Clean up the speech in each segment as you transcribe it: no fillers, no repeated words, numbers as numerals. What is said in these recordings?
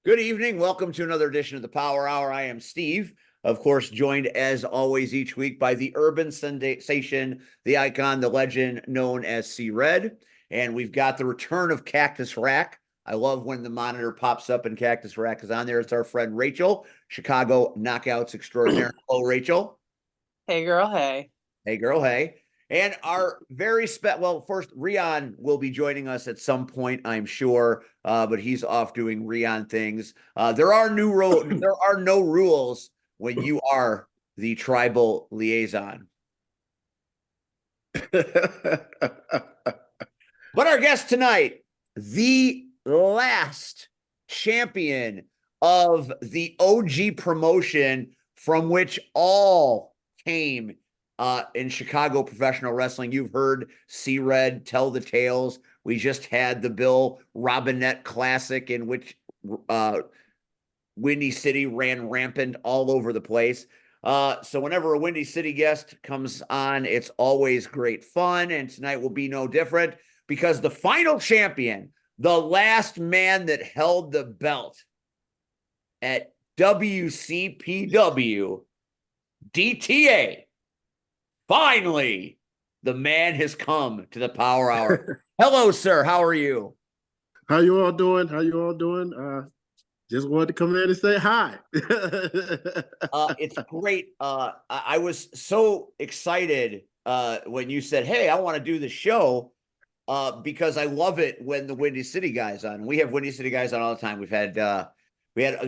Good evening. Welcome to another edition of the Power Hour. I am Steve, of course, joined as always each week by the urban sensation, the icon, the legend known as C-Red. And we've got the return of Cactus Rack. I love when the monitor pops up and Cactus Rack is on there. It's our friend Rachel, Chicago Knockouts extraordinaire. Hello, Rachel. Hey, girl. Hey. Hey, girl. Hey. And our very well, first, Rion will be joining us at some point, I'm sure, but he's off doing Rion things. There are no rules when you are the tribal liaison. But our guest tonight, the last champion of the OG promotion from which all came in Chicago professional wrestling. You've heard C-Red tell the tales. We just had the Bill Robinette Classic in which Windy City ran rampant all over the place. So whenever a Windy City guest comes on, it's always great fun. And tonight will be no different because the final champion, the last man that held the belt at WCPW, DTA, finally, the man has come to the Power Hour. Hello, sir. How are you? How you all doing? Just wanted to come in and say hi. It's great. I was so excited when you said, hey, I want to do the show because I love it when the Windy City guys on. We have Windy City guys on all the time. We had a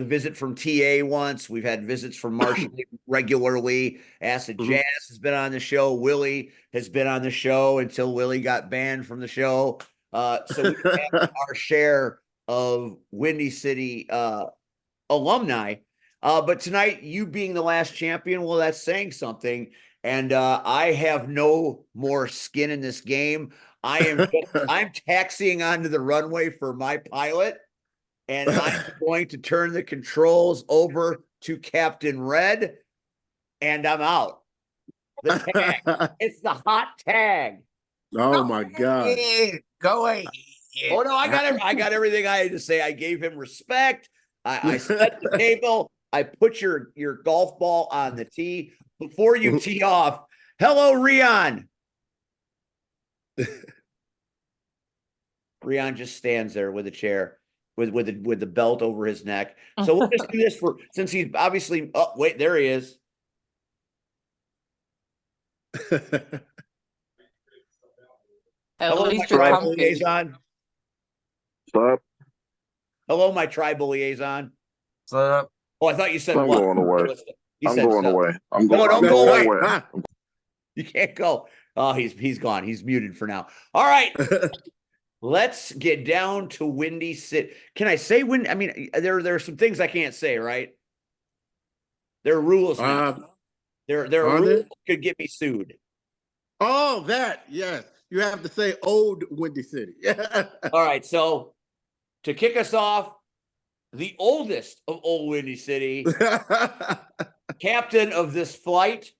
visit from TA once. We've had visits from Marshall regularly. Acid Jazz has been on the show. Willie has been on the show until Willie got banned from the show. So we have our share of Windy City alumni. But tonight, you being the last champion, well, that's saying something. And I have no more skin in this game. I'm taxiing onto the runway for my pilot. And I'm going to turn the controls over to Captain Red, and I'm out. The tag. It's the hot tag. Oh my God. Go ahead. Oh no, I got everything I had to say. I gave him respect. I set the table. I put your golf ball on the tee. Before you tee off, hello, Rion. Rion just stands there with a chair. With the belt over his neck. So we'll just do this since he's obviously, oh, wait, there he is. Hello, my tribal liaison. What's up? Hello, my tribal liaison. What's up? Oh, I thought you said I'm what? going away. You I'm said going so. away. No, don't go away. away. You can't go. Oh, he's gone. He's muted for now. All right. Let's get down to Windy City. Can I say when? I mean, there are some things I can't say, right? There are rules now. There are rules that could get me sued. Oh, that, yes. You have to say old Windy City. All right, so to kick us off, the oldest of old Windy City, captain of this flight,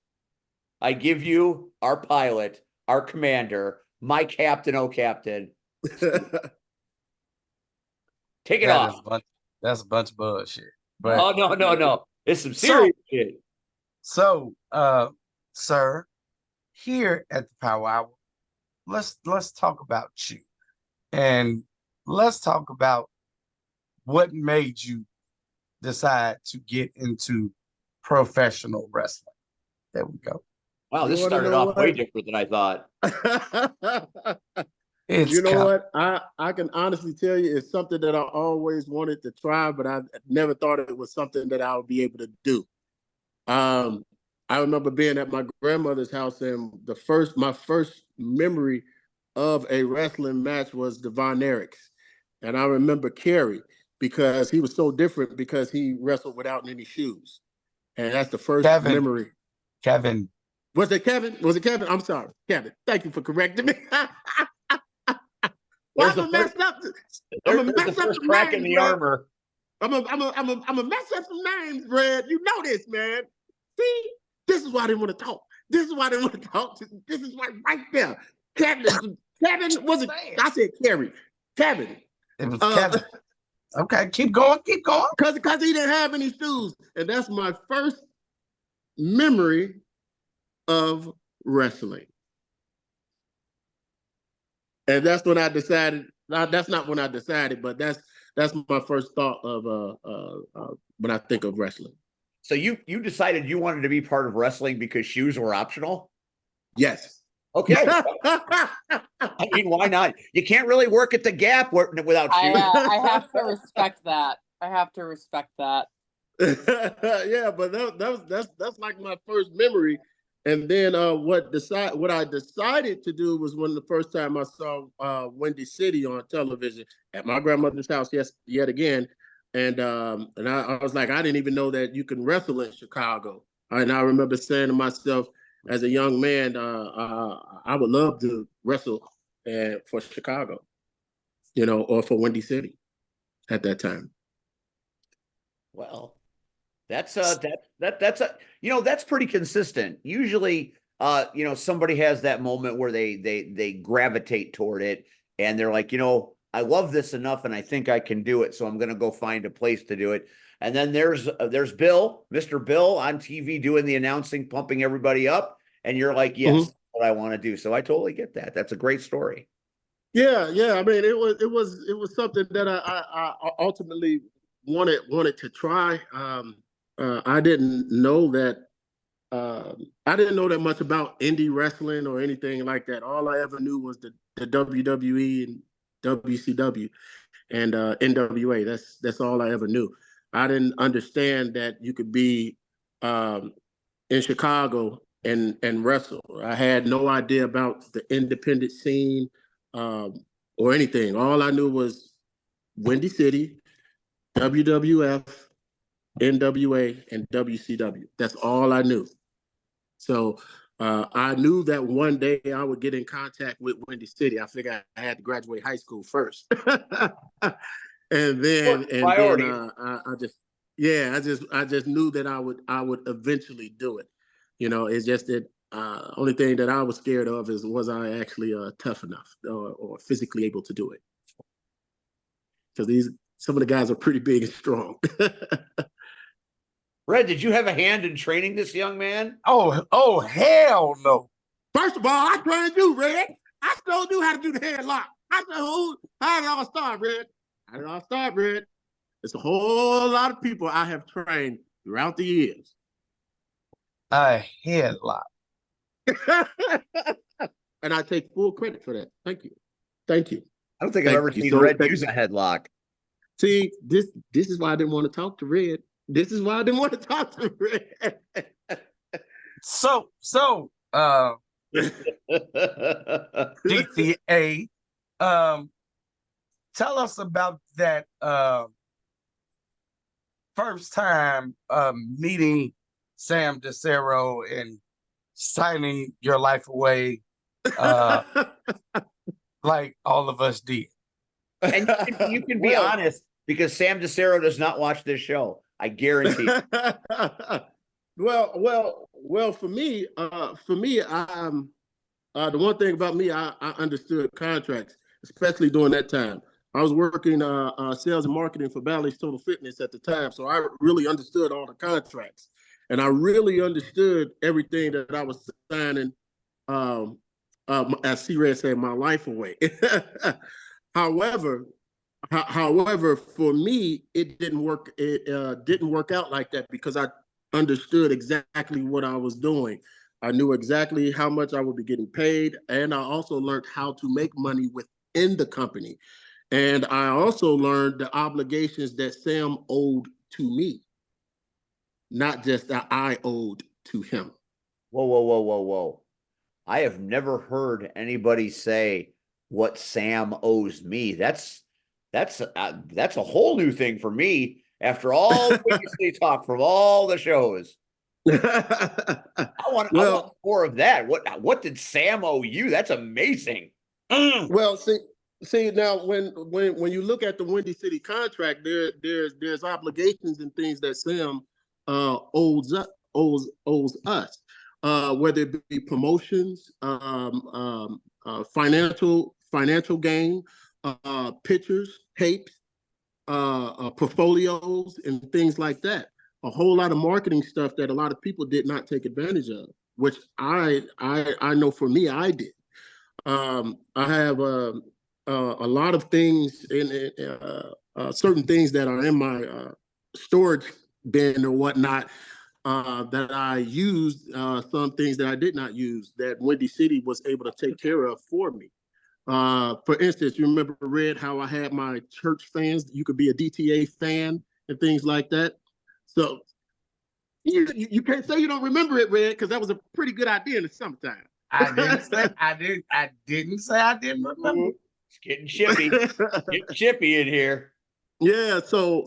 I give you our pilot, our commander, my captain, oh captain. Take it off. That's a bunch of bullshit. But, oh, no. It's some serious shit. So, sir, here at the Power Hour, let's talk about you. And let's talk about what made you decide to get into professional wrestling. There we go. Wow, this started off way different than I thought. You know what? I can honestly tell you it's something that I always wanted to try, but I never thought it was something that I would be able to do. I remember being at my grandmother's house, and my first memory of a wrestling match was the Von Erichs. And I remember Kerry because he was so different because he wrestled without any shoes. And that's the first memory. Kevin. Was it Kevin? I'm sorry. Kevin. Thank you for correcting me. I'm gonna mess up some crack in the armor. I'm gonna mess up some names, Red. You know this, man. See, this is why I didn't want to talk. This is why right there. Kevin was it? I said Kerry. Kevin. It was Kevin. Okay, keep going, keep going. Because he didn't have any shoes. And that's my first memory of wrestling. And that's when I decided, that's not when I decided, but that's my first thought of when I think of wrestling. So you decided you wanted to be part of wrestling because shoes were optional? Yes. Okay. I mean, why not? You can't really work at the Gap without shoes. I have to respect that. I have to respect that. Yeah, but that's like my first memory. And then what I decided to do was when the first time I saw Windy City on television at my grandmother's house, yet again. And I was like, I didn't even know that you can wrestle in Chicago. And I remember saying to myself as a young man, I would love to wrestle for Chicago, or for Windy City at that time. Well, that's that's pretty consistent. Usually, somebody has that moment where they gravitate toward it and they're like, I love this enough and I think I can do it, so I'm going to go find a place to do it. And then there's Bill, Mr. Bill on TV doing the announcing, pumping everybody up, and you're like, yes, that's what I want to do. So I totally get that. That's a great story. Yeah. I mean, it was something that I ultimately wanted to try. I didn't know that. I didn't know that much about indie wrestling or anything like that. All I ever knew was the WWE and WCW and NWA. That's all I ever knew. I didn't understand that you could be in Chicago and wrestle. I had no idea about the independent scene or anything. All I knew was Windy City, WWF, NWA, and WCW. That's all I knew. So I knew that one day I would get in contact with Windy City. I figured I had to graduate high school first. and then I just knew that I would eventually do it. It's just that only thing that I was scared of was I actually tough enough or physically able to do it? Because some of the guys are pretty big and strong. Red, did you have a hand in training this young man? Oh, hell no. First of all, I trained you, Red. I showed you how to do the headlock. I said, how did it all start, Red? How did it all start, Red? It's a whole lot of people I have trained throughout the years. A headlock. And I take full credit for that. Thank you. Thank you. I don't think I've ever seen Red use a headlock. See, this is why I didn't want to talk to Red. This is why I didn't want to talk to Red. So DTA, tell us about that first time meeting Sam DeCero and signing your life away like all of us did. And you can be honest, because Sam DeCero does not watch this show. I guarantee. Well, for me, the one thing about me, I understood contracts, especially during that time. I was working sales and marketing for Bally's Total Fitness at the time, so I really understood all the contracts, and I really understood everything that I was signing. As C-Red said, my life away. However, for me, it didn't work. It didn't work out like that because I understood exactly what I was doing. I knew exactly how much I would be getting paid, and I also learned how to make money within the company. And I also learned the obligations that Sam owed to me, not just that I owed to him. Whoa. I have never heard anybody say what Sam owes me. That's a whole new thing for me after all the talk from all the shows. I want more of that. What did Sam owe you? That's amazing. Well, see now when you look at the Windy City contract, there's obligations and things that Sam owes us, whether it be promotions, financial gain, pictures, tapes, portfolios and things like that. A whole lot of marketing stuff that a lot of people did not take advantage of, which I know for me I did. I have a lot of things in certain things that are in my storage bin or whatnot that I used. Some things that I did not use that Windy City was able to take care of for me. For instance, you remember, Red, how I had my church fans? You could be a DTA fan and things like that. So you can't say you don't remember it, Red, because that was a pretty good idea in the summertime. I didn't say I didn't remember. It's getting chippy. Getting chippy in here. Yeah, so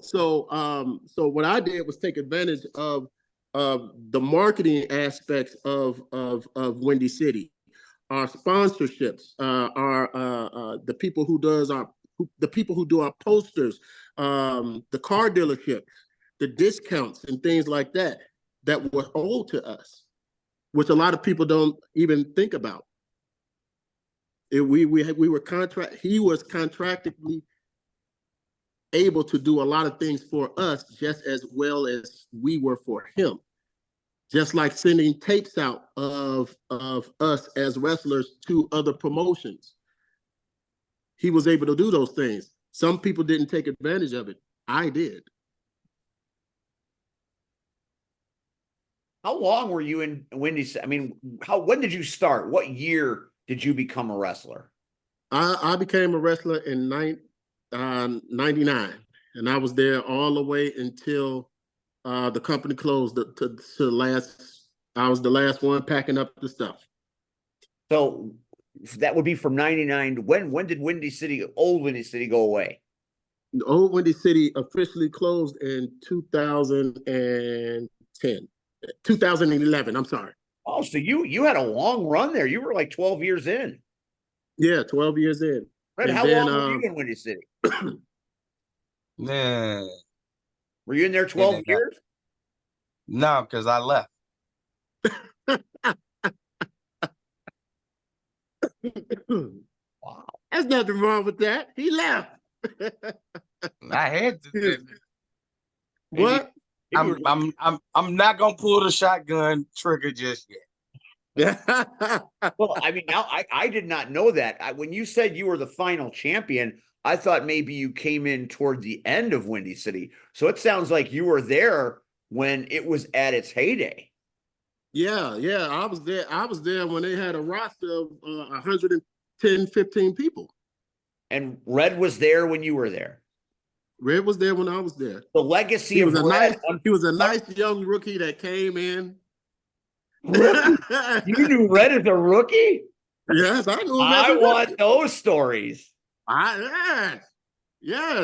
what I did was take advantage of the marketing aspects of Windy City, our sponsorships, our the people who do our posters, the car dealerships, the discounts and things like that were owed to us, which a lot of people don't even think about. We were he was contractually able to do a lot of things for us just as well as we were for him. Just like sending tapes out of us as wrestlers to other promotions. He was able to do those things. Some people didn't take advantage of it. I did. How long were you in Windy? I mean, when did you start? What year did you become a wrestler? I became a wrestler in 99, and I was there all the way until the company closed to the last. I was the last one packing up the stuff. So that would be from 99 to when did old Windy City go away? The old Windy City officially closed in 2010. 2011, I'm sorry. Oh, so you had a long run there. You were like 12 years in. Yeah, 12 years in. Red, And how then, long were you in Windy City? Yeah. Were you in there 12 years? No, because I left. Wow. There's nothing wrong with that. He left. I had to. What? I'm not gonna pull the shotgun trigger just yet. Well, I mean, now I did not know that. When you said you were the final champion, I thought maybe you came in toward the end of Windy City. So it sounds like you were there when it was at its heyday. Yeah, I was there. I was there when they had a roster of 110, 15 people. And Red was there when you were there. Red was there when I was there. The legacy He of was a Red. he was a nice young rookie that came in. Really? You knew Red as a rookie? Yes, I knew him as I a want rookie. those stories. Yes,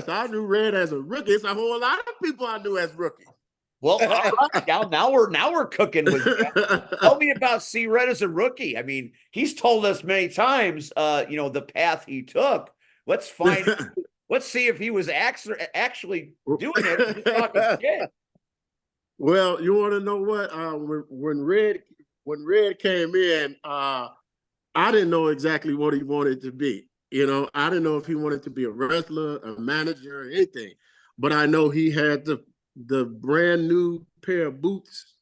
I knew Red as a rookie. It's a whole lot of people I knew as rookies. Well, all right, now we're cooking with Tell me about C Red as a rookie. I mean, he's told us many times the path he took. Let's see if he was actually doing it. He's talking shit. Well, you want to know what? When Red came in, I didn't know exactly what he wanted to be. I didn't know if he wanted to be a wrestler, a manager, or anything. But I know he had the brand new pair of boots,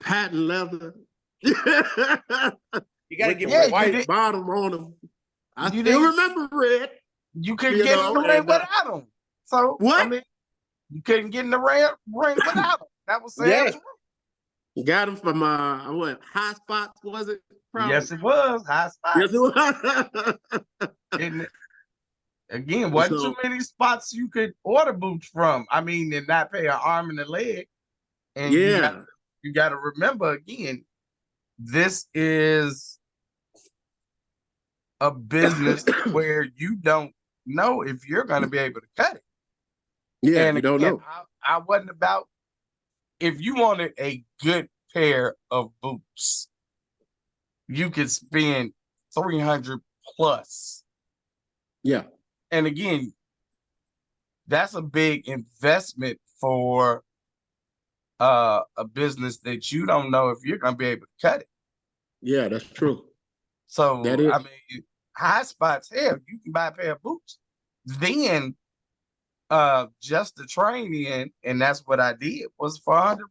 patent leather. You got to give a Red white bottom on them. I You still didn't- remember Red. You couldn't get in the ring without him. So What? I mean, you couldn't get in the ring without him. That was Sam's rule. Got him from what High Spots, was it? Probably. Yes, it was High Spots. Yes, it was. And again, wasn't too many spots you could order boots from. I mean, and not pay an arm and a leg. And you got to remember again, this is a business where you don't know if you're going to be able to cut it. Yeah, and you don't know. I wasn't about, if you wanted a good pair of boots, you could spend 300 plus. Yeah. And again, that's a big investment for a business that you don't know if you're going to be able to cut it. Yeah, that's true. So, that is. I mean, High Spots, hell, you can buy a pair of boots. Then just the train in, and that's what I did, was for $100.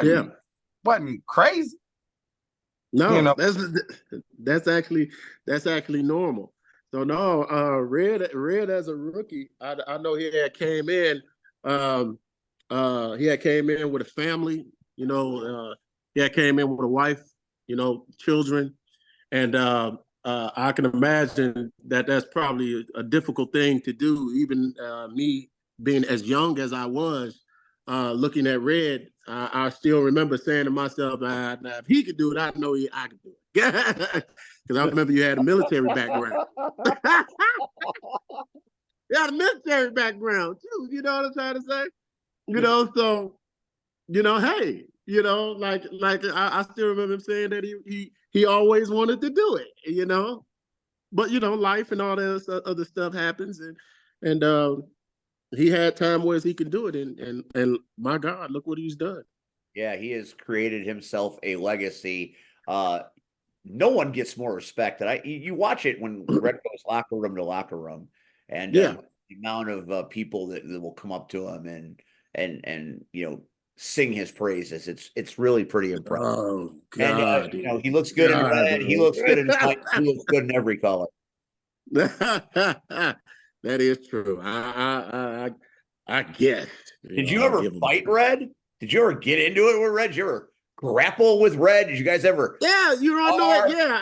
Yeah. Wasn't crazy. No, You know. that's actually normal. So no, Red as a rookie, I know he had came in, he had came in with a family, he had came in with a wife, children, and I can imagine that that's probably a difficult thing to do. Even me being as young as I was, looking at Red, I still remember saying to myself, now, if he could do it, I know I could do it. Because I remember you had a military background. You had a military background too. You know what I'm trying to say? So hey, like I still remember him saying that he always wanted to do it. But life and all that other stuff happens, and he had time where he could do it, and my God, look what he's done. Yeah, he has created himself a legacy. No one gets more respect. You watch it when Red goes locker room to locker room, and Yeah. the amount of people that will come up to him and sing his praises. It's really pretty impressive. Oh And God, he looks good in God, red. He looks good in white. He looks good in every color. that is true. I guess. Did you I'll ever give him. fight Red? Did you ever get into it with Red? Did you ever grapple with Red? Did you guys ever? Yeah, you don't know it. Yeah,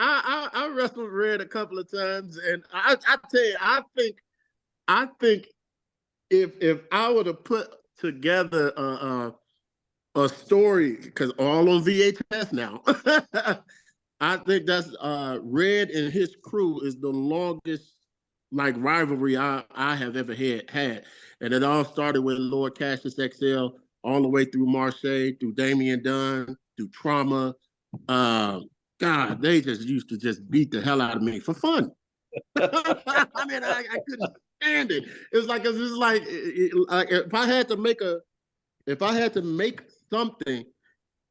I wrestled Red a couple of times, and I tell you, I think if I were to put together a story, because all on VHS now, I think that's Red and his crew is the longest rivalry I have ever had, and it all started with Lord Cassius XL, all the way through Marche, through Damian Dunn, through Trauma. God, they just used to just beat the hell out of me for fun. I mean, I couldn't stand it. It's like if I had to make something,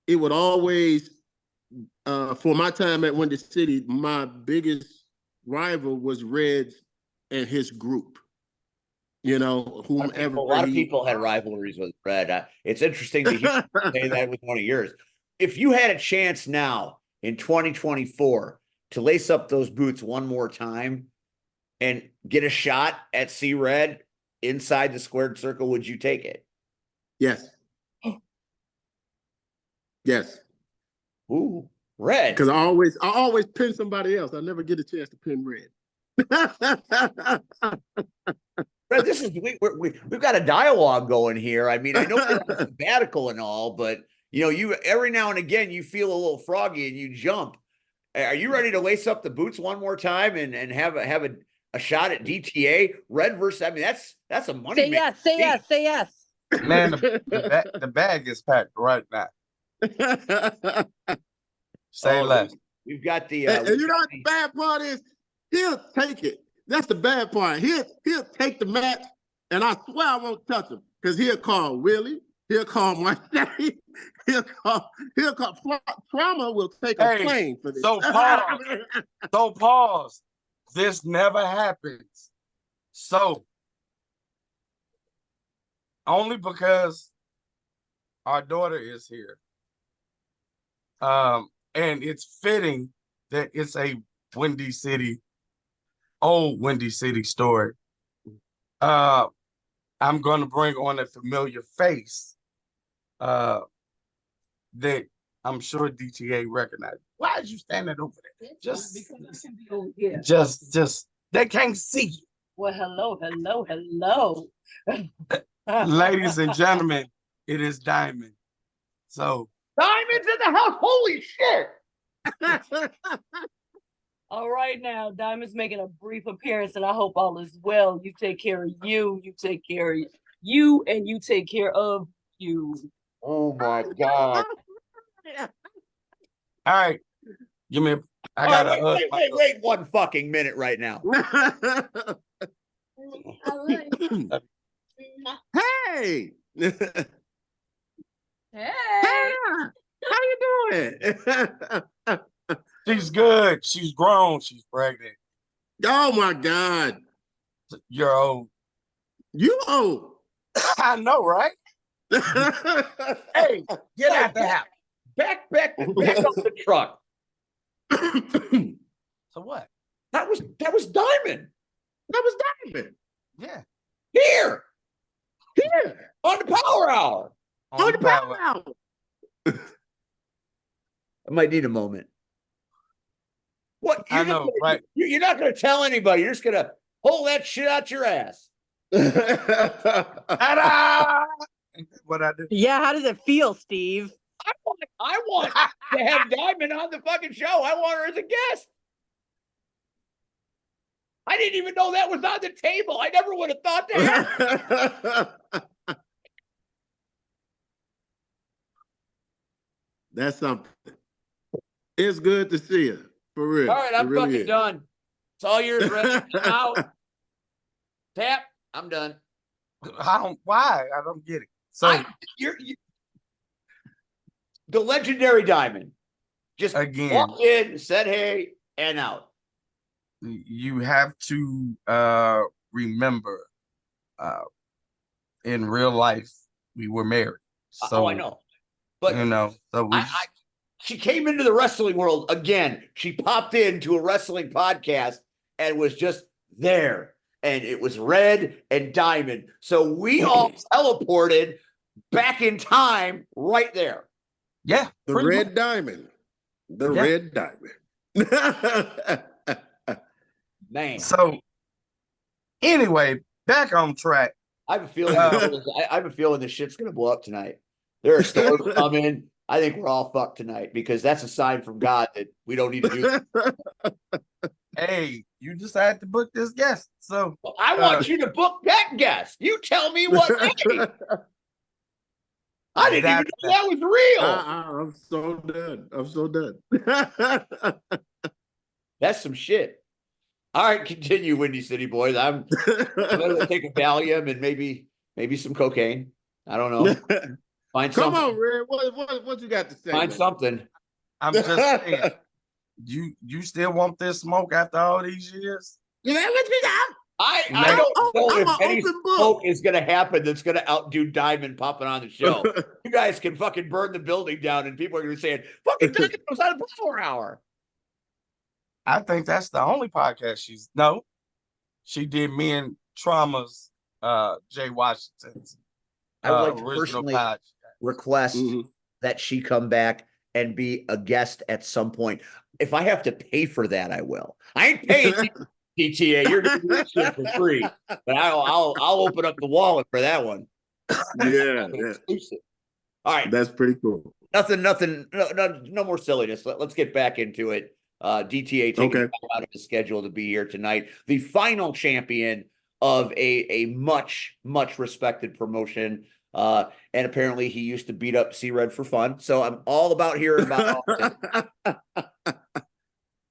it would always, for my time at Windy City, my biggest rival was Reds and his group. Whomever. A lot of people had rivalries with Red. It's interesting to hear you say that with one of yours. If you had a chance now in 2024 to lace up those boots one more time and get a shot at C Red inside the squared circle, would you take it? Yes. Yes. Ooh, Red. Because I always pin somebody else. I never get a chance to pin Red. Red, we've got a dialogue going here. I mean, I know you're on sabbatical and all, but you every now and again you feel a little froggy and you jump. Are you ready to lace up the boots one more time and have a shot at DTA? Red versus, I mean, that's a money. Say yes, say yes, say yes. Man, the bag is packed right now. Say less. We've got the. And you know what the bad part is? He'll take it. That's the bad part. He'll take the match, and I swear I won't touch him because he'll call Willie. He'll call my daddy. He'll call Trauma will take a plane for this. So pause. This never happens. So only because our daughter is here. And it's fitting that it's a old Windy City story. I'm gonna bring on a familiar face that I'm sure DTA recognized. Why is you standing over there? Just they can't see you. Well, hello. Ladies and gentlemen, it is Diamond. So Diamond's in the house. Holy shit. All right now, Diamond's making a brief appearance, and I hope all is well. You take care of you. You take care of you, and you take care of you. Oh my God. all right. Give me I gotta wait 1 fucking minute right now. Hey. Hey. How you doing? She's good. She's grown. She's pregnant. Oh my God. You're old. You old. I know, right? Hey, get out the house. Back up the truck. So what? That was Diamond. That was Diamond. Yeah. Here Here. on the Power Hour. On the power hour. I might need a moment. What? I know, right? You're not going to tell anybody. You're just going to pull that shit out your ass. Ta-da! What I do? Yeah, how does it feel, Steve? I want to have Diamond on the fucking show. I want her as a guest. I didn't even know that was on the table. I never would have thought that. That's something. It's good to see you. For real. All right, I'm It really fucking is. done. It's all yours, Red. I'm out. Tap. I'm done. Why? I don't get it. So The legendary Diamond just again, walked in, said hey, and out. you have to remember in real life we were married. So I know. But so we she came into the wrestling world again. She popped into a wrestling podcast and was just there. And it was Red and Diamond. So we all teleported back in time right there. yeah, The pretty Red much. Diamond. The Yeah. Red Diamond. Man. So anyway, back on track. I have a feeling I have a feeling this shit's gonna blow up tonight. There are storms coming. I think we're all fucked tonight because that's a sign from God that we don't need to do that. Hey, you decided to book this guest. So Well, I want you to book that guest. You tell me what day. I didn't even know that was real. I'm so done. I'm so done. That's some shit. All right, continue, Windy City Boys. I'm gonna take a Valium and maybe some cocaine. I don't know. Find Come something. on, Red. What you got to say? Find man? something. I'm just saying, you still want this smoke after all these years? You know what you got? I Man. don't know I'm if an any open book. smoke is gonna happen that's gonna outdo Diamond popping on the show. You guys can fucking burn the building down and people are gonna be saying, fucking Diamond was on a Power Hour. I think that's the only podcast she did me and Trauma's Jay Washington's I would like to original personally podcast. request Mhm. that she come back and be a guest at some point. If I have to pay for that, I will. I ain't paying DTA. You're gonna do that shit for free, but I'll open up the wallet for that one. Yeah, Exclusive. All right, that's pretty cool. nothing. No more silliness. Let's get back into it. DTA taking time out of his schedule to be here tonight. The final champion of a much respected promotion. And apparently he used to beat up C-Red for fun. So I'm all about hearing about all this.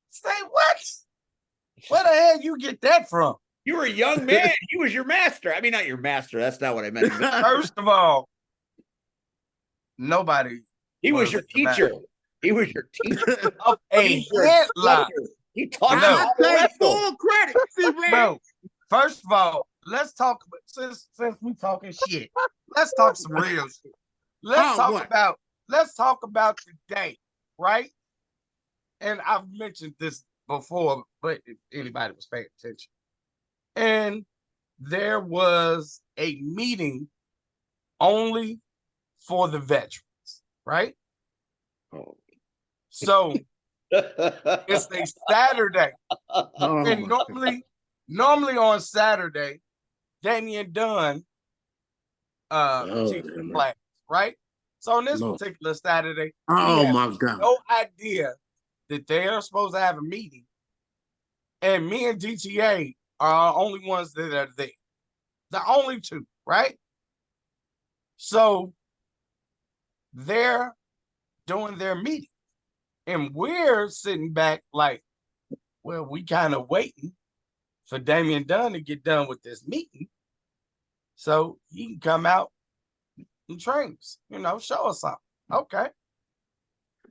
Say what? Where the hell you get that from? You were a young man. He was your master. I mean, not your master. That's not what I meant. First of all, nobody. He was your teacher. He was your teacher. Of a headline. He taught you No. how I to take wrestle. full credit. See, Red? No. First of all, let's talk about since we talking shit. Let's talk some real shit. Let's talk about today, right? And I've mentioned this before, but if anybody was paying attention. And there was a meeting only for the veterans, right? Oh. So it's a Saturday. Oh, And normally on Saturday, Damian Dunn teaches man. class, right? So on this Lord. particular Saturday, Oh we had my God. no idea that they are supposed to have a meeting. And me and DTA are the only ones that are there. The only two, right? So they're doing their meeting. And we're sitting back like, well, we kind of waiting for Damian Dunn to get done with this meeting so he can come out and train us, show us something. Okay.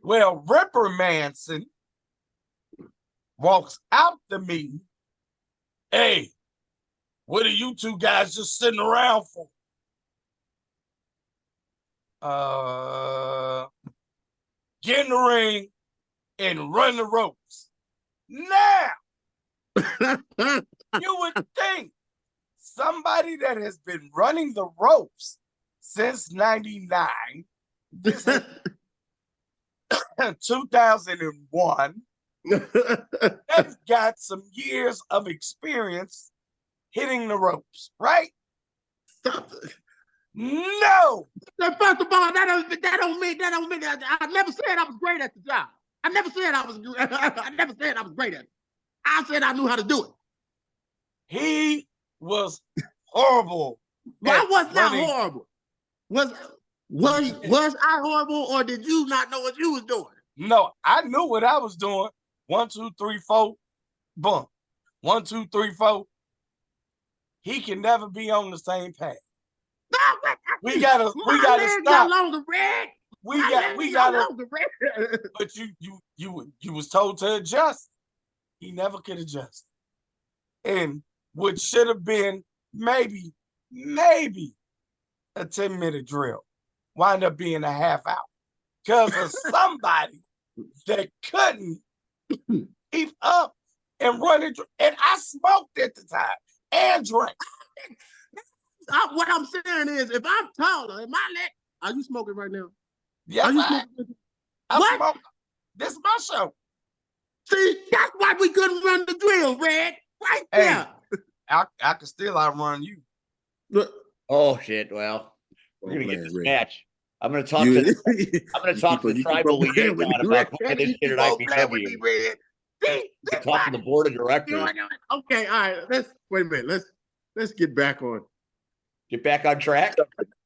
Well, Ripper Manson walks out the meeting. Hey, What are you two guys just sitting around for? Get in the ring and run the ropes. Now, you would think somebody that has been running the ropes since 99, this is 2001, that's got some years of experience hitting the ropes, right? Stop it. No. Now, first of all, that don't mean that I never said I was great at the job. I never said I was great at it. I said I knew how to do it. He was horrible. I was not running. horrible. Was I horrible, or did you not know what you was doing? No, I knew what I was doing. 1, 2, 3, 4, boom. 1, 2, 3, 4. He can never be on the same path. We gotta stop. We gotta. But you was told to adjust. He never could adjust. And what should have been maybe a 10-minute drill wind up being a half hour because of somebody that couldn't keep up and run it. And I smoked at the time and drank. What I'm saying is, if I'm taller, are you smoking right now? Yes, are you smoking? What? Smoking. This is my show. See, that's why we couldn't run the drill, Red. Right there. I can still outrun you. Look. Oh shit! Well, we're gonna get this match. I'm gonna talk to the tribal liaison about booking this shit at IPW. Talk to the board of directors. Okay, all right. Wait a minute. Let's get back on. Get back on track.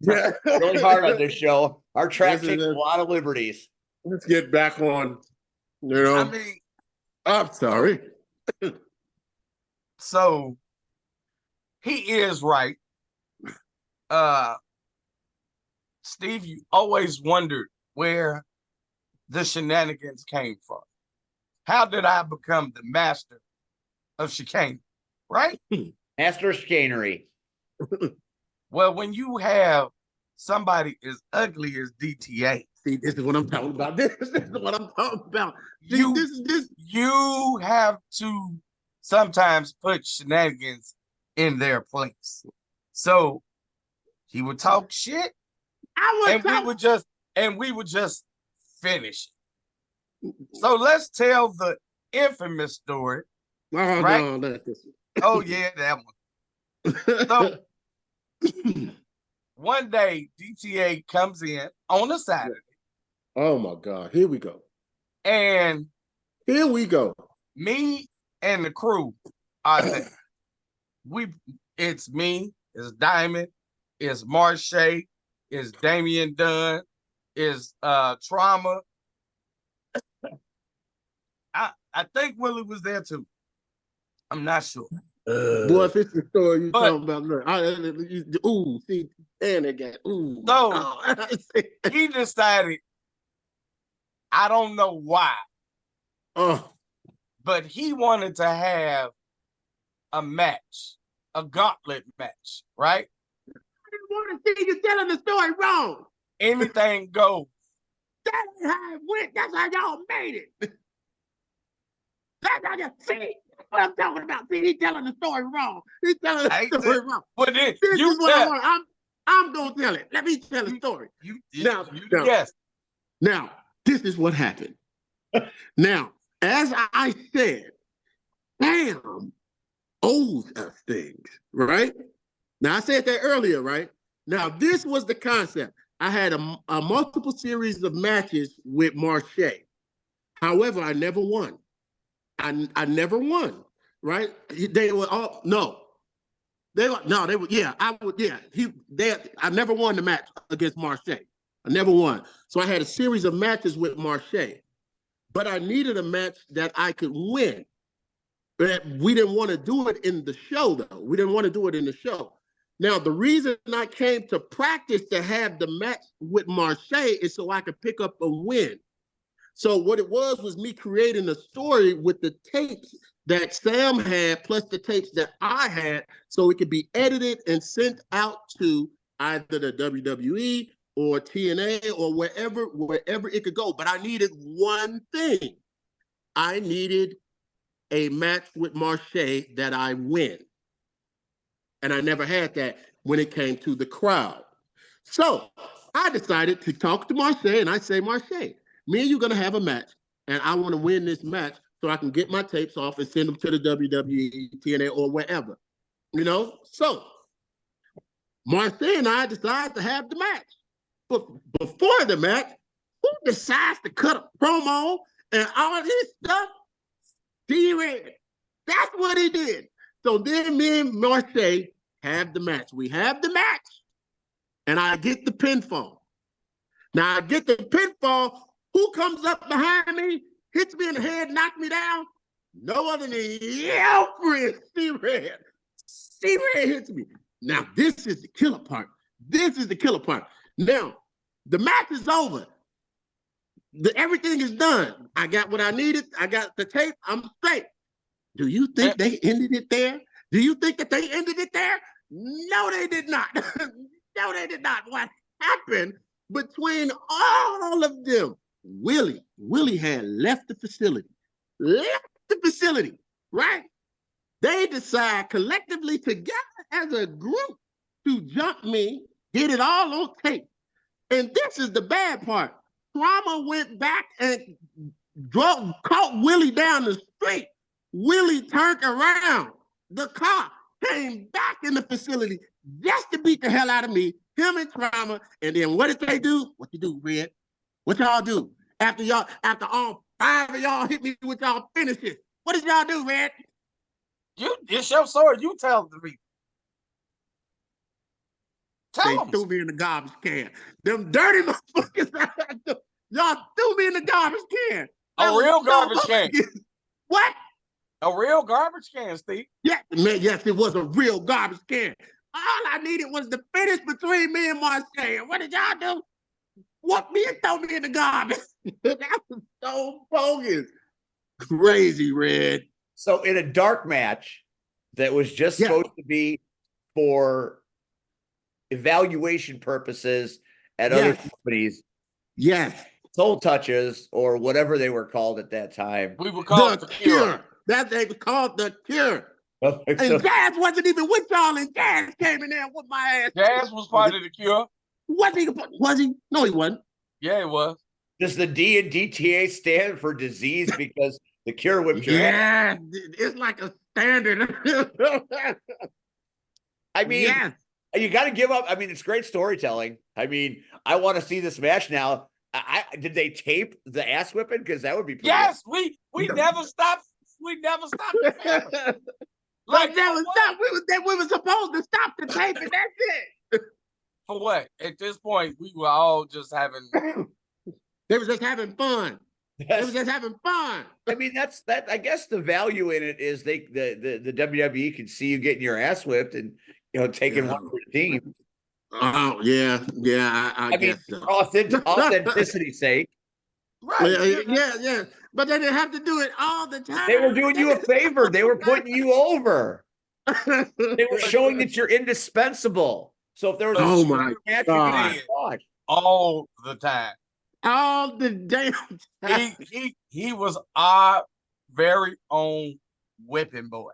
Really hard on this show. Our track takes a lot of liberties. Let's get back on. You know, I mean, I'm sorry. So he is right. Steve, you always wondered where the shenanigans came from. How did I become the master of chicane? Right? Master of chicanery. Well, when you have somebody as ugly as DTA. See, this is what I'm talking about. This is what I'm talking about. See, you have to sometimes put shenanigans in their place. So he would talk shit, we would just finish it. So let's tell the infamous story. Right? No, oh yeah, that one. So one day DTA comes in on a Saturday. Oh my God, here we go. And here we go. Me and the crew are there. It's me, it's Diamond, it's Marche, it's Damian Dunn, it's Trauma. I think Willie was there too. I'm not sure. Boy, if it's the story you talking about, see, and again, So he decided, I don't know why, but he wanted to have a match, a gauntlet match, right? I didn't want to see you telling the story wrong. Anything goes. That's how it went. That's how y'all made it. That's how you see. What I'm talking about. See, he's telling the story wrong. He's telling the story wrong. But then this is what I want. I'm gonna tell it. Let me tell the story. Now, this is what happened. Now, as I said, Bam owes us things, right? Now, I said that earlier, right? Now, this was the concept. I had a multiple series of matches with Marche. However, I never won. I never won, right? They were all I never won the match against Marche. I never won. So I had a series of matches with Marche, but I needed a match that I could win. But we didn't want to do it in the show, though. We didn't want to do it in the show. Now, the reason I came to practice to have the match with Marche is so I could pick up a win. So what it was me creating a story with the tapes that Sam had plus the tapes that I had, so it could be edited and sent out to either the WWE or TNA or wherever it could go. But I needed one thing. I needed a match with Marche that I win. And I never had that when it came to the crowd. So I decided to talk to Marche, and I say, Marche, me and you going to have a match, and I want to win this match so I can get my tapes off and send them to the WWE, TNA, or wherever. You know? So Marche and I decided to have the match. But before the match, who decides to cut a promo and all this stuff? D-Red. That's what he did. So then me and Marche have the match. We have the match, and I get the pinfall. Now I get the pinfall. Who comes up behind me, hits me in the head, knocks me down? No other than Alfred C-Red. C-Red hits me. Now this is the killer part. This is the killer part. Now, the match is over. Everything is done. I got what I needed. I got the tape. I'm straight. Do you think they ended it there? Do you think that they ended it there? No, they did not. No, they did not. What happened between all of them? Willie had left the facility. Left the facility, right? They decide collectively together as a group to jump me, get it all on tape. And this is the bad part. Trauma went back and caught Willie down the street. Willie turned around. The car came back in the facility just to beat the hell out of me, him and Trauma. And then what did they do? What you do, Red? What y'all do? After all 5 of y'all hit me with y'all finishes, what did y'all do, Red? It's your story. You tell the people. They threw me in the garbage can. Them dirty motherfuckers. Y'all threw me in the garbage can. A real garbage can. What? A real garbage can, Steve. Yeah, man, yes, it was a real garbage can. All I needed was the finish between me and Marche. What did y'all do? Whoop me and throw me in the garbage. That was so bogus. Crazy, Red. So in a dark match that was just supposed to be for evaluation purposes at other companies. Yes. Soul touches or whatever they were called at that time. We were called the Cure. That they was called the Cure. And And Jazz wasn't even with y'all, and Jazz came in there with my ass. Jazz was part of the Cure. Was he? No, he wasn't. Yeah, it was. Does the D and DTA stand for disease because the Cure whipped your ass? Yeah, it's like a standard. I mean, you got to give up. I mean, it's great storytelling. I mean, I want to see this match now. Did they tape the ass whipping? Because that would be pretty good. we never stopped. We never stopped. Like that was stop. We were supposed to stop the tape, and that's it. For what? At this point, we were all just having. They were just having fun. They were just having fun. I mean, that's that. I guess the value in it is the WWE can see you getting your ass whipped and taking one for the team. Oh yeah. I mean, guess so. Authenticity sake. Right. Yeah. But they didn't have to do it all the time. They were doing you a favor. They were putting you over. They were showing that you're indispensable. So if there was a match, God. All the time. All the damn time. He was our very own whipping boy.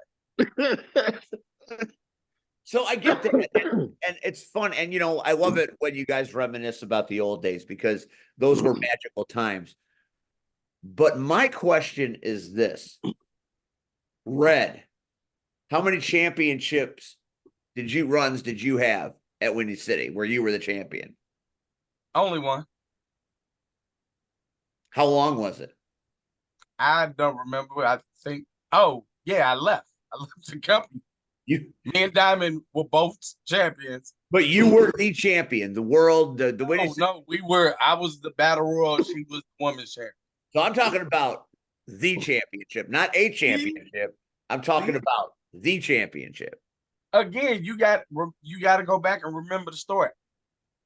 So I get that, and it's fun, and I love it when you guys reminisce about the old days because those were magical times. But my question is this: Red, how many championships did you have at Windy City where you were the champion? Only one. How long was it? I don't remember. I think. Oh yeah, I left. I left the company. Me and Diamond were both champions. But you were the champion, the world, the Windy City. No, we were. I was the battle royal. She was the women's champion. So I'm talking about the championship, not a championship. I'm talking about the championship. Again, you got to go back and remember the story.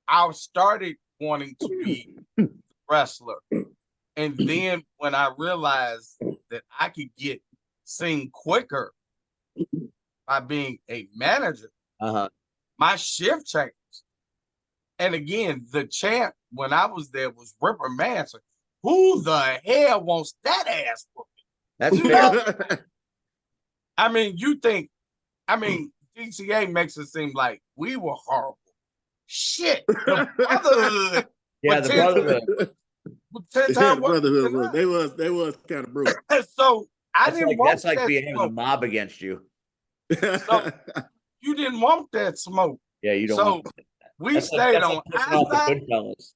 I started wanting to be a wrestler. And then when I realized that I could get seen quicker by being a manager. Uh-huh. My shift changed. And again, the champ when I was there was Ripper Manson. Who the hell wants that ass whooping? That's You fair. know? I mean, DTA makes it seem like we were horrible. Shit, the brotherhood. Yeah, the brotherhood. 10 Yeah, times the worse brotherhood than was us. they was kind of brutal. So I That's didn't like, want that's like that being having the smoke. mob against you. So you didn't want that smoke. Yeah, you don't So want we that's like stayed that's on like pissing our off the side. Goodfellas.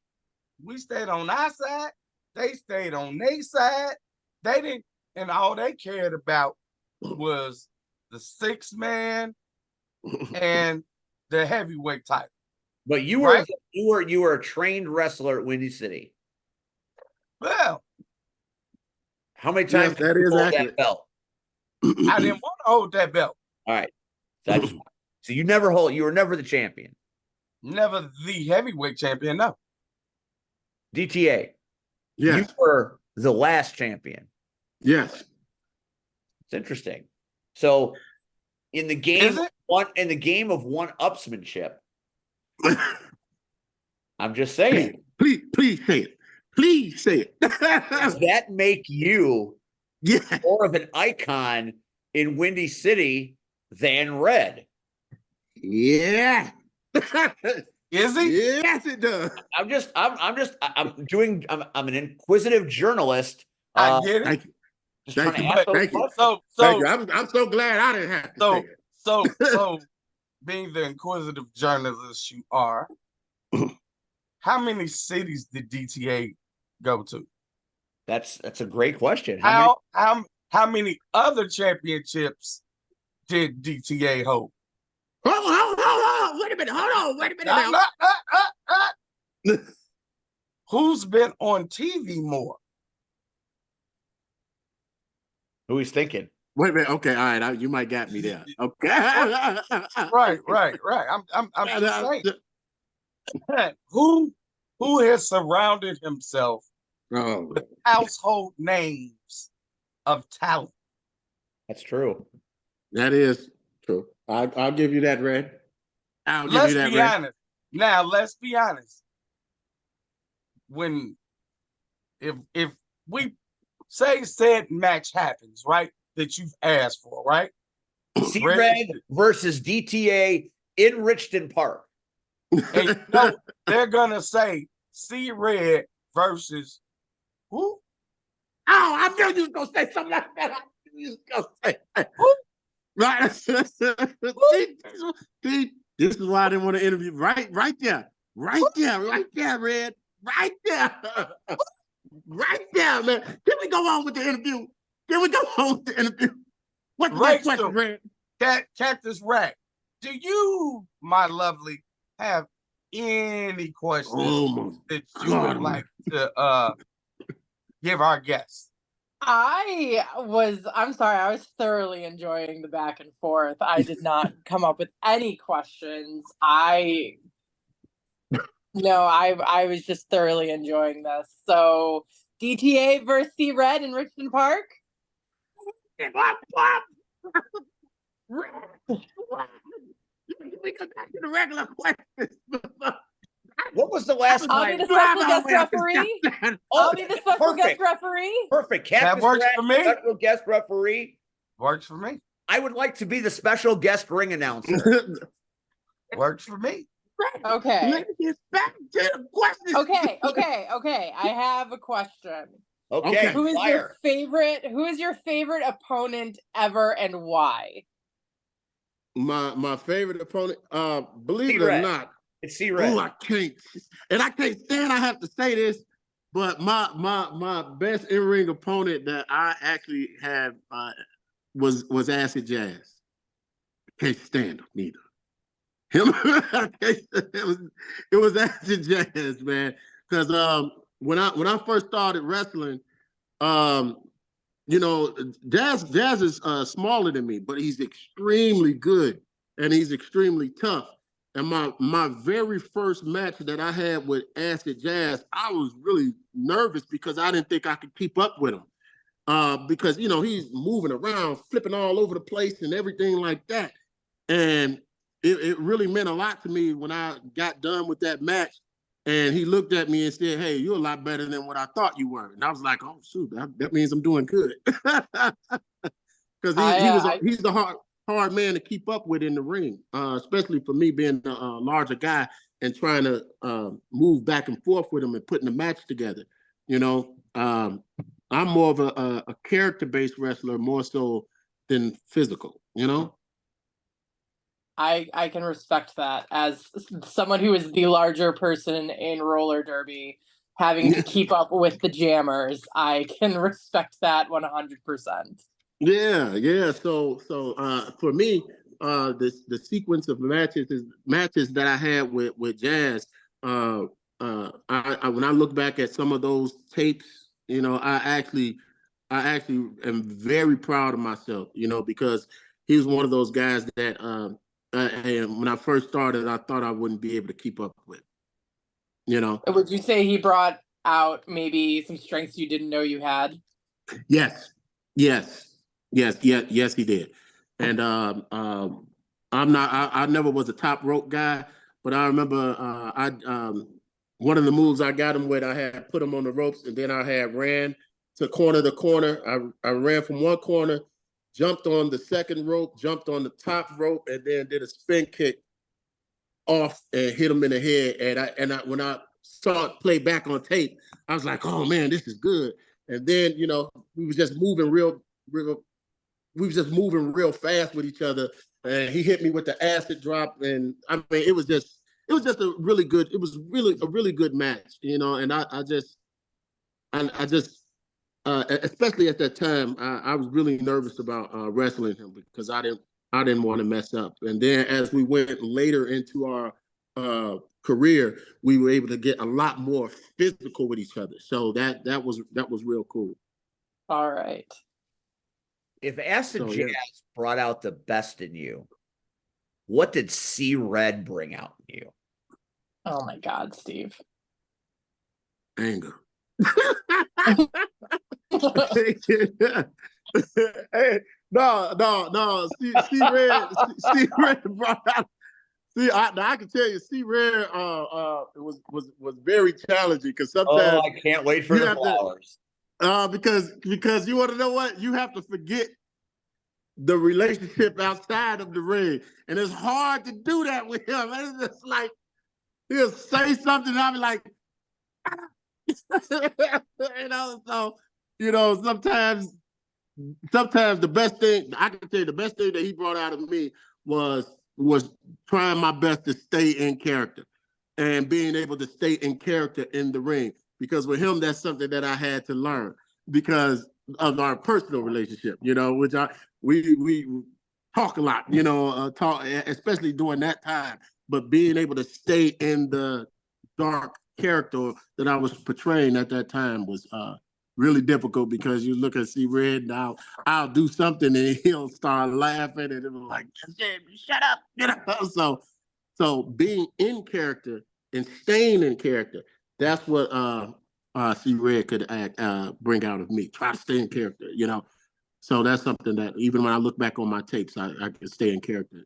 We stayed on our side. They stayed on their side. They didn't, and all they cared about was the 6-man and the heavyweight title. But you Right. were a trained wrestler at Windy City. Well, How many Yes, times that did you is hold accurate. that belt? I didn't want to hold that belt. All right. So you were never the champion. Never the heavyweight champion, no. DTA. You Yes, were the last champion. yes. It's interesting. So in the game Is it? of one-upsmanship, I'm just saying, Please say it. Please say it. does that make you Yeah. more of an icon in Windy City than Red? Yeah. Is he? Yes, it does. I'm an inquisitive journalist. I get it. Thank you. Just Thank trying you. to ask those Thank you. questions. Thank you. I'm so glad I didn't have to say it. So being the inquisitive journalist you are, how many cities did DTA go to? That's a great question. How many? How many other championships did DTA hold? Hold on. Wait a minute. Hold on. Wait a minute now. Who's been on TV more? Who he's thinking? Wait a minute. Okay, all right. You might got me there. Okay. Right. I'm just saying. Who has surrounded himself Oh, with household names of talent? That's true. that is true. I'll give you that, Red. I'll give Let's you that, be Red. honest. Now, let's be honest. If we say said match happens, right, that you've asked for, right? C-Red versus DTA in Richton Park. And they're gonna say C-Red versus who? Oh, I knew you was gonna say something like that. I knew you was gonna say that. Right. See, this is why I didn't want to interview. Right there, Red. Right there. Right there, man. Can we go on with the interview? What's the next question, Red? Cactus Rack. Do you, my lovely, have any questions that you would like to give our guests? I'm sorry, I was thoroughly enjoying the back and forth. I did not come up with any questions. I was just thoroughly enjoying this. So DTA versus C-Red in Richmond Park? We go back to the regular questions. What was the last I'll time? be the special guest referee. I'll be the special guest referee. Perfect. That works for me. Special guest referee. Works for me. I would like to be the special guest ring announcer. Works for me. Okay. Let's get back to the questions. Okay. I have a question. Okay. Who is fire. your favorite opponent ever and why? My favorite opponent, believe it or C-Red. not, It's C-Red. I can't stand. I have to say this, but my best in-ring opponent that I actually had was Acid Jazz. Can't stand him neither. It was Acid Jazz, man. Because when I first started wrestling, Jazz is smaller than me, but he's extremely good and he's extremely tough. And my very first match that I had with Acid Jazz, I was really nervous because I didn't think I could keep up with him. because he's moving around, flipping all over the place and everything like that. And it really meant a lot to me when I got done with that match. And he looked at me and said, "Hey, you're a lot better than what I thought you were." And I was like, "Oh shoot, that means I'm doing good." Because he's the hard man to keep up with in the ring, especially for me being a larger guy and trying to move back and forth with him and putting the match together. I'm more of a character-based wrestler more so than physical. I can respect that as someone who is the larger person in roller derby, having to keep up with the jammers. I can respect that 100%. Yeah. So for me, the sequence of matches that I had with Jazz. I when I look back at some of those tapes, I actually am very proud of myself. Because he was one of those guys that and when I first started, I thought I wouldn't be able to keep up with. Would you say he brought out maybe some strengths you didn't know you had? Yes, he did. And I'm not. I never was a top rope guy, but I remember one of the moves I got him with. I had put him on the ropes, and then I had ran to corner to corner. I ran from one corner, jumped on the second rope, jumped on the top rope, and then did a spin kick off and hit him in the head. And when I saw it play back on tape, I was like, "Oh man, this is good." And then we was just moving real fast with each other. And he hit me with the acid drop, and I mean, it was just a really good. It was a really good match, And I just, especially at that time, I was really nervous about wrestling him because I didn't want to mess up. And then as we went later into our career, we were able to get a lot more physical with each other. So that was real cool. All right. If Acid Jazz brought out the best in you, what did C Red bring out in you? Oh my God, Steve. Anger. Hey, no. C Red brought out. I can tell you, C Red was very challenging because sometimes. Oh, I can't wait for the flowers. Because you want to know what? You have to forget the relationship outside of the ring. And it's hard to do that with him. It's just like, he'll say something and I'll be like, so, sometimes the best thing, I can tell you the best thing that he brought out of me was trying my best to stay in character and being able to stay in character in the ring. Because with him, that's something that I had to learn because of our personal relationship, which we talk a lot, talk, especially during that time. But being able to stay in the dark character that I was portraying at that time was really difficult because you look at C Red now, I'll do something and he'll start laughing and it was like, shut up, So being in character and staying in character, that's what C Red could bring out of me. Try to stay in character, So that's something that even when I look back on my tapes, I can stay in character.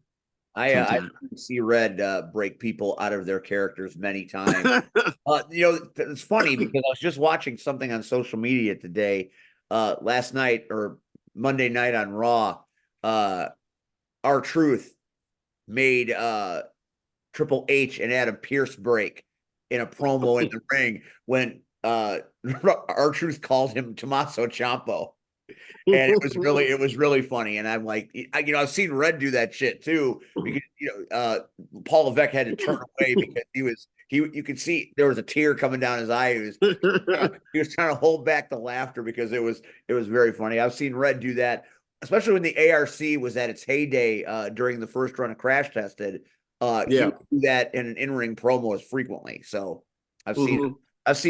I see Red break people out of their characters many times. It's funny because I was just watching something on social media today, last night or Monday night on Raw. R-Truth made Triple H and Adam Pearce break in a promo in the ring when R-Truth called him Tommaso Ciampa. And it was really funny. And I'm like, I've seen Red do that shit too, because, Paul Levesque had to turn away because you could see there was a tear coming down his eye. He was trying to hold back the laughter because it was very funny. I've seen Red do that, especially when the ARC was at its heyday during the first run of Crash Tested. He would do that in an in-ring promos frequently. So I've seen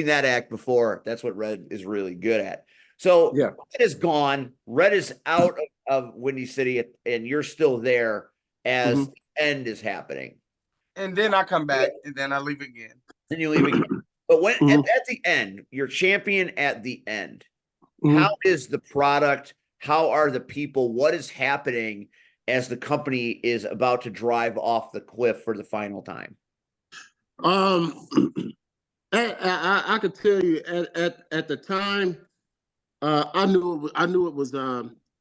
that act before. That's what Red is really good at. So Red is gone. Red is out of Windy City, and you're still there as the end is happening. And then I come back, and then I leave again. Then you leave again. But when at the end, you're champion at the end. How is the product? How are the people? What is happening as the company is about to drive off the cliff for the final time? Um, I could tell you at the time, I knew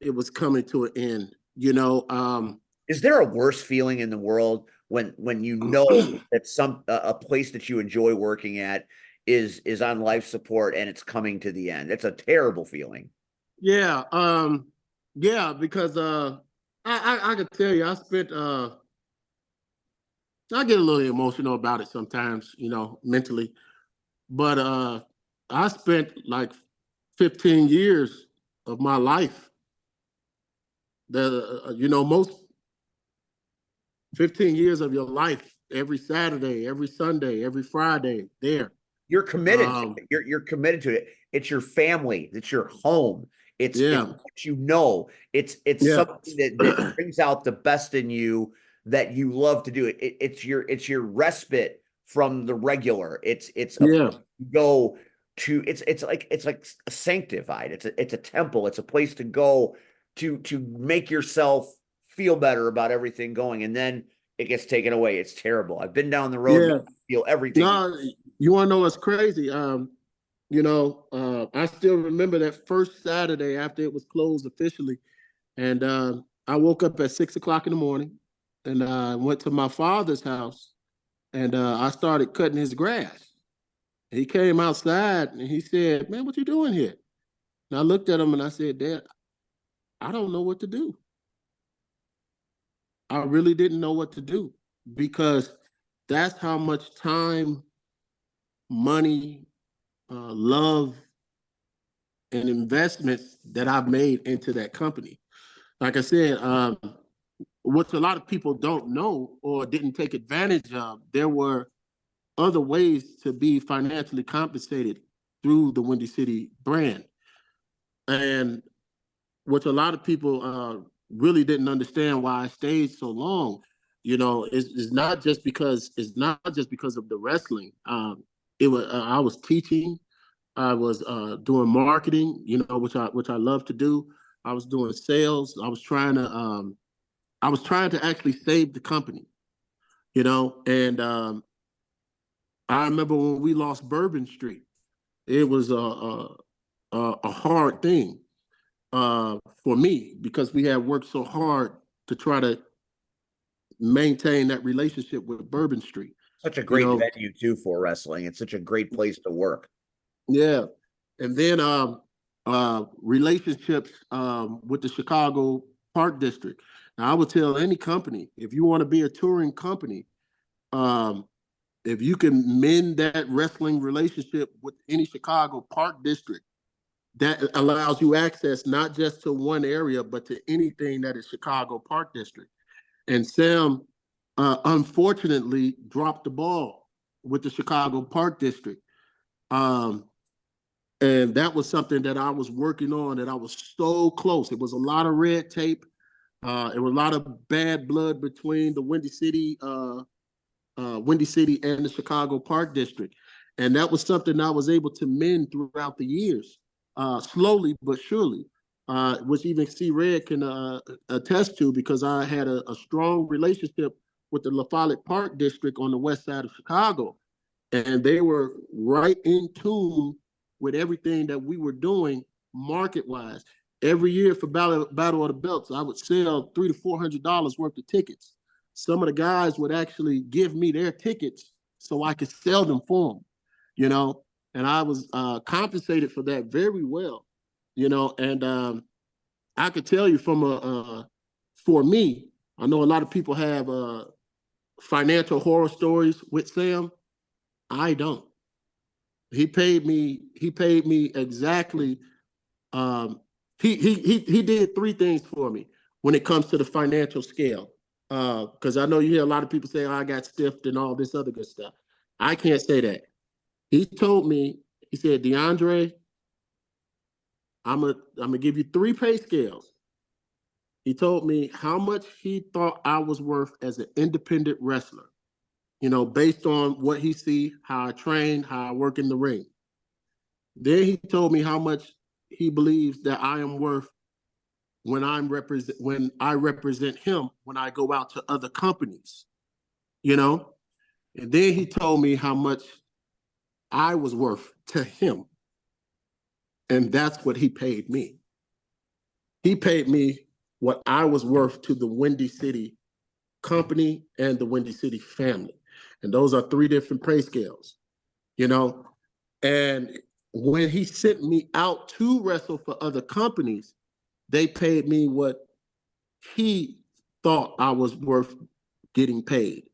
it was coming to an end. You know, Is there a worse feeling in the world when you know that a place that you enjoy working at is on life support and it's coming to the end? It's a terrible feeling. yeah, yeah, because I could tell you, I get a little emotional about it sometimes, you know, mentally. But I spent like 15 years of my life. You know, most 15 years of your life, every Saturday, every Sunday, every Friday, there. You're committed. Um, You're committed to it. It's your family. It's your home. It's yeah, what you know. It's yeah, something that brings out the best in you that you love to do. It's your respite from the regular. It's a yeah, place to go to. It's like sanctified. It's a temple. It's a place to go to make yourself feel better about everything going, and then it gets taken away. It's terrible. I've been down the road. yeah. Feel everything. No, you want to know what's crazy? You know, I still remember that first Saturday after it was closed officially. And I woke up at 6 o'clock in the morning and went to my father's house and I started cutting his grass. He came outside and he said, "Man, what you doing here?" And I looked at him and I said, "Dad, I don't know what to do." I really didn't know what to do because that's how much time, money, love, and investments that I've made into that company. Like I said, what a lot of people don't know or didn't take advantage of, there were other ways to be financially compensated through the Windy City brand. And what a lot of people really didn't understand why I stayed so long, you know, is not just because of the wrestling. It was I was teaching, I was doing marketing, you know, which I love to do. I was doing sales. I was trying to actually save the company, you know, and I remember when we lost Bourbon Street, it was a hard thing for me because we had worked so hard to try to maintain that relationship with Bourbon Street. Such a You great know, venue too for wrestling. It's such a great place to work. yeah. And then relationships with the Chicago Park District. Now, I would tell any company, if you want to be a touring company, um, if you can mend that wrestling relationship with any Chicago Park District, that allows you access not just to one area, but to anything that is Chicago Park District. And Sam, unfortunately, dropped the ball with the Chicago Park District. Um, and that was something that I was working on that I was so close. It was a lot of red tape. It was a lot of bad blood between the Windy City and the Chicago Park District. And that was something I was able to mend throughout the years, slowly but surely, which even C Red can attest to because I had a strong relationship with the La Follette Park District on the west side of Chicago. And they were right in tune with everything that we were doing market wise. Every year for Battle of the Belts, I would sell $300 to $400 worth of tickets. Some of the guys would actually give me their tickets so I could sell them for them, you know, and I was compensated for that very well, you know, and I could tell you for me, I know a lot of people have financial horror stories with Sam. I don't. He paid me exactly. Um, he did three things for me when it comes to the financial scale. Because I know you hear a lot of people say, oh, I got stiffed and all this other good stuff. I can't say that. He told me, he said, DeAndre, I'm gonna give you three pay scales. He told me how much he thought I was worth as an independent wrestler, you know, based on what he see, how I train, how I work in the ring. Then he told me how much he believes that I am worth when I represent him when I go out to other companies, you know? And then he told me how much I was worth to him. And that's what he paid me. He paid me what I was worth to the Windy City company and the Windy City family. And those are three different pay scales, you know? And when he sent me out to wrestle for other companies, they paid me what he thought I was worth getting paid.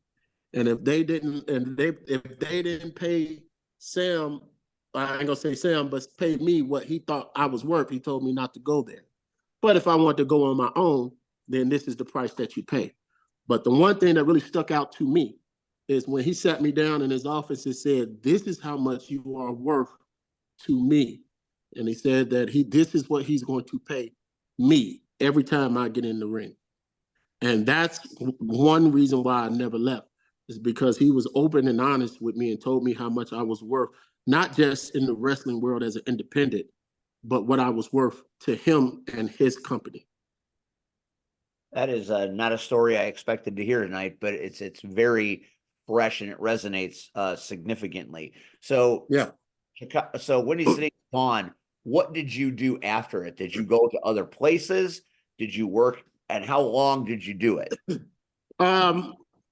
And if they didn't pay Sam, I ain't gonna say Sam, but paid me what he thought I was worth, he told me not to go there. But if I want to go on my own, then this is the price that you pay. But the one thing that really stuck out to me is when he sat me down in his office and said, "This is how much you are worth to me." And he said that this is what he's going to pay me every time I get in the ring. And that's one reason why I never left, is because he was open and honest with me and told me how much I was worth, not just in the wrestling world as an independent, but what I was worth to him and his company. That is not a story I expected to hear tonight, but it's very fresh and it resonates significantly. So Yeah. So Windy City gone, what did you do after it? Did you go to other places? Did you work? And how long did you do it?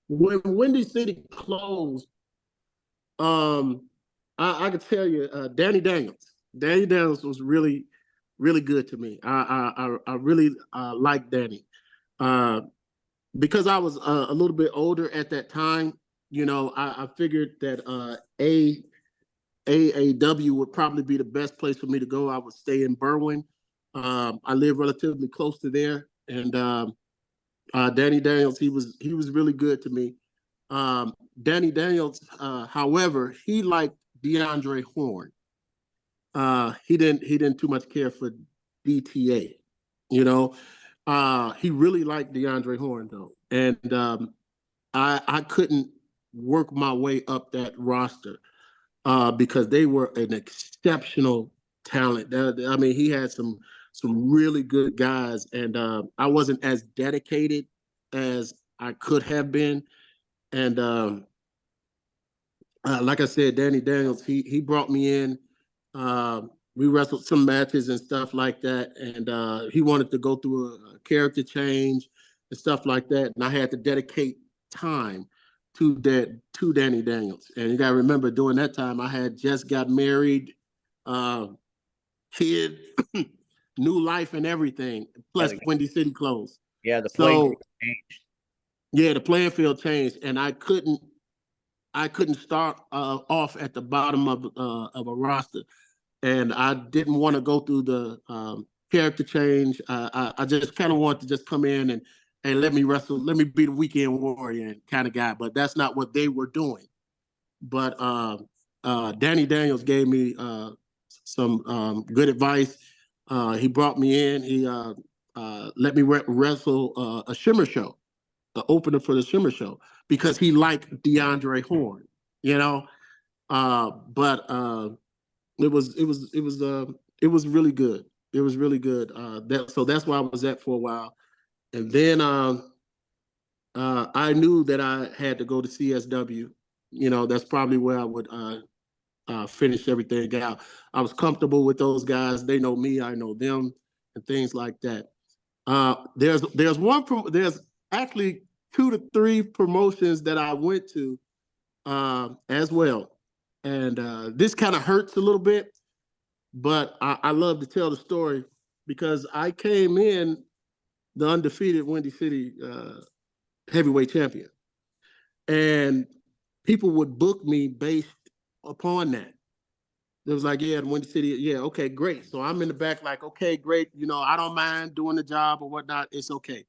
When Windy City closed, I could tell you, Danny Daniels was really, really good to me. I really liked Danny. Because I was a little bit older at that time, you know, I figured that AAW would probably be the best place for me to go. I would stay in Berwyn. I live relatively close to there, and Danny Daniels, he was really good to me. Danny Daniels, however, he liked DeAndre Horn. He didn't too much care for DTA, you know. He really liked DeAndre Horn though, and I couldn't work my way up that roster because they were an exceptional talent. I mean, he had some really good guys, and I wasn't as dedicated as I could have been. And like I said, Danny Daniels, he brought me in. We wrestled some matches and stuff like that, and he wanted to go through a character change and stuff like that, and I had to dedicate time to Danny Daniels. And you got to remember, during that time, I had just got married, kid, new life and everything. Plus, Windy City closed. Yeah, the playing field changed. Yeah, the playing field changed, and I couldn't start off at the bottom of a roster. And I didn't want to go through the character change. I just kind of wanted to just come in and let me wrestle, let me be the weekend warrior kind of guy. But that's not what they were doing. But Danny Daniels gave me some good advice. He brought me in. He let me wrestle a Shimmer show, the opener for the Shimmer show, because he liked DeAndre Horn, you know. But it was really good. It was really good. So that's where I was at for a while. And then I knew that I had to go to CSW. You know, that's probably where I would finish everything out. I was comfortable with those guys. They know me, I know them, and things like that. There's actually 2 to 3 promotions that I went to as well. And this kind of hurts a little bit, but I love to tell the story because I came in the undefeated Windy City heavyweight champion. And people would book me based upon that. It was like, yeah, Windy City, yeah, okay, great. So I'm in the back like, okay, great. You know, I don't mind doing the job or whatnot. It's okay.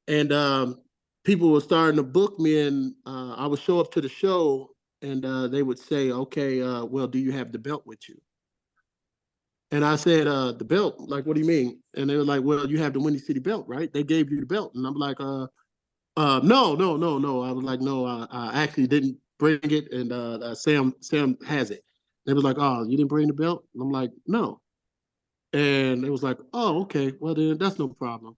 And people were starting to book me, and I would show up to the show, and they would say, okay, well, do you have the belt with you? And I said, the belt? Like, what do you mean? And they were like, well, you have the Windy City belt, right? They gave you the belt. And I'm like, no. I was like, no, I actually didn't bring it, and Sam has it. They was like, oh, you didn't bring the belt? And I'm like, no. And it was like, oh, okay, well then that's no problem.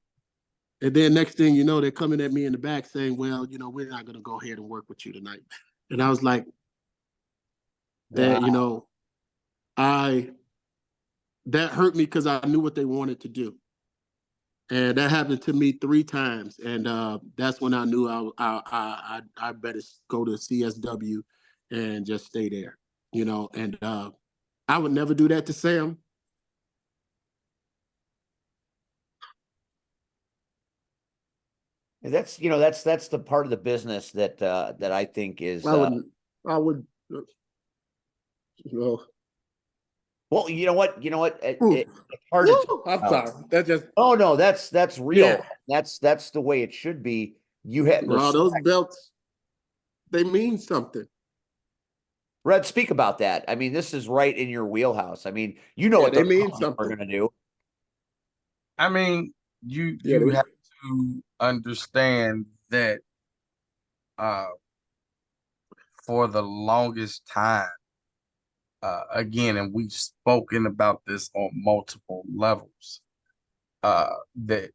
And then next thing you know, they're coming at me in the back saying, well, we're not going to go ahead and work with you tonight. And I was like, that, that hurt me because I knew what they wanted to do. And that happened to me 3 times. And that's when I knew I better go to CSW and just stay there, and I would never do that to Sam. And that's the part of the business that I think is I would, you know. Well, you know what? Ooh. It's hard to Woo! I'm sorry. That just no, that's real. Yeah. That's the way it should be. You have those belts, they mean something. Red, speak about that. I mean, this is right in your wheelhouse. I mean, Yeah, what they the mean are something. going to do. I mean, you have to understand that for the longest time, again, and we've spoken about this on multiple levels, that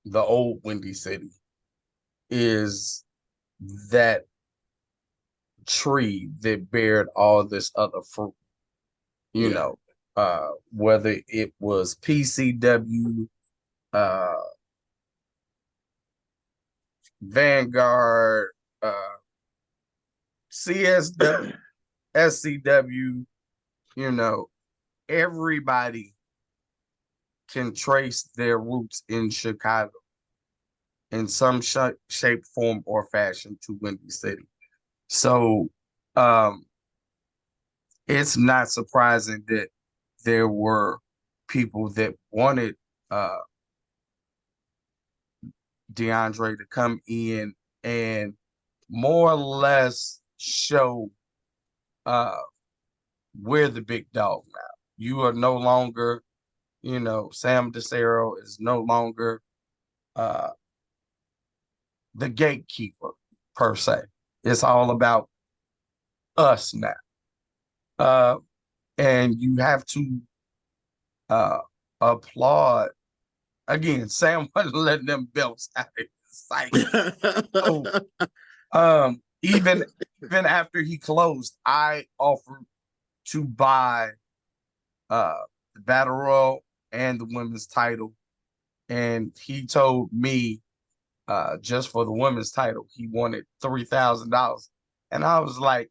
the old Windy City is that tree that bared all this other fruit, whether it was PCW, Vanguard, CSW, SCW, everybody can trace their roots in Chicago in some shape, form, or fashion to Windy City. So it's not surprising that there were people that wanted DeAndre to come in and more or less show we're the big dog now. You are no longer, Sam DeCero is no longer the gatekeeper per se. It's all about us now. And you have to applaud. Again, Sam wasn't letting them belts out of his sight. So, even after he closed, I offered to buy the Battle Royal and the women's title. And he told me just for the women's title, he wanted $3,000. And I was like,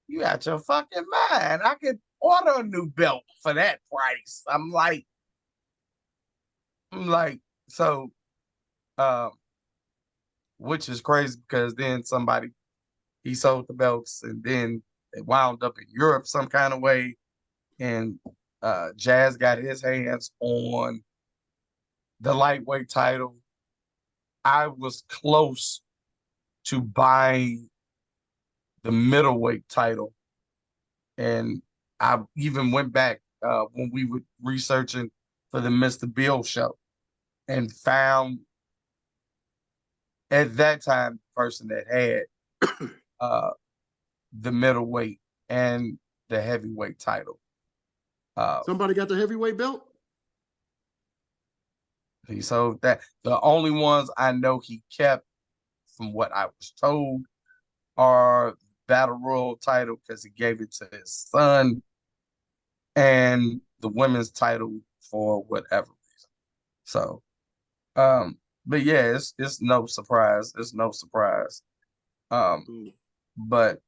you got your fucking mind. I could order a new belt for that price. I'm like, so, which is crazy because then he sold the belts and then they wound up in Europe some kind of way. And Jazz got his hands on the lightweight title. I was close to buying the middleweight title. And I even went back when we were researching for the Mr. Bill show and found at that time the person that had the middleweight and the heavyweight title. Somebody got the heavyweight belt? He sold that. The only ones I know he kept, from what I was told, are Battle Royal title because he gave it to his son, and the women's title for whatever reason. So, but yeah, it's no surprise. It's no surprise. But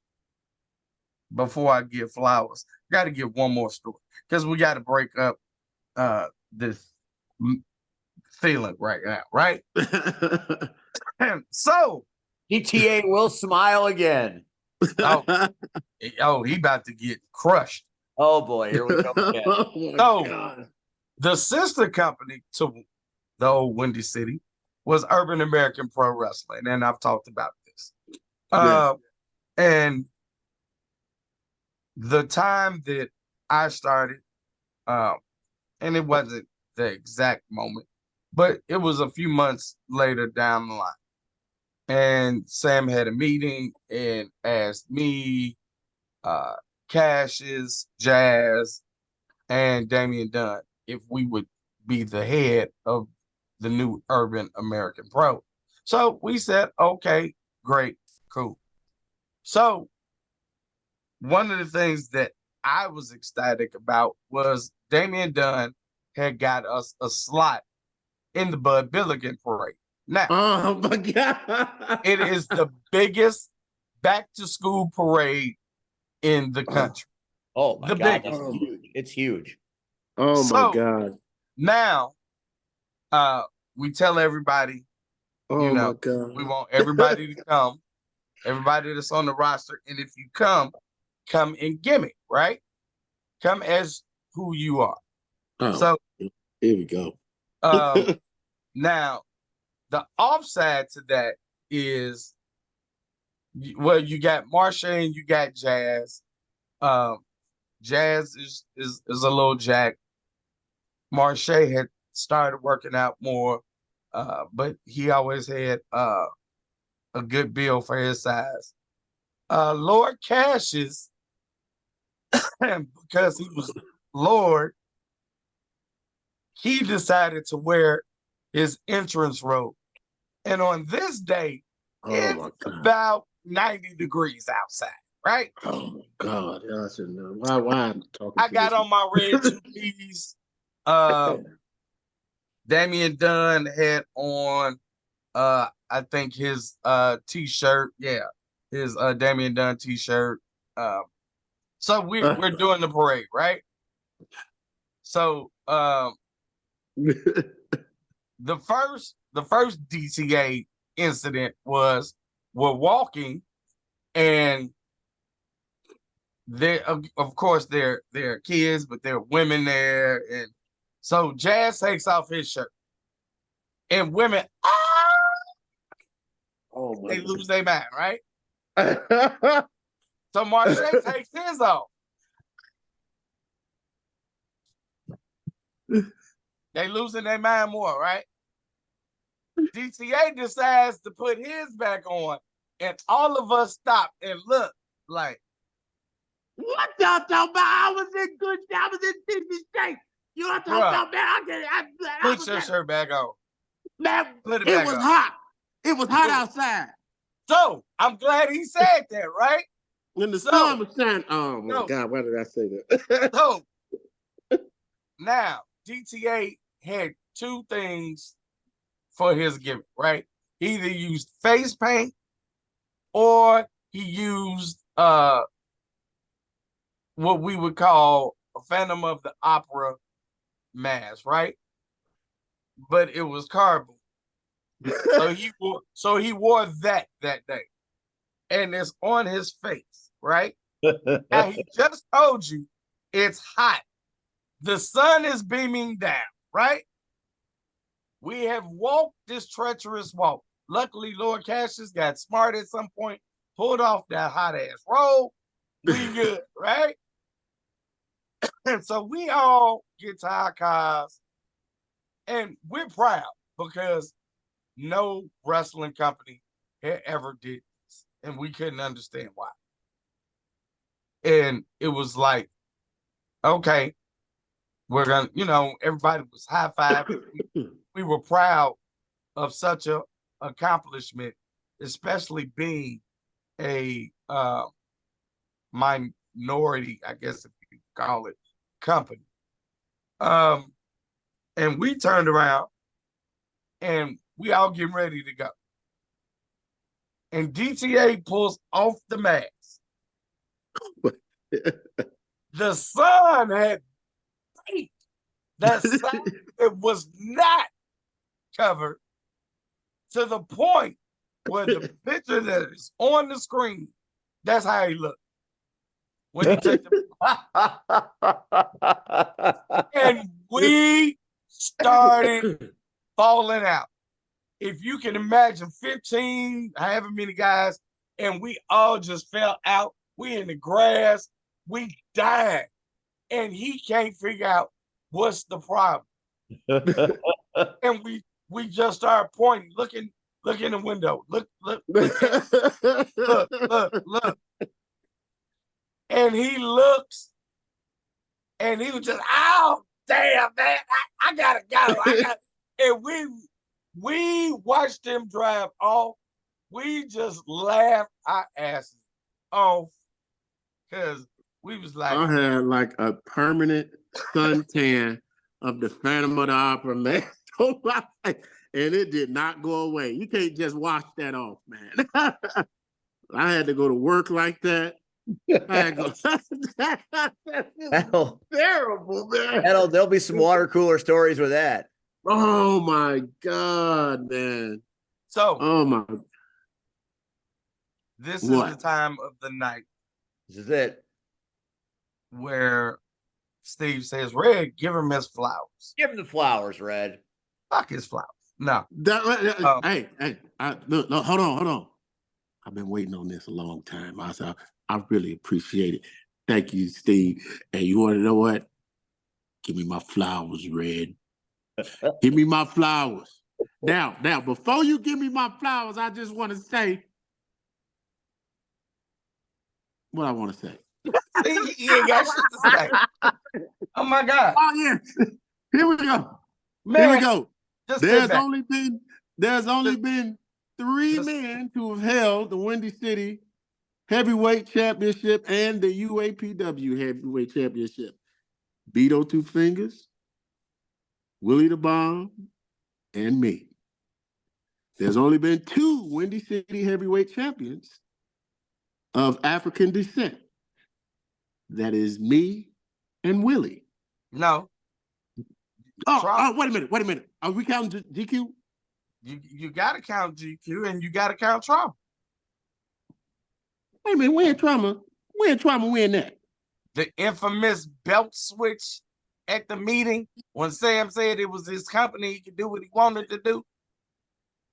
before I give flowers, I got to give one more story because we got to break up this feeling right now, right? So DTA will smile again. he about to get crushed. Oh boy, here we go again. Oh, God. The sister company to the old Windy City was Urban American Pro Wrestling, and I've talked about this. And the time that I started, and it wasn't the exact moment, but it was a few months later down the line. And Sam had a meeting and asked me, Cassius, Jazz, and Damian Dunn if we would be the head of the new Urban American Pro. So we said, okay, great, cool. So one of the things that I was ecstatic about was Damian Dunn had got us a slot in the Bud Billigan parade. Now, Oh my God. it is the biggest back to school parade in the country. Oh my The God, biggest. that's huge. It's huge. Oh my So God. now we tell everybody, Oh my God. we want everybody to come, everybody that's on the roster, and if you come in gimmick, right? Come as who you are. Oh, So here we go. now the offside to that is, well, you got Marsha and you got Jazz. Jazz is a little jack. Marsha had started working out more, but he always had a good build for his size. Lord Cassius, because he was Lord, he decided to wear his entrance robe. And on this day, Oh my it's God. about 90 degrees outside, right? Oh my God. I shouldn't know. Why I'm talking I to got this on my red two-piece. Damian Dunn had on I think his t-shirt. Yeah, his Damian Dunn t-shirt. So we're doing the parade, right? So the first DTA incident was we're walking, and there of course there are kids, but there are women there, and so Jazz takes off his shirt, and women Oh my they lose their mind, right? God. So Marsha takes his off. They losing their mind more, right? DTA decides to put his back on, and all of us stop and look like, What y'all talking about? I was in good. I was in decent shape. You know what I'm talking about, man? put your shirt back on. Man, Put it it back was on. hot. It was hot outside. So I'm glad he said that, right? When the sun was shining. Oh my so- God, why did I say that? So now DTA had two things for his gimmick, right? He either used face paint or he used what we would call a Phantom of the Opera mask, right? But it was cardboard. So he wore that day. And it's on his face, right? And he just told you it's hot. The sun is beaming down, right? We have walked this treacherous walk. Luckily, Lord Cassius got smart at some point, pulled off that hot ass robe. We good, right? And so we all get to our cars, and we're proud because no wrestling company had ever did this, and we couldn't understand why. And it was like, okay, we're gonna, everybody was high-fiving. We were proud of such a accomplishment, especially being a minority, I guess if you call it, company. And we turned around and we all getting ready to go. And DTA pulls off the mask. The sun had baked that side that was not covered to the point where the picture that is on the screen, that's how he looked. When he took and we started falling out. If you can imagine 15, however many guys, and we all just fell out. We in the grass, we died. And he can't figure out what's the problem. And we just started pointing, look in the window. Look. And he looks and he was just, oh damn, man, I gotta go. And we watched him drive off. We just laughed our asses off because we was like, I had like a permanent suntan of the Phantom of the Opera, man. And it did not go away. You can't just wash that off, man. I had to go to work like that. I had to go. That'll, Terrible, man. there'll be some water cooler stories with that. Oh my God, man. so Oh my. this What? is the time of the night This is it. where Steve says, Red, give him his flowers. Give him the flowers, Red. Fuck his flowers. No. Hey, look, hold on. I've been waiting on this a long time. I really appreciate it. Thank you, Steve. And you want to know what? Give me my flowers, Red. Give me my flowers. Now, before you give me my flowers, I just want to say what I want to say. See, he ain't got shit to say. Oh my God. Oh yeah. Here we go. Man, Here we go. just There's sit back. only been 3 men who have held the Windy City Heavyweight Championship and the UAPW Heavyweight Championship. Beto Two Fingers, Willie the Bomb, and me. There's only been 2 Windy City Heavyweight Champions of African descent. That is me and Willie. No. Wait a minute. Are we counting GQ? You gotta count GQ and you gotta count Trauma. Wait a minute, when Trauma win that? The infamous belt switch at the meeting when Sam said it was his company, he could do what he wanted to do.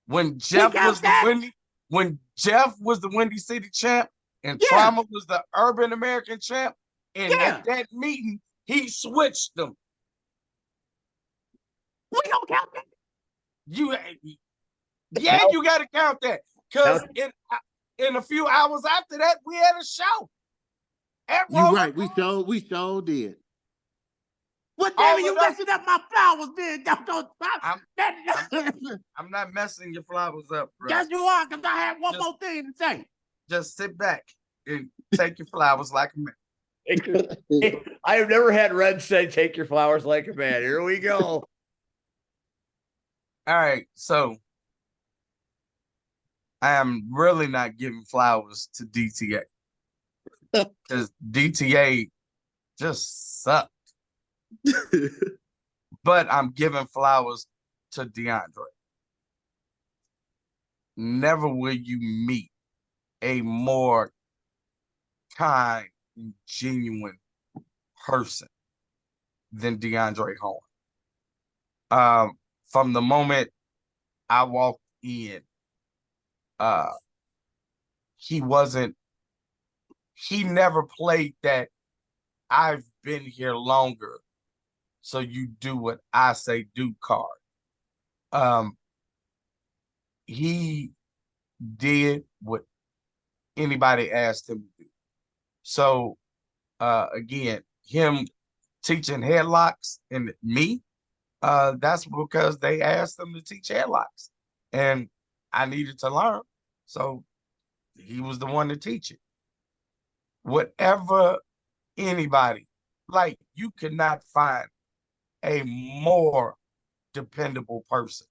When Jeff was the Windy City champ and Trauma was the Urban American champ, and at that meeting he switched them. We don't count that. You gotta count that because in a few hours after that we had a show. You're right. We sure did. What damn are you messing up my flowers, man? Don't stop. I'm not messing your flowers up, bro. Yes, you are, because I have one more thing to say. Just sit back and take your flowers like a man. I have never had Red say, take your flowers like a man. Here we go. All right, so I am really not giving flowers to DTA because DTA just sucked. But I'm giving flowers to DeAndre. Never will you meet a more kind and genuine person than DeAndre Horn. From the moment I walked in, he never played that I've been here longer, so you do what I say do card. He did what anybody asked him to do. So again, him teaching headlocks and me, that's because they asked him to teach headlocks and I needed to learn. So he was the one to teach it. Whatever anybody, like, you could not find a more dependable person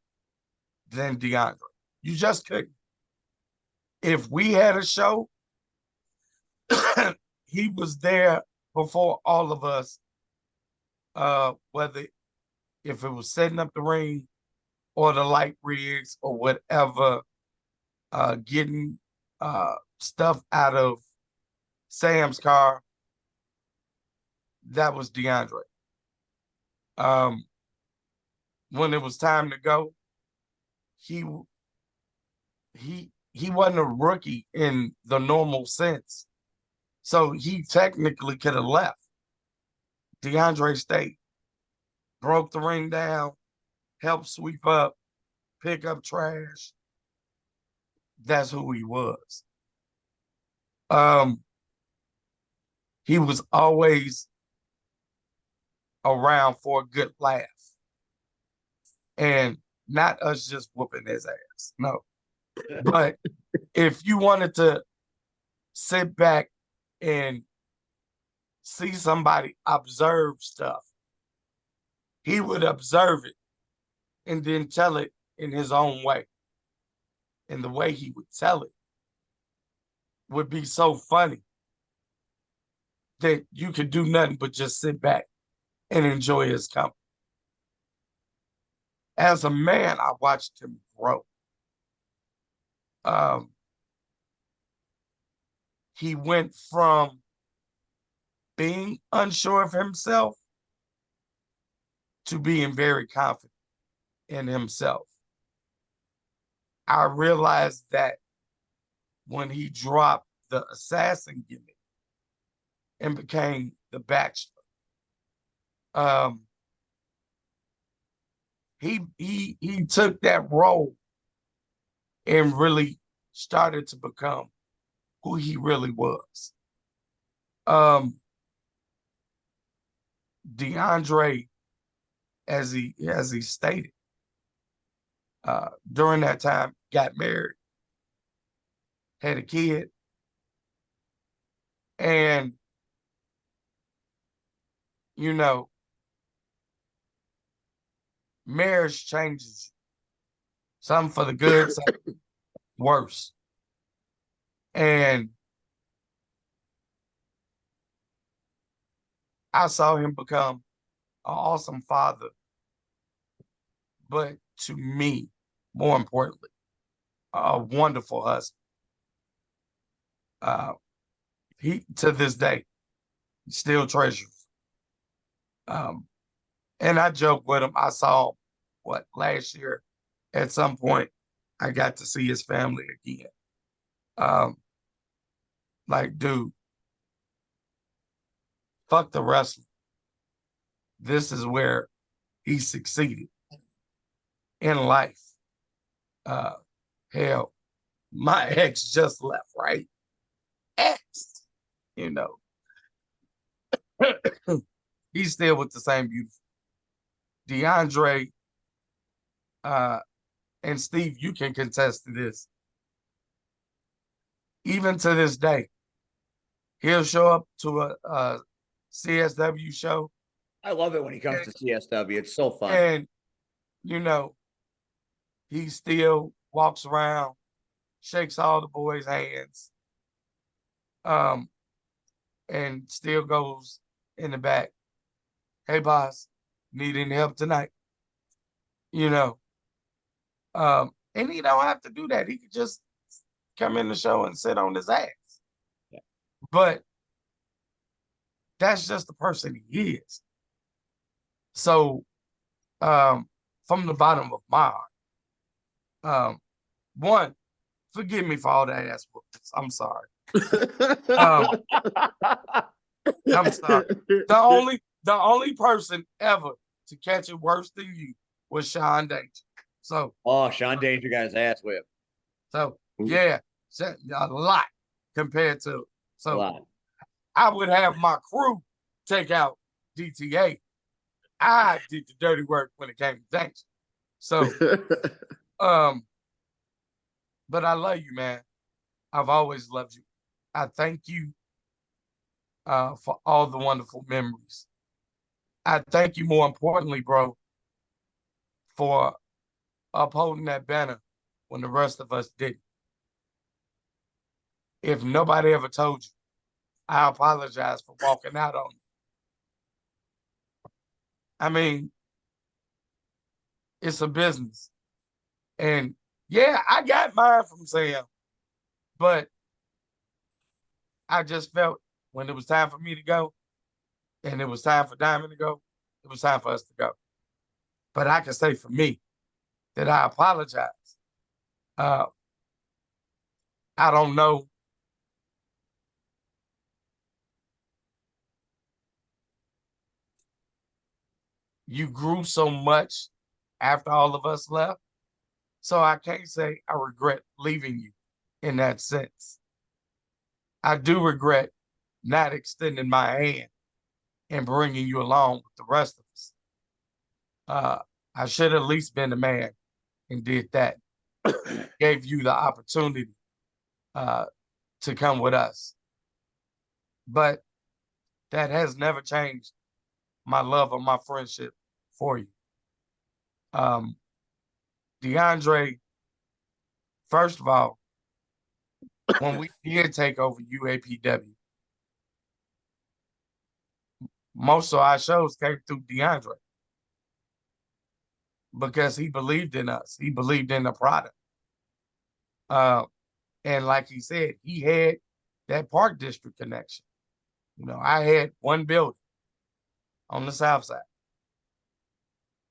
than DeAndre. You just couldn't. If we had a show, he was there before all of us, whether if it was setting up the ring or the light rigs or whatever, getting stuff out of Sam's car, that was DeAndre. When it was time to go, he wasn't a rookie in the normal sense. So he technically could have left. DeAndre stayed, broke the ring down, helped sweep up, pick up trash. That's who he was. He was always around for a good laugh. And not us just whooping his ass. No. But if you wanted to sit back and see somebody observe stuff, he would observe it and then tell it in his own way. And the way he would tell it would be so funny that you could do nothing but just sit back and enjoy his company. As a man, I watched him grow. He went from being unsure of himself to being very confident in himself. I realized that when he dropped the assassin gimmick and became the Bachelor, he took that role and really started to become who he really was. DeAndre, as he stated, during that time, got married, had a kid, and you know, marriage changes you. Some for the good, some worse. And I saw him become an awesome father, but to me, more importantly, a wonderful husband. He, to this day, still treasures. And I joke with him. I saw him, last year at some point, I got to see his family again. Like, dude, fuck the wrestling. This is where he succeeded in life. Hell, my ex just left, right? Ex, you know. He's still with the same beautiful. DeAndre, and Steve, you can contest to this. Even to this day, he'll show up to a CSW show. I love it when he comes to CSW. It's so fun. And, you know, he still walks around, shakes all the boys' hands, and still goes in the back. Hey, boss, need any help tonight? You know, and he don't have to do that. He could just come in the show and sit on his ass. Yeah. But that's just the person he is. So, from the bottom of my heart, one, forgive me for all the ass whoopings. I'm sorry. I'm sorry. The only person ever to catch it worse than you was Sean Danger. So, Sean Danger got his ass whipped. So yeah, a lot compared to. A So lot. I would have my crew take out DTA. I did the dirty work when it came to Danger. So, but I love you, man. I've always loved you. I thank you for all the wonderful memories. I thank you, more importantly, bro, for upholding that banner when the rest of us didn't. If nobody ever told you, I apologize for walking out on you. I mean, it's a business. And yeah, I got mine from Sam, but I just felt when it was time for me to go and it was time for Diamond to go, it was time for us to go. But I can say for me that I apologize. I don't know. You grew so much after all of us left. So I can't say I regret leaving you in that sense. I do regret not extending my hand and bringing you along with the rest of us. I should have at least been the man and did that. Gave you the opportunity to come with us. But that has never changed my love or my friendship for you. DeAndre, first of all, when we did take over UAPW, most of our shows came through DeAndre because he believed in us. He believed in the product. And like he said, he had that Park District connection. You know, I had one building on the south side.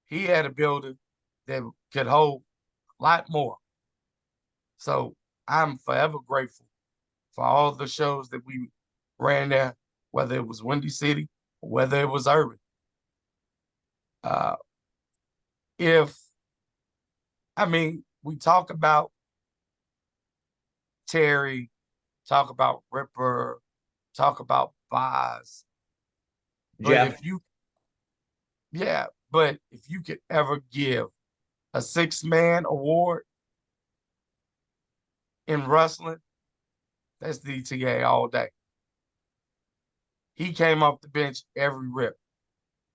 He had a building that could hold a lot more. So I'm forever grateful for all the shows that we ran there, whether it was Windy City or whether it was urban. We talk about Terry, talk about Ripper, talk about Boz. But but if you could ever give a 6-man award in wrestling, that's DTA all day. He came off the bench every rip,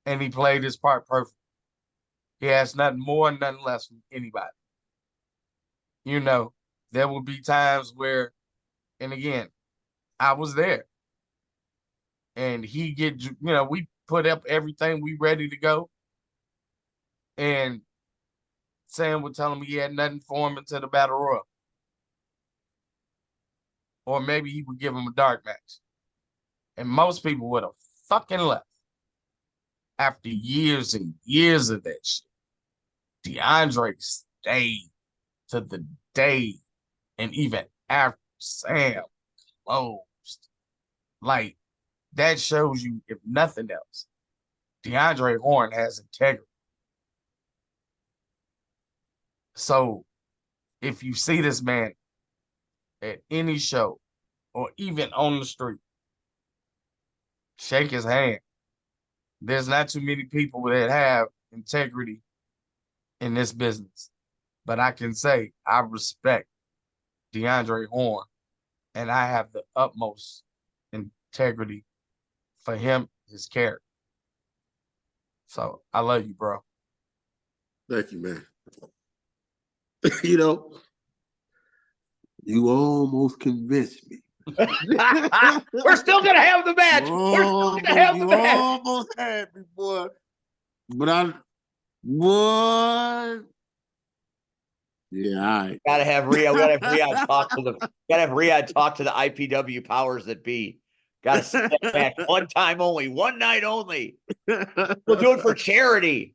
and he played his part perfect. He has nothing more, nothing less from anybody. You know, there will be times where, and again, I was there, and we put up everything, we ready to go, and Sam would tell him he had nothing for him until the Battle Royal. Or maybe he would give him a dark match. And most people would have fucking left after years and years of that shit. DeAndre stayed to the day, and even after Sam closed. Like, that shows you, if nothing else, DeAndre Horn has integrity. So if you see this man at any show or even on the street, shake his hand. There's not too many people that have integrity in this business. But I can say I respect DeAndre Horn, and I have the utmost integrity for him, his character. So I love you, bro. Thank you, man. You know, you almost convinced me. We're still gonna have the match. We're still gonna have the match. Almost had me, boy. But boy. Yeah, all right. Gotta have Riyadh. Gotta have Riyadh talk to the. Gotta have Riyadh talk to the IPW powers that be. Gotta see that match one time only, one night only. We'll do it for charity.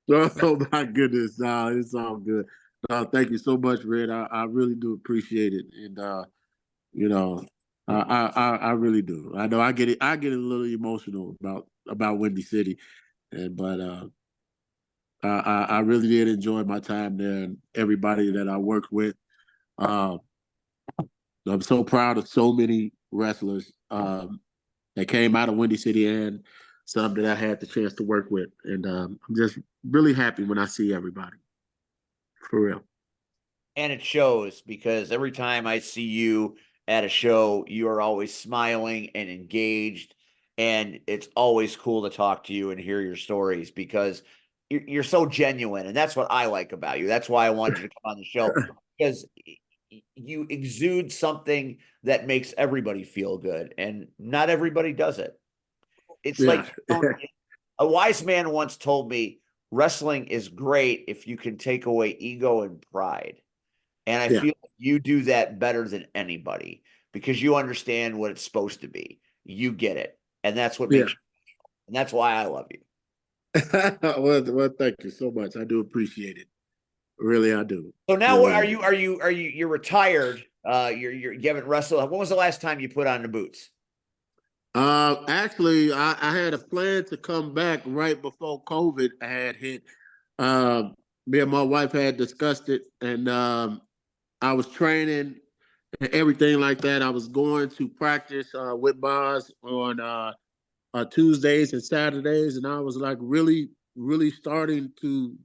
Oh my goodness, it's all good. Thank you so much, Red. I really do appreciate it, and you know, I really do. I know I get a little emotional about Windy City, but I really did enjoy my time there and everybody that I worked with. I'm so proud of so many wrestlers that came out of Windy City and some that I had the chance to work with, and I'm just really happy when I see everybody. For real. And it shows, because every time I see you at a show, you are always smiling and engaged. And it's always cool to talk to you and hear your stories, because you're so genuine. And that's what I like about you. That's why I wanted you to come on the show, because you exude something that makes everybody feel good. And not everybody does it. It's like, a wise man once told me, wrestling is great if you can take away ego and pride. And I feel like you do that better than anybody, because you understand what it's supposed to be. You get it. And that's what makes you, and that's why I love you. Well, thank you so much. I do appreciate it. Really, I do. So now you're retired. You haven't wrestled. When was the last time you put on the boots? Actually, I had a plan to come back right before COVID had hit. Me and my wife had discussed it, and I was training and everything like that. I was going to practice with Boz on Tuesdays and Saturdays, and I was like really, really starting to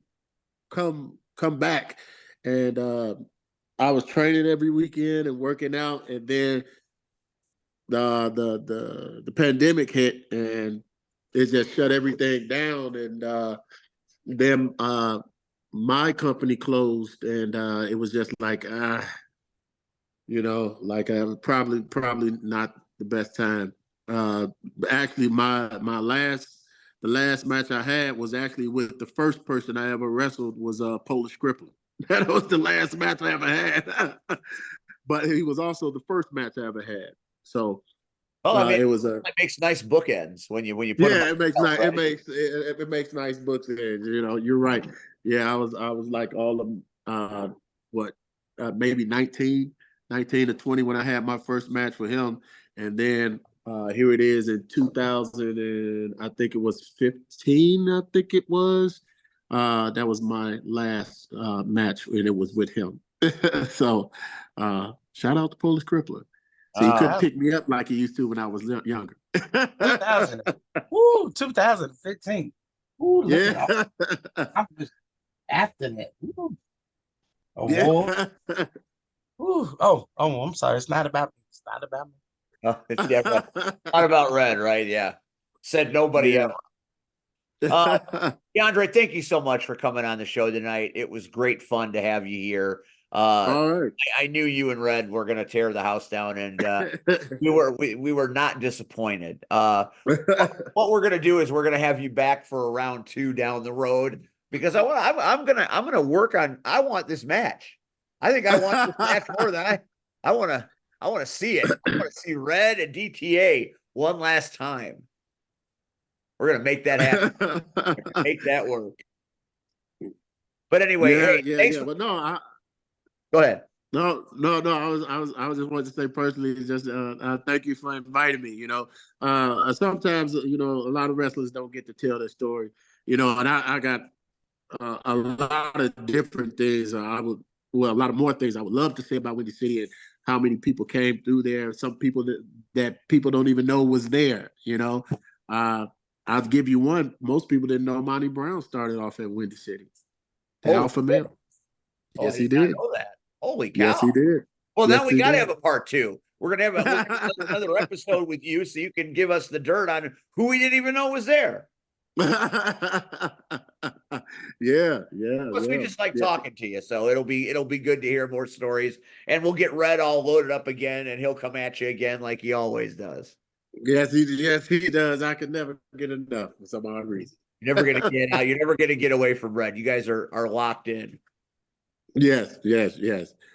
come back. And I was training every weekend and working out, and then the pandemic hit, and it just shut everything down. And then my company closed, and it was just like like probably not the best time. Actually, the last match I had was actually with the first person I ever wrestled was Polish Crippler. That was the last match I ever had. But he was also the first match I ever had. So Well, I mean, it was it makes nice bookends when you put them. it makes nice. Right? It makes nice books. You're right. Yeah, I was like all of maybe 19 to 20 when I had my first match with him, and then here it is in 2000, and I think it was 15. I think it was. That was my last match, and it was with him. So, shout out to Polish Crippler. So he couldn't pick me up like he used to when I was younger. 2000, 2015. Ooh, look at all. I'm just after that. Ooh. Award. Yeah. Ooh, I'm sorry. It's not about me. It's not about me. It's not about Red, right? Yeah. Said nobody ever. DeAndre, thank you so much for coming on the show tonight. It was great fun to have you here. All right. I knew you and Red were going to tear the house down, and we were not disappointed. What we're going to do is we're going to have you back for a round 2 down the road, because I'm gonna work on. I want this match. I think I want this match more than I want to see it. I want to see Red and DTA one last time. We're gonna make that happen. Make that work. But anyway, thanks. But no, Go ahead. No. I was just wanted to say personally, just thank you for inviting me. Sometimes a lot of wrestlers don't get to tell their story. And I got a lot of different things. A lot of more things I would love to say about Windy City and how many people came through there. Some people that people don't even know was there. I'll give you one. Most people didn't know Monty Brown started off at Windy City. The Alpha Male. Yes, he did. Know that. Holy cow. Yes, he did. Well, now we got to have a part 2. We're going to have another episode with you so you can give us the dirt on who we didn't even know was there. Yeah. Plus, we just like talking to you, so it'll be good to hear more stories, and we'll get Red all loaded up again, and he'll come at you again like he always does. Yes, he does. I could never get enough for some odd reason. You're never gonna get out. You're never gonna get away from Red. You guys are locked in. Yes.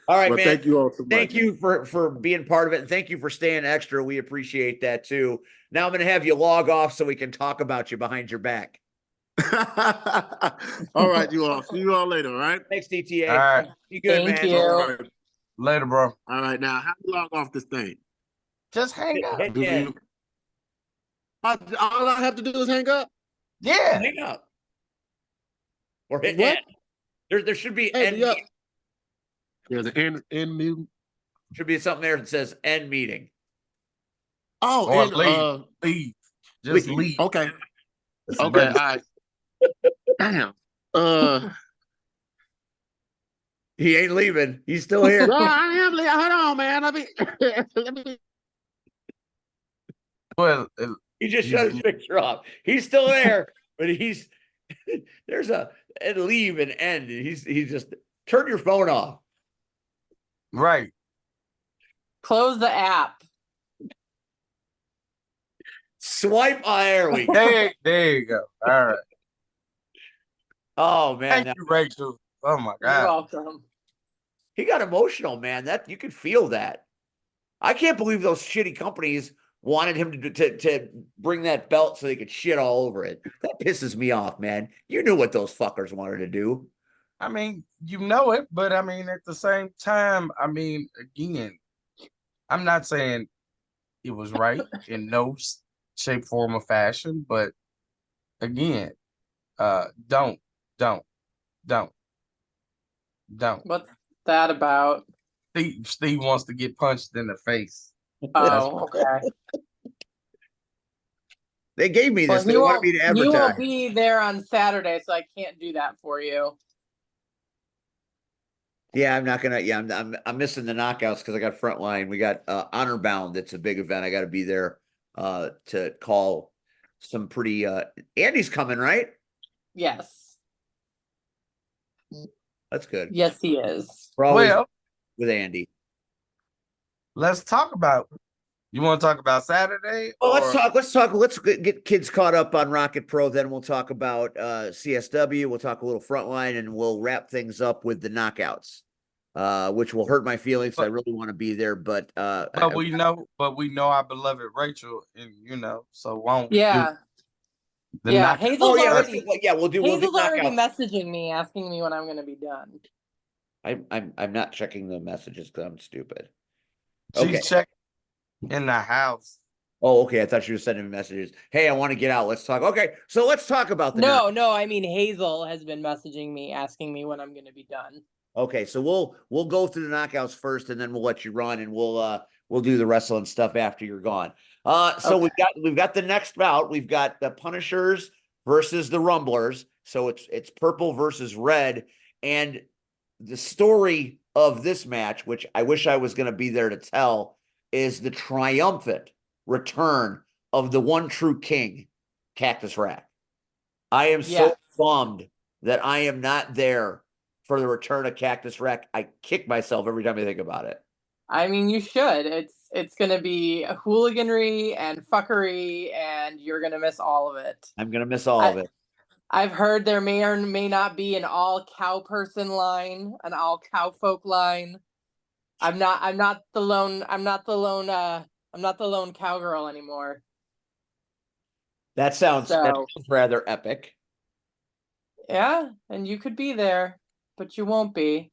All right, well, man. Thank you all so much. Thank you for being part of it, and thank you for staying extra. We appreciate that too. Now I'm gonna have you log off so we can talk about you behind your back. All right, you all. See you all later. All right. Thanks, DTA. All right. Be good, Thank man. you. All right. Later, bro. All right. Now, how do you log off this thing? Just hang up. Hit end. All I have to do is hang up. Yeah. Hang up. Or hit What? end. There should be Hey, end. yeah. There's an end mute. Should be something there that says end meeting. Oh, Or and, leave. Just leave. Okay. It's Okay. All best. right. Damn. He ain't leaving. He's still here. No, I am leaving. Hold on, man. Let me. Well, He just shut his picture off. He's still there, but there's a leave and end. He's just turn your phone off. right. Close the app. Swipe. There we go. There you go. All right. Oh man, Thank you, Rachel. Oh my You're God. welcome. he got emotional, man. That you could feel that. I can't believe those shitty companies wanted him to bring that belt so they could shit all over it. That pisses me off, man. You knew what those fuckers wanted to do. I mean, you know it, but I mean, at the same time, I mean, again, I'm not saying it was right in no shape, form, or fashion, but again, don't. What's that about? Steve wants to get punched in the face. Oh, okay. They gave me Well, this. They wanted me to you advertise. won't be there on Saturday, so I can't do that for you. Yeah, I'm not gonna. Yeah, I'm missing the knockouts because I got Frontline. We got Honor Bound. That's a big event. I got to be there to call some pretty. Andy's coming, right? Yes. That's good. Yes, he is. We're always Well, with Andy. let's talk about. You want to talk about Saturday? Well, let's or- talk. Let's talk. Let's get kids caught up on Rocket Pro. Then we'll talk about CSW. We'll talk a little Frontline, and we'll wrap things up with the knockouts, which will hurt my feelings. I really want to be there, but But we know our beloved Rachel, and so won't Yeah. the Yeah, knock. Hazel's oh yeah, already we'll do Hazel's already knockouts. messaging me asking me when I'm gonna be done. I'm not checking the messages because I'm stupid. She's Okay. checking in the house. Oh, okay. I thought you were sending me messages. Hey, I want to get out. Let's talk. Okay, so let's talk about the No, I mean Hazel has been messaging me asking me when I'm gonna be done. Okay, so we'll go through the knockouts first, and then we'll let you run, and we'll do the wrestling stuff after you're gone. So Okay. we've got the next bout. We've got the Punishers versus the Rumblers. So it's purple versus red, and the story of this match, which I wish I was going to be there to tell, is the triumphant return of the one true king, Cactus Rack. I am so Yes. bummed that I am not there for the return of Cactus Rack. I kick myself every time I think about it. I mean, you should. It's gonna be a hooliganry and fuckery, and you're gonna miss all of it. I'm gonna miss all of it. I've heard there may or may not be an all cow person line, an all cow folk line. I'm not the lone cowgirl anymore. That sounds So rather epic. yeah, and you could be there, but you won't be.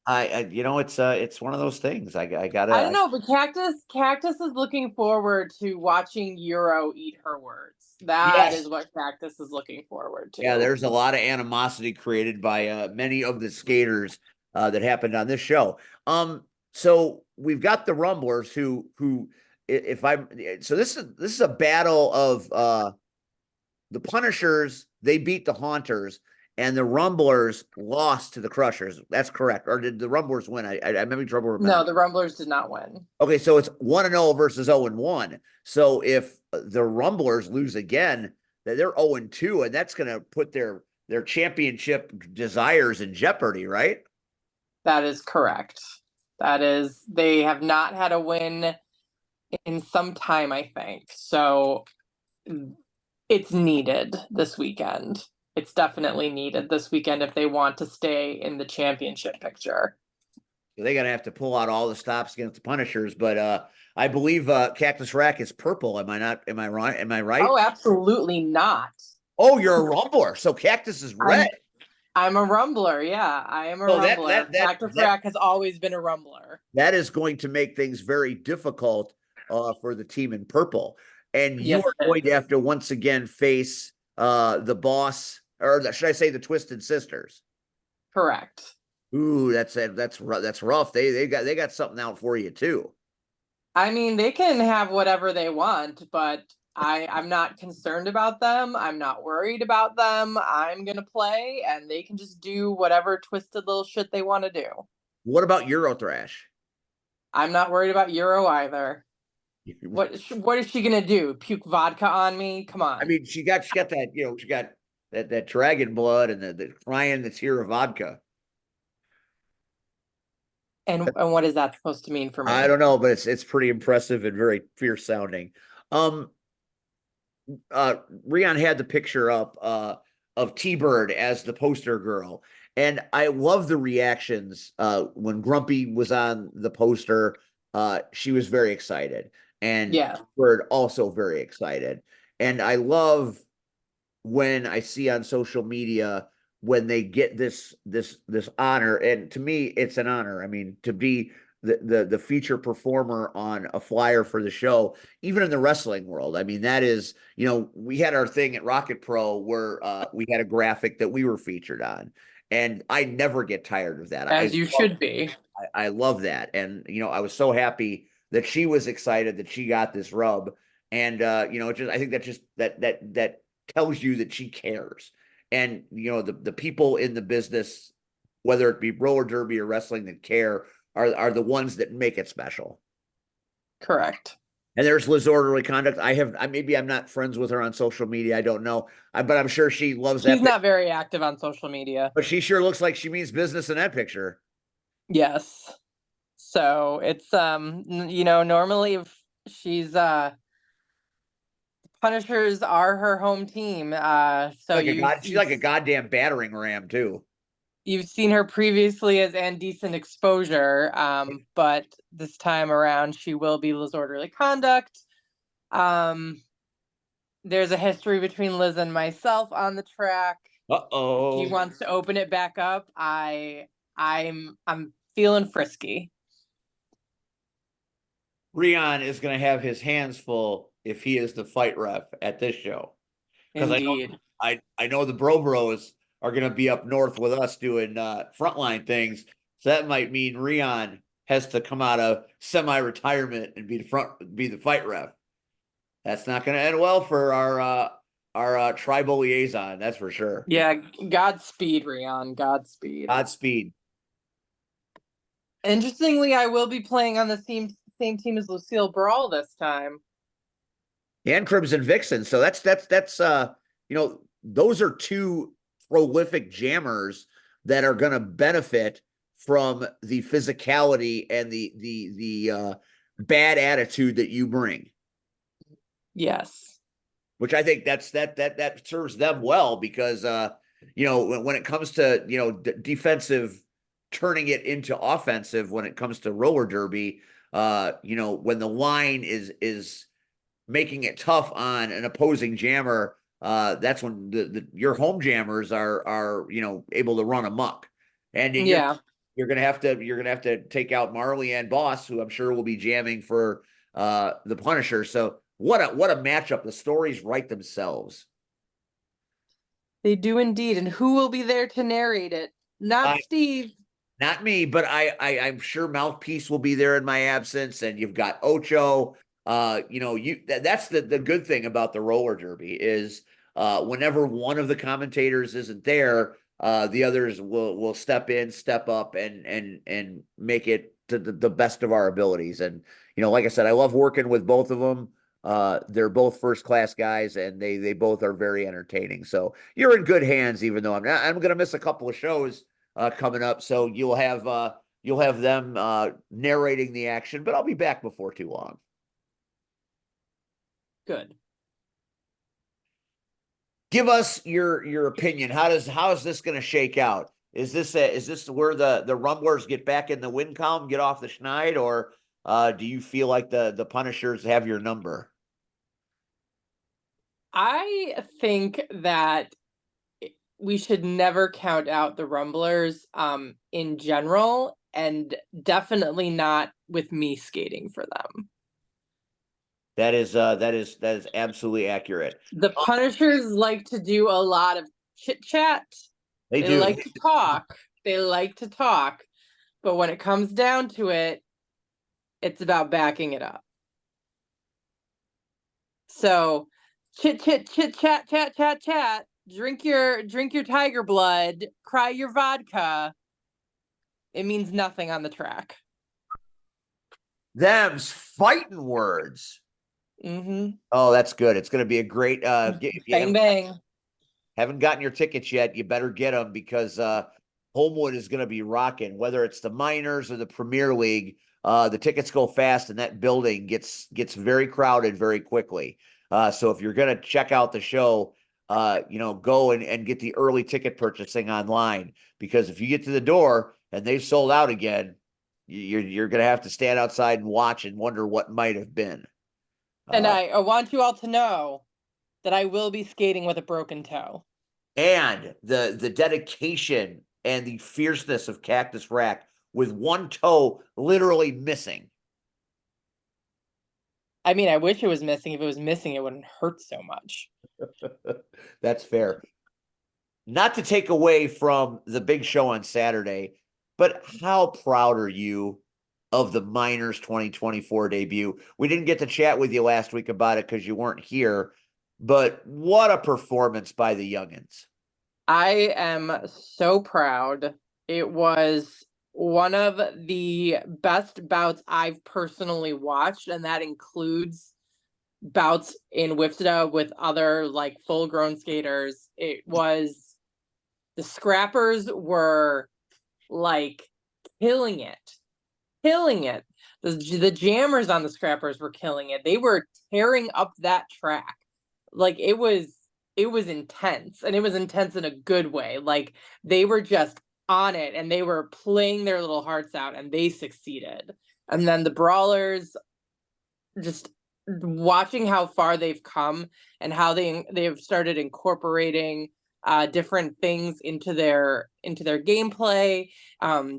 It's one of those things. I gotta. I don't know, but Cactus is looking forward to watching Euro eat her words. That Yes. is what Cactus is looking forward to. Yeah, there's a lot of animosity created by many of the skaters that happened on this show. So we've got the Rumblers who if I'm so this is a battle of the Punishers. They beat the Haunters, and the Rumblers lost to the Crushers. That's correct. Or did the Rumblers win? I'm having trouble remembering. No, the Rumblers did not win. Okay, so it's 1-0 versus 0-1. So if the Rumblers lose again, then they're 0-2, and that's going to put their championship desires in jeopardy, right? That is correct. They have not had a win in some time, I think. So it's needed this weekend. It's definitely needed this weekend if they want to stay in the championship picture. So they're going to have to pull out all the stops against the Punishers, but I believe Cactus Rack is purple. Am I not? Am I right? Am I right? Oh, absolutely not. Oh, you're a Rumbler. So Cactus is red. I'm a Rumbler. Yeah, I am a Rumbler. Cactus Rack has always been a Rumbler. That is going to make things very difficult for the team in purple. And you Yes, are going to have to once again face the boss, or should I say the Twisted Sisters? Correct. Ooh, that's rough. They got something out for you too. I mean, they can have whatever they want, but I'm not concerned about them. I'm not worried about them. I'm gonna play, and they can just do whatever twisted little shit they want to do. What about Eurothrash? I'm not worried about Euro either. What is she gonna do? Puke vodka on me? Come on. I mean, she got that, she got that dragon blood and the crying that's here of vodka. And what is that supposed to mean for me? I don't know, but it's pretty impressive and very fierce sounding. Rion had the picture up of T-Bird as the poster girl, and I love the reactions when Grumpy was on the poster. She was very excited, and T-Bird also very excited. And I love when I see on social media when they get this honor, and to me, it's an honor. I mean, to be the feature performer on a flyer for the show, even in the wrestling world. I mean, that is, we had our thing at Rocket Pro where we had a graphic that we were featured on, and I never get tired of that. As you should be. I love that. And, I was so happy that she was excited that she got this rub. And I think that tells you that she cares. And the people in the business, whether it be roller derby or wrestling, that care are the ones that make it special. Correct. And there's disorderly conduct. Maybe I'm not friends with her on social media. I don't know, but I'm sure she loves that. She's not very active on social media, but she sure looks like she means business in that picture. yes. So it's normally if she's Punishers are her home team. So She's like a goddamn battering ram too. You've seen her previously as Indecent Exposure, but this time around she will be disorderly conduct. There's a history between Liz and myself on the track. Uh-oh. She wants to open it back up. I'm feeling frisky. Rion is going to have his hands full if he is the fight ref at this show. Indeed. I know the Bros are going to be up north with us doing frontline things. So that might mean Rion has to come out of semi-retirement and be the fight ref. That's not going to end well for our tribal liaison. That's for sure. Yeah. Godspeed, Rion. Godspeed. Godspeed. Interestingly, I will be playing on the same team as Lucille Brawl this time. And Crimson Vixen. So that's those are two prolific jammers that are going to benefit from the physicality and the bad attitude that you bring. Yes. Which I think that serves them well because when it comes to defensive, turning it into offensive when it comes to roller derby, when the line is making it tough on an opposing jammer, that's when your home jammers are able to run amok. And you're gonna have to take out Marley and Boss, who I'm sure will be jamming for the Punisher. So what a matchup. The stories write themselves. They do indeed. And who will be there to narrate it? Not Steve. Not me, but I'm sure Mouthpiece will be there in my absence, and you've got Ocho. That's the good thing about the roller derby is whenever one of the commentators isn't there, the others will step in, step up, and make it to the best of our abilities. And like I said, I love working with both of them. They're both first class guys, and they both are very entertaining. So you're in good hands, even though I'm going to miss a couple of shows coming up. So you'll have them narrating the action, but I'll be back before too long. Good. Give us your opinion. How is this going to shake out? Is this where the Rumblers get back in the win column, get off the schneid, or do you feel like the Punishers have your number? I think that we should never count out the Rumblers in general, and definitely not with me skating for them. That is absolutely accurate. The Punishers like to do a lot of chit chat. They do like to talk. They like to talk, but when it comes down to it, it's about backing it up. So chit chat, chat. Drink your tiger blood. Cry your vodka. It means nothing on the track. Them's fighting words. Mm-hmm. Oh, that's good. It's going to be a great bang bang. Haven't gotten your tickets yet, you better get them because Homewood is going to be rocking. Whether it's the minors or the Premier League, the tickets go fast, and that building gets very crowded very quickly. So if you're going to check out the show, go and get the early ticket purchasing online, because if you get to the door and they've sold out again, you're going to have to stand outside and watch and wonder what might have been. And I want you all to know that I will be skating with a broken toe. And the dedication and the fierceness of Cactus Rack with one toe literally missing. I mean, I wish it was missing. If it was missing, it wouldn't hurt so much. That's fair. Not to take away from the big show on Saturday, but how proud are you of the Miners 2024 debut. We didn't get to chat with you last week about it because you weren't here, but what a performance by the youngins. I am so proud. It was one of the best bouts I've personally watched, and that includes bouts in Wifsda with other like full-grown skaters. It was the scrappers were like killing it. The jammers on the scrappers were killing it. They were tearing up that track. Like it was intense, and it was intense in a good way. Like they were just on it, and they were playing their little hearts out, and they succeeded. And then the brawlers, just watching how far they've come and how they've started incorporating different things into their gameplay,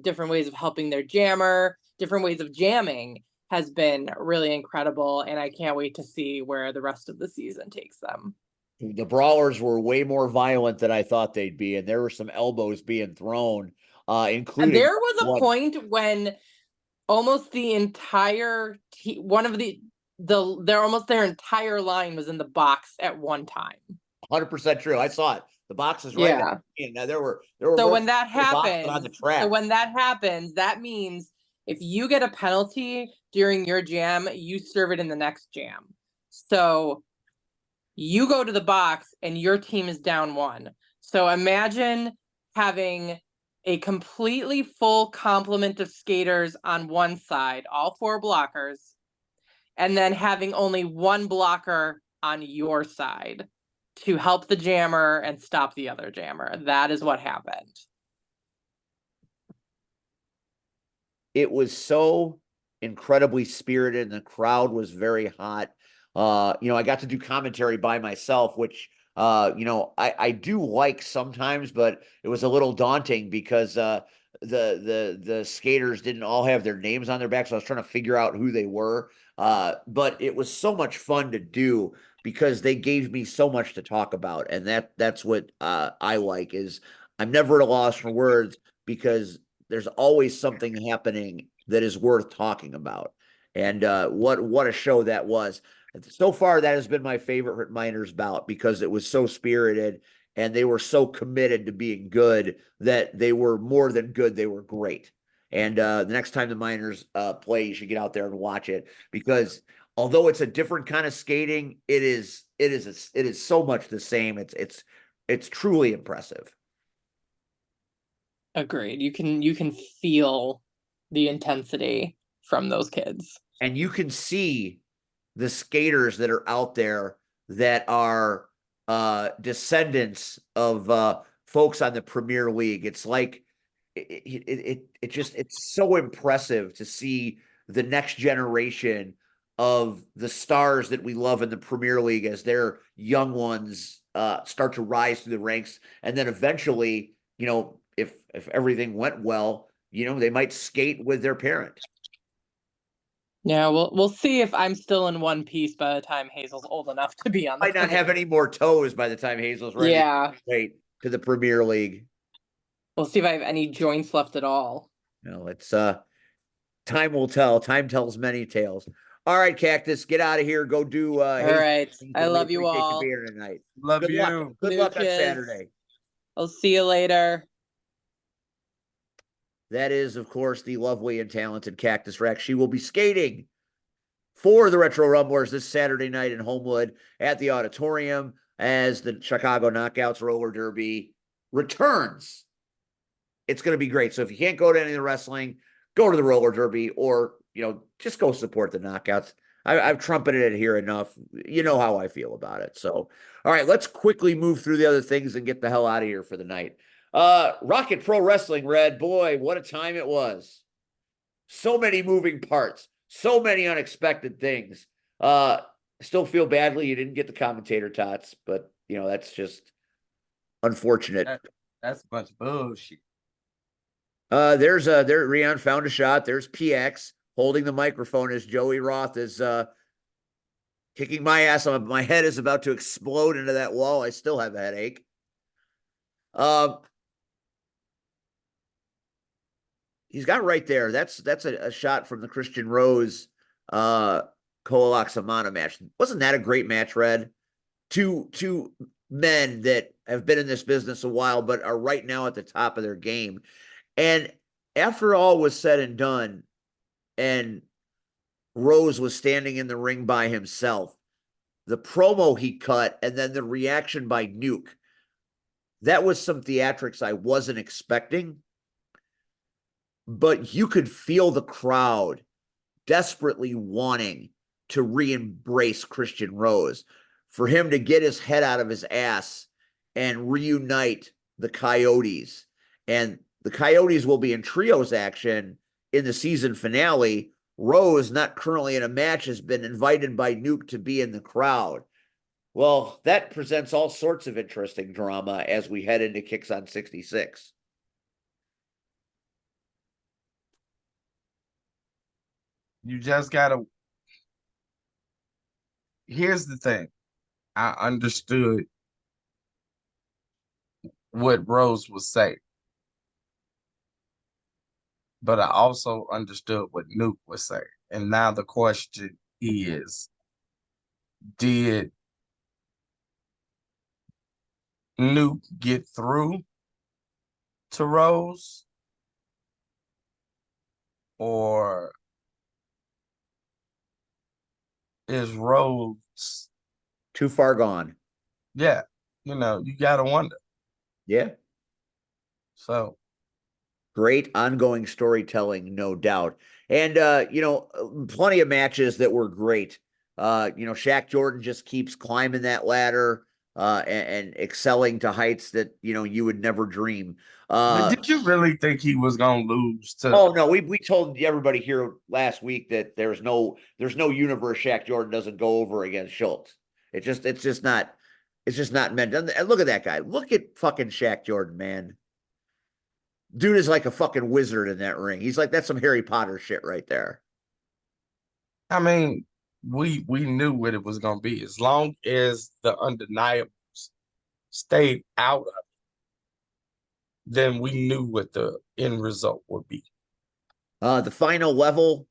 different ways of helping their jammer, different ways of jamming has been really incredible, and I can't wait to see where the rest of the season takes them. The brawlers were way more violent than I thought they'd be, and there were some elbows being thrown, including. And there was a point when almost the entire their entire line was in the box at one time. 100% true. I saw it. The box is right. Yeah. Now there were. So when that happens, on the track. So when that happens, that means if you get a penalty during your jam, you serve it in the next jam. So you go to the box and your team is down 1. So imagine having a completely full complement of skaters on one side, all 4 blockers, and then having only 1 blocker on your side to help the jammer and stop the other jammer. That is what happened. It was so incredibly spirited, and the crowd was very hot. I got to do commentary by myself, which I do like sometimes, but it was a little daunting because the skaters didn't all have their names on their back, so I was trying to figure out who they were. But it was so much fun to do because they gave me so much to talk about, and that's what I like. Is I'm never at a loss for words because there's always something happening that is worth talking about. And what a show that was. So far, that has been my favorite Miners bout because it was so spirited and they were so committed to being good that they were more than good. They were great. And the next time the Miners play, you should get out there and watch it because although it's a different kind of skating, it is so much the same. It's truly impressive. Agreed. You can feel the intensity from those kids. And you can see the skaters that are out there that are descendants of folks on the Premier League. It's like it's so impressive to see the next generation of the stars that we love in the Premier League as their young ones start to rise through the ranks, and then eventually, if everything went well, they might skate with their parent. Yeah, we'll see if I'm still in one piece by the time Hazel's old enough to be on the Might not have any more toes by the time Hazel's ready. Yeah. Wait to the Premier League. We'll see if I have any joints left at all. It's time will tell. Time tells many tales. All right, Cactus, get out of here. Go do all right. I love you all. Being here tonight. Love Good you. luck. Good luck on Saturday. I'll see you later. That is, of course, the lovely and talented Cactus Rex. She will be skating for the Retro Rumblers this Saturday night in Homewood at the auditorium as the Chicago Knockouts Roller Derby returns. It's going to be great. So if you can't go to any of the wrestling, go to the Roller Derby or, just go support the Knockouts. I've trumpeted it here enough. You know how I feel about it. So, all right, let's quickly move through the other things and get the hell out of here for the night. Rocket Pro Wrestling, Red, boy, what a time it was. So many moving parts, so many unexpected things. Still feel badly you didn't get the commentator tots, but that's just unfortunate. That's a bunch of bullshit. Rion found a shot. There's PX holding the microphone as Joey Roth is kicking my ass. My head is about to explode into that wall. I still have a headache. he's got right there. That's a shot from the Christian Rose Kolak-Samana match. Wasn't that a great match, Red? Two men that have been in this business a while, but are right now at the top of their game. And after all was said and done, and Rose was standing in the ring by himself, the promo he cut, and then the reaction by Nuke, that was some theatrics I wasn't expecting. But you could feel the crowd desperately wanting to re-embrace Christian Rose, for him to get his head out of his ass and reunite the Coyotes. And the Coyotes will be in trios action in the season finale. Rose, not currently in a match, has been invited by Nuke to be in the crowd. Well, that presents all sorts of interesting drama as we head into Kicks on 66. You just gotta. Here's the thing. I understood what Rose was saying, but I also understood what Nuke was saying. And now the question is, did Nuke get through to Rose, or is Rose too far gone? Yeah, you gotta wonder. Yeah. So great ongoing storytelling, no doubt. And plenty of matches that were great. Shaq Jordan just keeps climbing that ladder and excelling to heights that you would never dream. but did you really think he was gonna lose to? Oh no, we told everybody here last week that there's no universe Shaq Jordan doesn't go over against Schultz. It's just not meant. And look at that guy. Look at fucking Shaq Jordan, man. Dude is like a fucking wizard in that ring. He's like, that's some Harry Potter shit right there. I mean, we knew what it was gonna be. As long as the undeniables stayed out of it, then we knew what the end result would be. The final level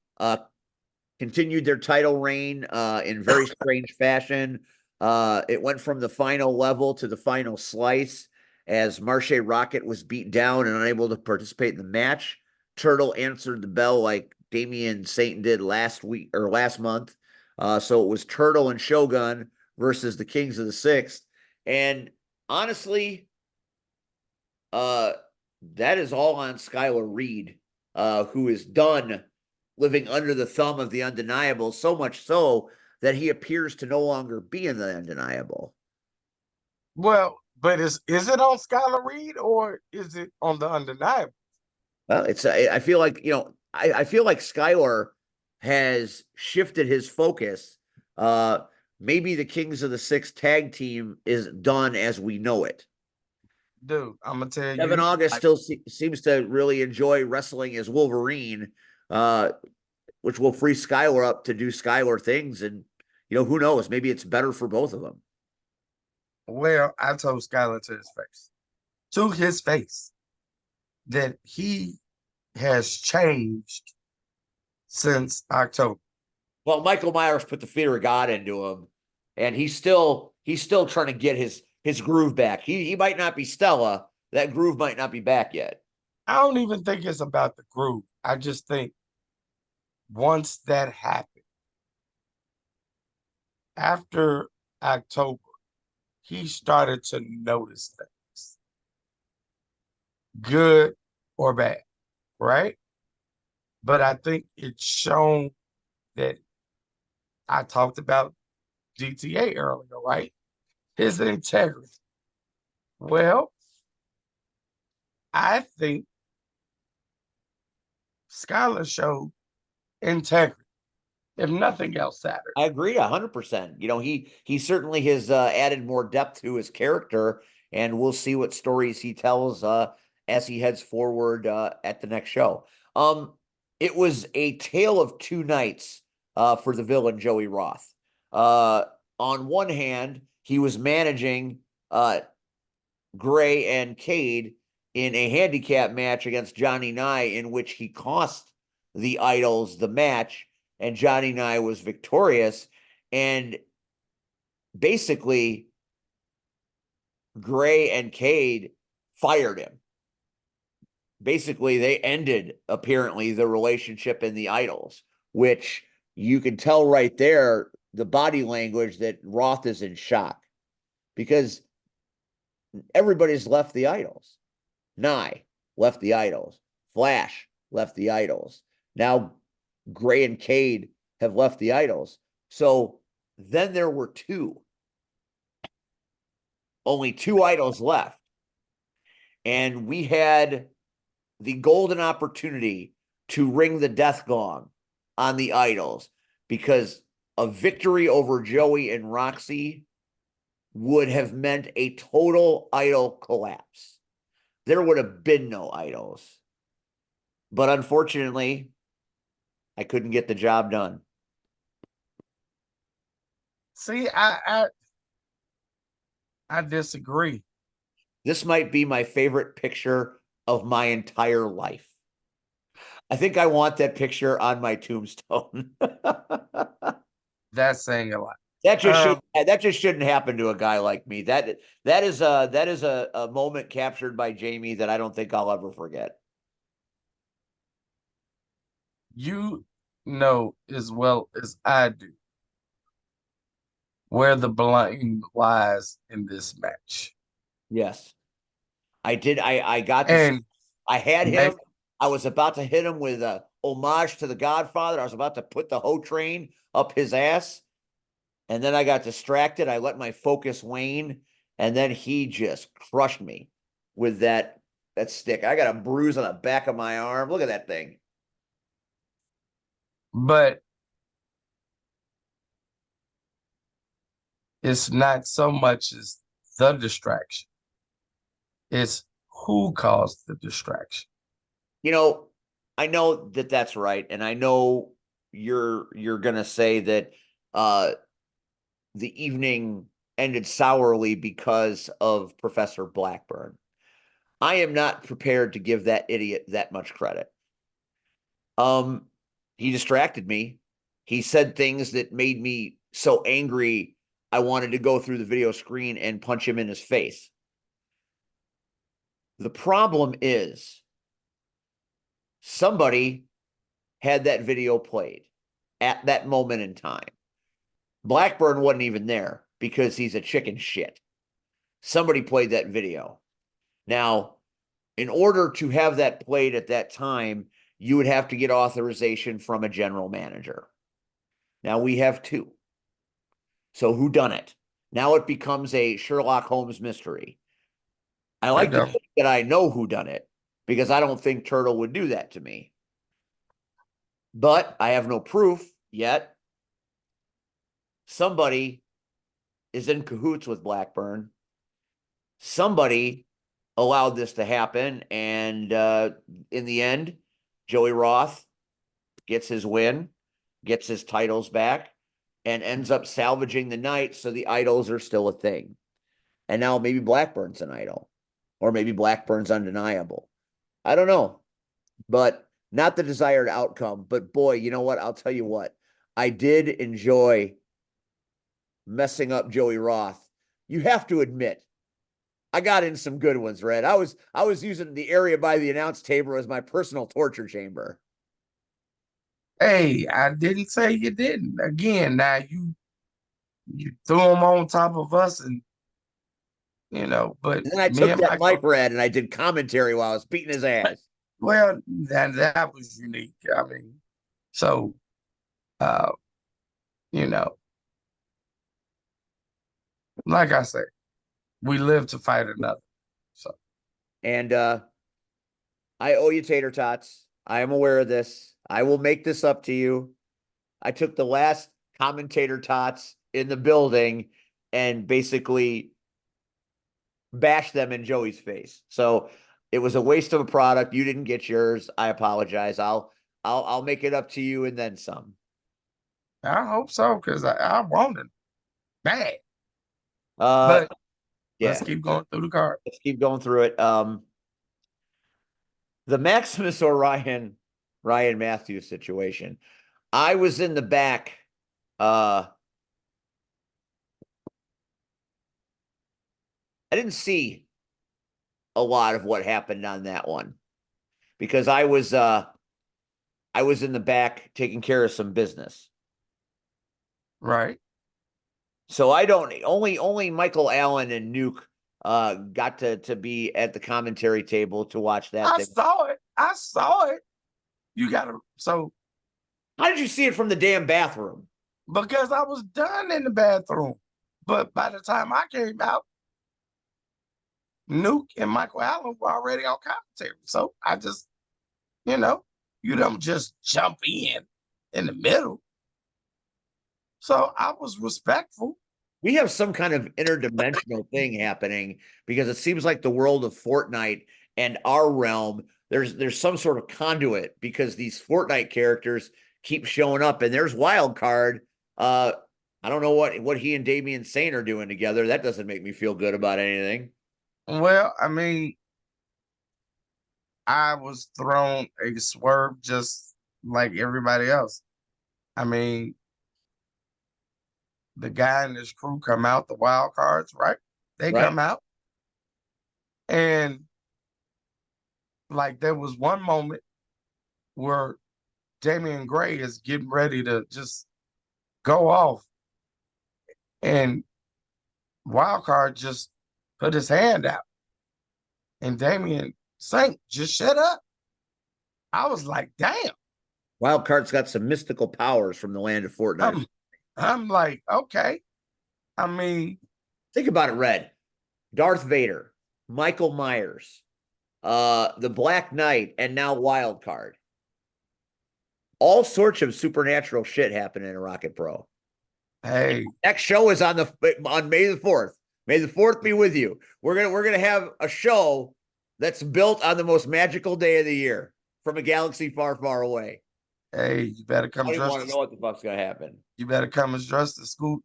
continued their title reign in very strange fashion. It went from the final level to the final slice as Marche Rocket was beat down and unable to participate in the match. Turtle answered the bell like Damian Satan did last month. So it was Turtle and Shogun versus the Kings of the Sixth. And honestly, that is all on Skylar Reed, who is done living under the thumb of the Undeniable, so much so that he appears to no longer be in the Undeniable. Well, but is it on Skylar Reed or is it on the Undeniable? Well, I feel like, I feel like Skylar has shifted his focus. Maybe the Kings of the Sixth tag team is done as we know it. Dude, I'm gonna tell you. Kevin August still seems to really enjoy wrestling as Wolverine, which will free Skylar up to do Skylar things. And, who knows? Maybe it's better for both of them. Well, I told Skylar to his face, that he has changed since October. Well, Michael Myers put the fear of God into him, and he's still trying to get his groove back. He might not be Stella. That groove might not be back yet. I don't even think it's about the groove. I just think once that happened, after October, he started to notice things, good or bad, right? But I think it's shown that I talked about DTA earlier, right? His integrity. Well, I think Skylar showed integrity, if nothing else, Saturday. I agree 100%. He certainly has added more depth to his character, and we'll see what stories he tells as he heads forward at the next show. It was a tale of two nights for the villain Joey Roth. On one hand, he was managing Gray and Cade in a handicap match against Johnny Nye, in which he cost the Idols the match, and Johnny Nye was victorious. And basically, Gray and Cade fired him. Basically, they ended, apparently, the relationship in the Idols, which you can tell right there, the body language, that Roth is in shock, because everybody's left the Idols. Nye left the Idols. Flash left the Idols. Now Gray and Cade have left the Idols. So then there were only two Idols left. And we had the golden opportunity to ring the death gong on the Idols, because a victory over Joey and Roxy would have meant a total Idol collapse. There would have been no Idols. But unfortunately, I couldn't get the job done. See, I disagree. This might be my favorite picture of my entire life. I think I want that picture on my tombstone. That's saying a lot. That just shouldn't happen to a guy like me. That is a moment captured by Jamie that I don't think I'll ever forget. You know as well as I do where the blame lies in this match. Yes. I did. I got to And I had him. I was about to hit him with a homage to The Godfather. I was about to put the hoe train up his ass. And then I got distracted. I let my focus wane. And then he just crushed me with that stick. I got a bruise on the back of my arm. Look at that thing. But it's not so much as the distraction. It's who caused the distraction. I know that that's right. And I know you're going to say that the evening ended sourly because of Professor Blackburn. I am not prepared to give that idiot that much credit. He distracted me. He said things that made me so angry I wanted to go through the video screen and punch him in his face. The problem is, somebody had that video played at that moment in time. Blackburn wasn't even there because he's a chicken shit. Somebody played that video. Now, in order to have that played at that time, you would have to get authorization from a general manager. Now we have two. So who done it? Now it becomes a Sherlock Holmes mystery. I like to think that I know who done it, because I don't think Turtle would do that to me. But I have no proof yet. Somebody is in cahoots with Blackburn. Somebody allowed this to happen. And in the end, Joey Roth gets his win, gets his titles back, and ends up salvaging the night. So the Idols are still a thing. And now maybe Blackburn's an idol, or maybe Blackburn's undeniable. I don't know, but not the desired outcome. But boy, you know what? I'll tell you what, I did enjoy messing up Joey Roth. You have to admit, I got in some good ones, Red. I was using the area by the announce table as my personal torture chamber. Hey, I didn't say you didn't. Again, now you threw them on top of us, and but And then I took that mic, Red, and I did commentary while I was beating his ass. Well, that was unique. I mean, so like I said, we live to fight another. So, and I owe you tater tots. I am aware of this. I will make this up to you. I took the last commentator tots in the building and basically bashed them in Joey's face. So it was a waste of a product. You didn't get yours. I apologize. I'll make it up to you and then some. I hope so, because I want it bad. But let's keep going through the card. Let's keep going through it. The Maximus or Ryan Matthews situation. I was in the back. I didn't see a lot of what happened on that one because I was in the back taking care of some business. Right. So I don't only Michael Allen and Nuke got to be at the commentary table to watch that I thing. saw it. I saw it. You gotta so How did you see it from the damn bathroom? because I was done in the bathroom. But by the time I came out, Nuke and Michael Allen were already on commentary. So I just, you know, you don't just jump in the middle. So I was respectful. We have some kind of interdimensional thing happening because it seems like the world of Fortnite and our realm, there's some sort of conduit because these Fortnite characters keep showing up. And there's Wild Card. I don't know what he and Damian Saint are doing together. That doesn't make me feel good about anything. Well, I mean, I was thrown a swerve just like everybody else. I mean, the guy and his crew come out, the wild cards, right? They Right. come out. And like there was one moment where Damian Gray is getting ready to just go off. And Wildcard just put his hand out. And Damian Saint just shut up. I was like, damn. Wild Card's got some mystical powers from the land of Fortnite. I'm like, okay. I mean, Think about it, Red. Darth Vader, Michael Myers, the Black Knight, and now Wild Card. All sorts of supernatural shit happening in Rocket Pro. hey, Next show is on May the 4th. May the 4th be with you. We're gonna have a show that's built on the most magical day of the year from a galaxy far, far away. you better I come don't even want to dressed. know what the fuck's gonna happen. You better come as dressed as Luke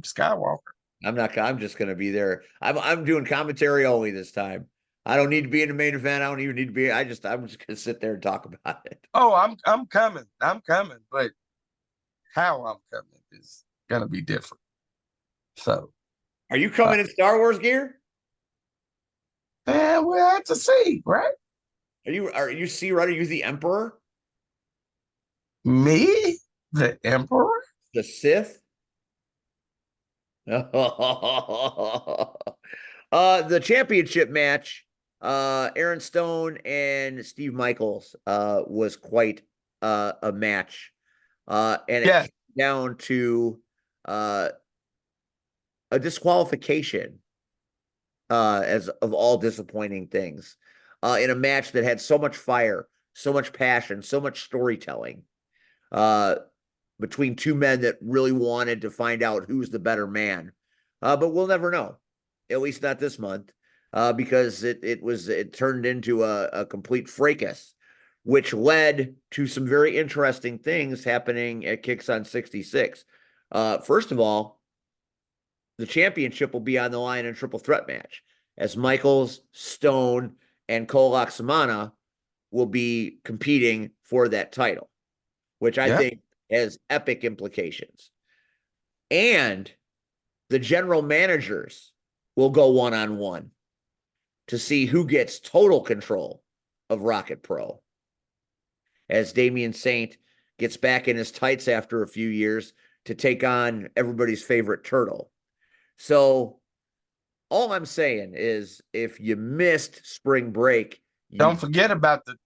Skywalker. I'm just gonna be there. I'm doing commentary only this time. I don't need to be in the main event. I don't even need to be. I'm just gonna sit there and talk about it. Oh, I'm coming. I'm coming, but how I'm coming is gonna be different. So Are you coming in Star Wars gear? and we'll have to see, right? Are you C Red? Are you the Emperor? Me, the Emperor? The Sith? The championship match, Aaron Stone and Steve Michaels, was quite a match. And it Yeah. came down to a disqualification, as of all disappointing things, in a match that had so much fire, so much passion, so much storytelling, between two men that really wanted to find out who's the better man. But we'll never know, at least not this month, because it turned into a complete fracas, which led to some very interesting things happening at Kicks on 66. First of all, the championship will be on the line in a triple threat match, as Michaels, Stone, and Kolak Samana will be competing for that title, which I think has epic implications. And the general managers will go one-on-one to see who gets total control of Rocket Pro, as Damian Saint gets back in his tights after a few years to take on everybody's favorite turtle. So all I'm saying is, if you missed spring break, Don't forget about the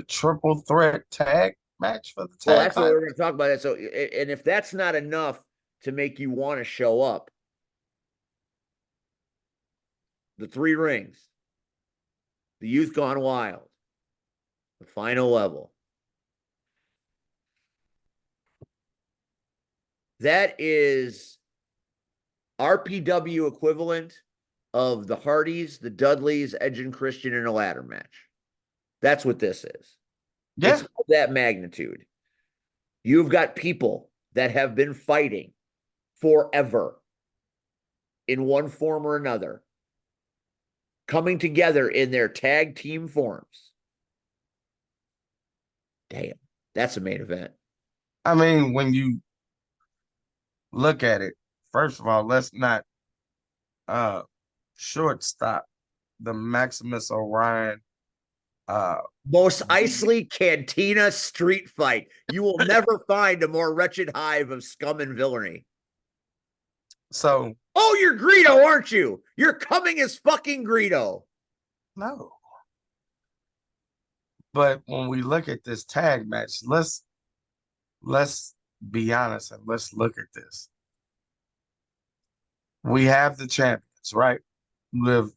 triple threat tag match for the tag. Well, that's what we're going to talk about. It. So, and if that's not enough to make you want to show up, the 3 rings, the Youth Gone Wild, the final level. That is RPW equivalent of the Hardys, the Dudleys, Edge and Christian in a ladder match. That's what this is. Yeah. It's of that magnitude. You've got people that have been fighting forever in one form or another coming together in their tag team forms. Damn, that's a main event. I mean, when you look at it, first of all, let's not shortstop the Maximus Orion Most Isley Cantina street fight. You will never find a more wretched hive of scum and villainy. so Oh, you're Greedo, aren't you? You're coming as fucking Greedo. no. But when we look at this tag match, let's be honest and let's look at this. We have the champions, right? Who have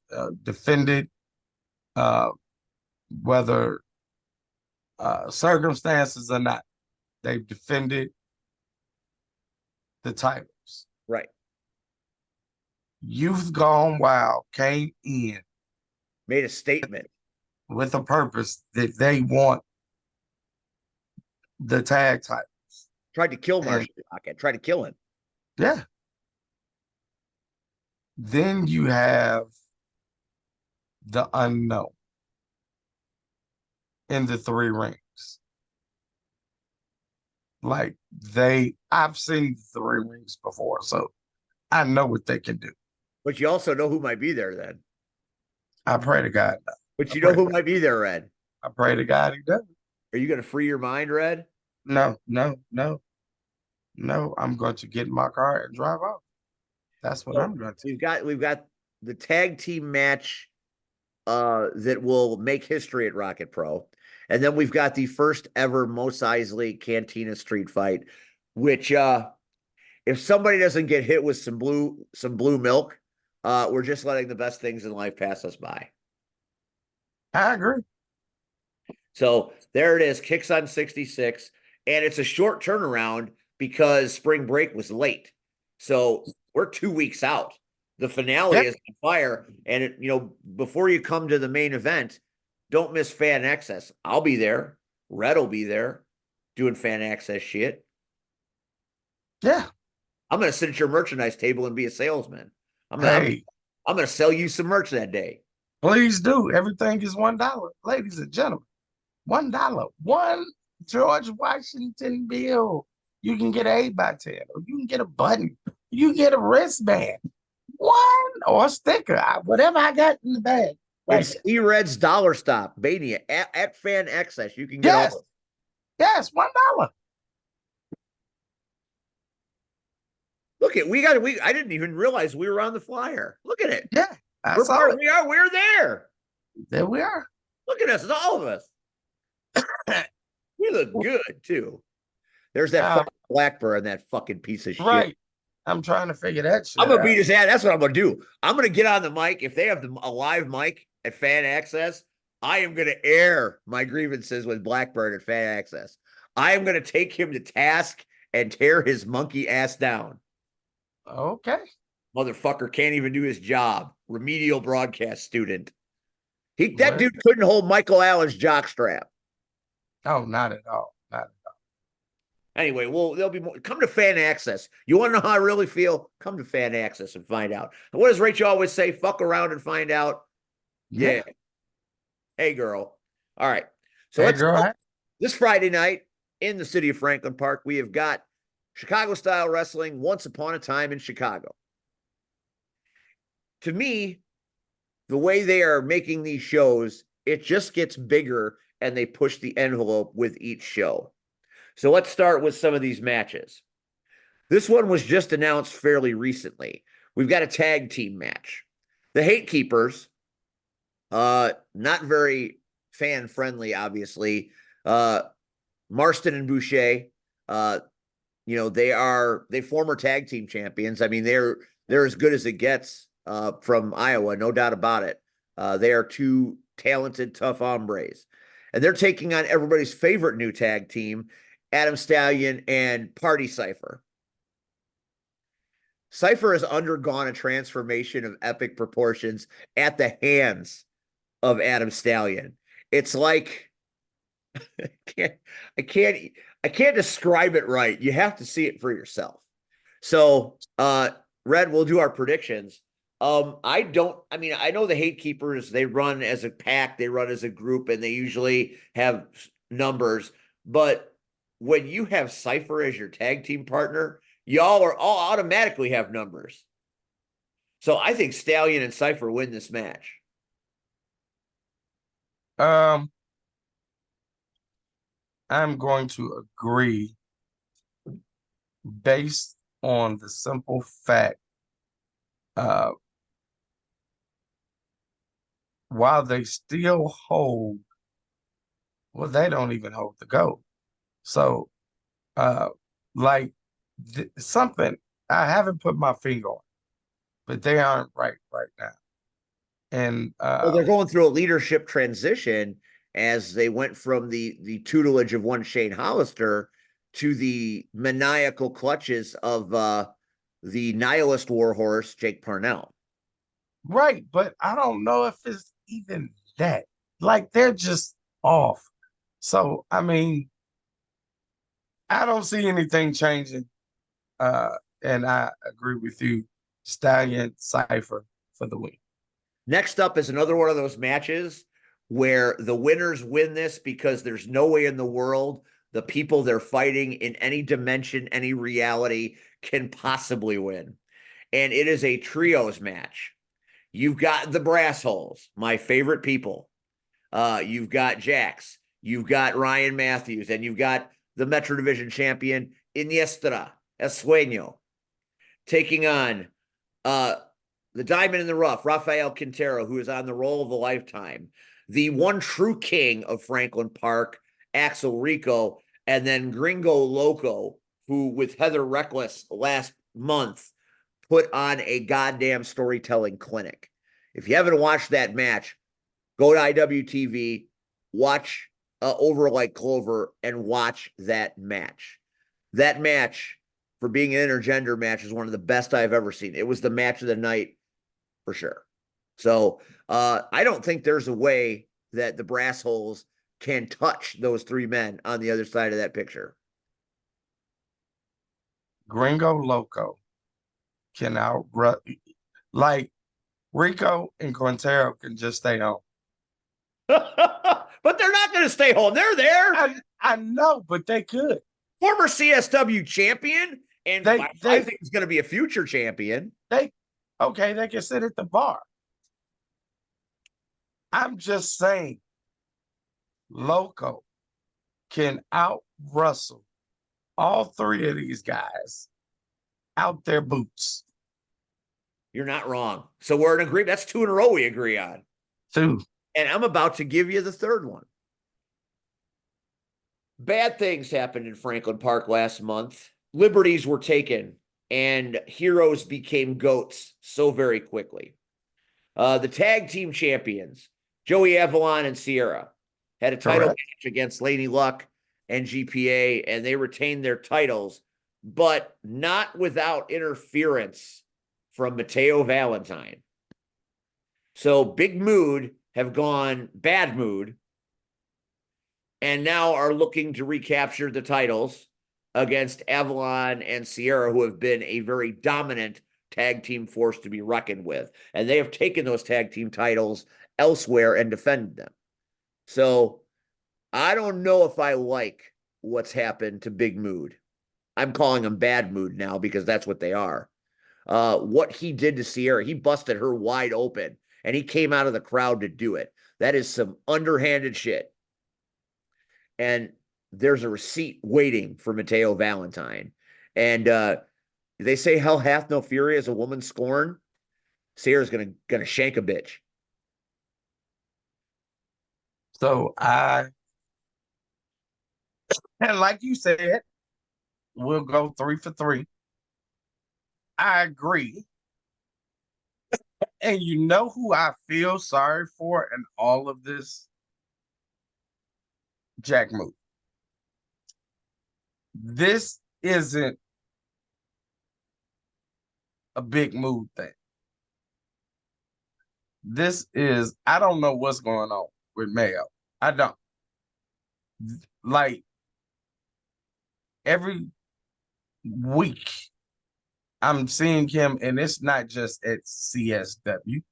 defended whether circumstances or not. They've defended the titles. Right. Youth Gone Wild came in Made a statement. with a purpose that they want the tag title. Tried to kill And- Marshall Rocket. Tried to kill him. Yeah. Then you have the unknown in the three rings. Like I've seen the three rings before, so I know what they can do. But you also know who might be there then. I pray to God. But you know who might be there, Red. I pray to God he does. Are you going to free your mind, Red? No. I'm going to get in my car and drive off. That's what So, I'm going to. We've got the tag team match that will make history at Rocket Pro. And then we've got the first ever Mos Eisley Cantina street fight, which if somebody doesn't get hit with some blue milk, we're just letting the best things in life pass us by. I agree. So there it is, kicks on 66, and it's a short turnaround because spring break was late. So we're 2 weeks out. The finale Yep. is on fire, and before you come to the main event, don't miss Fan Access. I'll be there. Red will be there doing Fan Access shit. Yeah. I'm going to sit at your merchandise table and be a salesman. I'm Hey, going to sell you some merch that day. please do. Everything is $1, ladies and gentlemen. $1. One George Washington bill. You can get an 8x10, or you can get a button. You can get a wristband. One or a sticker. Whatever I got in the bag. Right. It's E-Red's Dollar Stop, Mania, at Fan Access. You can get Yes. all. Yes, $1. Look at I didn't even realize we were on the flyer. Look at it. Yeah, I saw it. We're there. There we are. Look at us, it's all of us. We look good too. There's that fucking Blackburn, that fucking piece of shit. Right. I'm trying to figure that shit I'm gonna out. beat his ass. That's what I'm gonna do. I'm gonna get on the mic. If they have a live mic at Fan Access, I am gonna air my grievances with Blackburn at Fan Access. I am gonna take him to task and tear his monkey ass down. Okay. Motherfucker can't even do his job. Remedial broadcast student. That What? dude couldn't hold Michael Allen's jockstrap. Oh, not at all. Not at all. Anyway, there'll be more. Come to Fan Access. You want to know how I really feel? Come to Fan Access and find out. And what does Rachel always say? Fuck around and find out. Yeah. Hey, girl. All right. So Hey, let's girl. go. This Friday night in the city of Franklin Park, we have got Chicago style wrestling, Once Upon a Time in Chicago. To me, the way they are making these shows, it just gets bigger and they push the envelope with each show. So let's start with some of these matches. This one was just announced fairly recently. We've got a tag team match. The Hate Keepers, not very fan friendly, obviously. Marston and Boucher, they former tag team champions. I mean, they're as good as it gets from Iowa, no doubt about it. They are two talented, tough hombres. And they're taking on everybody's favorite new tag team, Adam Stallion and Party Cypher. Cypher has undergone a transformation of epic proportions at the hands of Adam Stallion. It's like I can't describe it right. You have to see it for yourself. So, Red, we'll do our predictions. I don't, I mean, I know the Hate Keepers, they run as a pack, they run as a group, and they usually have numbers. But when you have Cypher as your tag team partner, y'all are all automatically have numbers. So I think Stallion and Cypher win this match. I'm going to agree based on the simple fact, while they still hold, well, they don't even hold the gold. So, like something I haven't put my finger on, but they aren't right now. And Well, they're going through a leadership transition as they went from the tutelage of one Shane Hollister to the maniacal clutches of the nihilist warhorse Jake Parnell. right, but I don't know if it's even that. Like they're just off. So I mean, I don't see anything changing. And I agree with you, Stallion Cypher for the win. Next up is another one of those matches where the winners win this because there's no way in the world the people they're fighting in any dimension, any reality can possibly win. And it is a trios match. You've got the Brass Holes, my favorite people. You've got Jax, you've got Ryan Matthews, and you've got the Metro Division champion Iniestra Esueño taking on the diamond in the rough, Rafael Quintero, who is on the roll of a lifetime, the one true king of Franklin Park, Axel Rico, and then Gringo Loco, who with Heather Reckless last month put on a goddamn storytelling clinic. If you haven't watched that match, go to IWTV, watch Over Like Clover, and watch that match. That match, for being an intergender match, is one of the best I've ever seen. It was the match of the night for sure. So I don't think there's a way that the Brass Holes can touch those three men on the other side of that picture. Gringo Loco can outrun, like Rico and Quintero can just stay home. But they're not going to stay home. They're there. I know, but they could. Former CSW champion, and I think he's going to be a future champion. They can sit at the bar. I'm just saying, Loco can out Russell all three of these guys out their boots. You're not wrong. So we're in agreement. That's two in a row we agree on. Two. And I'm about to give you the third one. Bad things happened in Franklin Park last month. Liberties were taken, and heroes became goats so very quickly. The tag team champions, Joey Avalon and Sierra, had a title match against Lady Luck and GPA, and they retained their titles, but not without interference from Mateo Valentine. So Big Mood have gone bad mood and now are looking to recapture the titles against Avalon and Sierra, who have been a very dominant tag team force to be reckoned with. And they have taken those tag team titles elsewhere and defended them. So I don't know if I like what's happened to Big Mood. I'm calling them bad mood now because that's what they are. What he did to Sierra, he busted her wide open and he came out of the crowd to do it. That is some underhanded shit. And there's a receipt waiting for Mateo Valentine. And they say hell hath no fury as a woman scorn. Sierra's gonna shank a bitch. So and like you said, we'll go 3 for 3. I agree. And you know who I feel sorry for in all of this? Jack Mood. This isn't a Big Mood thing. This is, I don't know what's going on with Mayo. I don't. Like, every week I'm seeing him, and it's not just at CSW.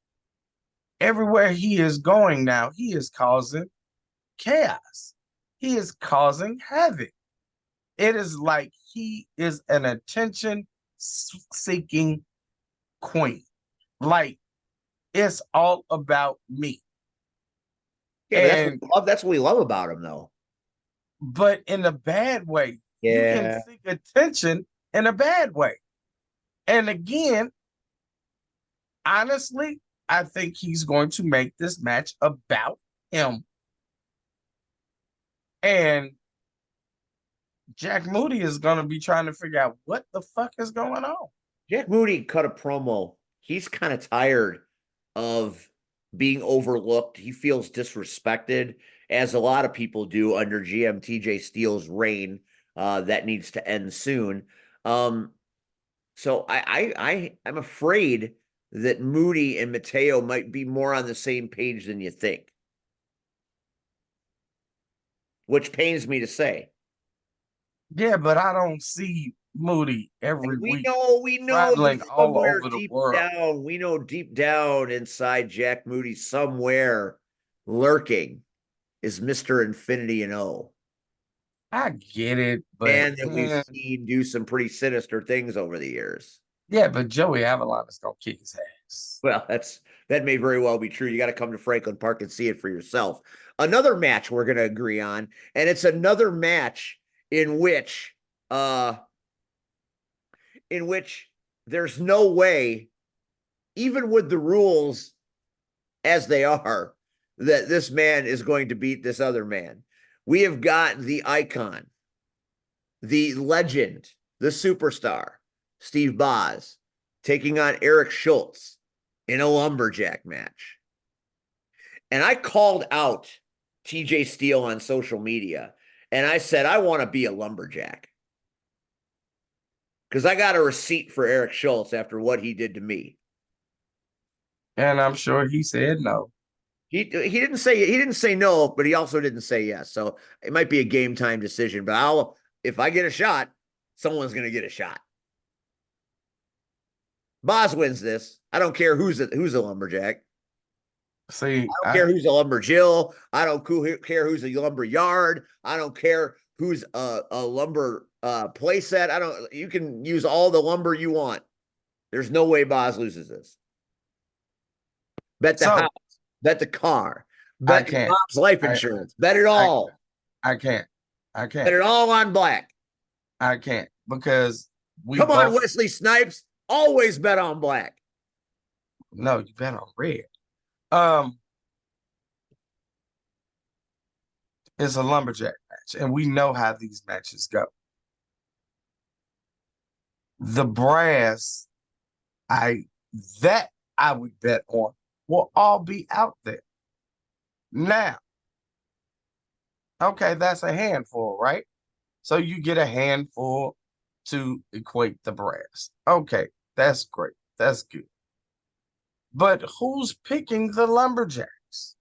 Everywhere he is going now, he is causing chaos. He is causing havoc. It is like he is an attention-seeking queen. Like, it's all about me. Yeah, but And that's what we love about him, though. but in a bad way. You can Yeah. seek attention in a bad way. And again, honestly, I think he's going to make this match about him. And Jack Moody is going to be trying to figure out what the fuck is going on. Jack Moody cut a promo. He's kind of tired of being overlooked. He feels disrespected, as a lot of people do under GM TJ Steele's reign. That needs to end soon. So I'm afraid that Moody and Mateo might be more on the same page than you think, which pains me to say. Yeah, but I don't see Moody every We week know traveling that all somewhere over the deep world. down, we know deep down inside Jack Moody, somewhere lurking is Mr. Infinity and O. I get it, but Man that we've seen do some pretty sinister things over the years. yeah, but Joey Avalon is gonna kick his ass. Well, that may very well be true. You got to come to Franklin Park and see it for yourself. Another match we're going to agree on, and it's another match in which there's no way, even with the rules as they are, that this man is going to beat this other man. We have got the icon, the legend, the superstar, Steve Boz, taking on Eric Schultz in a lumberjack match. And I called out TJ Steele on social media, and I said, I want to be a lumberjack. Because I got a receipt for Eric Schultz after what he did to me. And I'm sure he said no. He didn't say no, but he also didn't say yes. So it might be a game time decision. But if I get a shot, someone's gonna get a shot. Boz wins this. I don't care who's a lumberjack. See, I don't care who's a lumberjill. I don't care who's a lumber yard. I don't care who's a lumber playset. You can use all the lumber you want. There's no way Boz loses this. Bet the house, bet the car, bet Bob's life insurance, bet it all. I can't. Bet it all on black. I can't because Come on, Wesley Snipes. Always bet on black. No, you bet on red. It's a lumberjack match, and we know how these matches go. The brass, I would bet on will all be out there. Now, okay, that's a handful, right? So you get a handful to equate the brass. Okay, that's great. That's good. But who's picking the lumberjacks?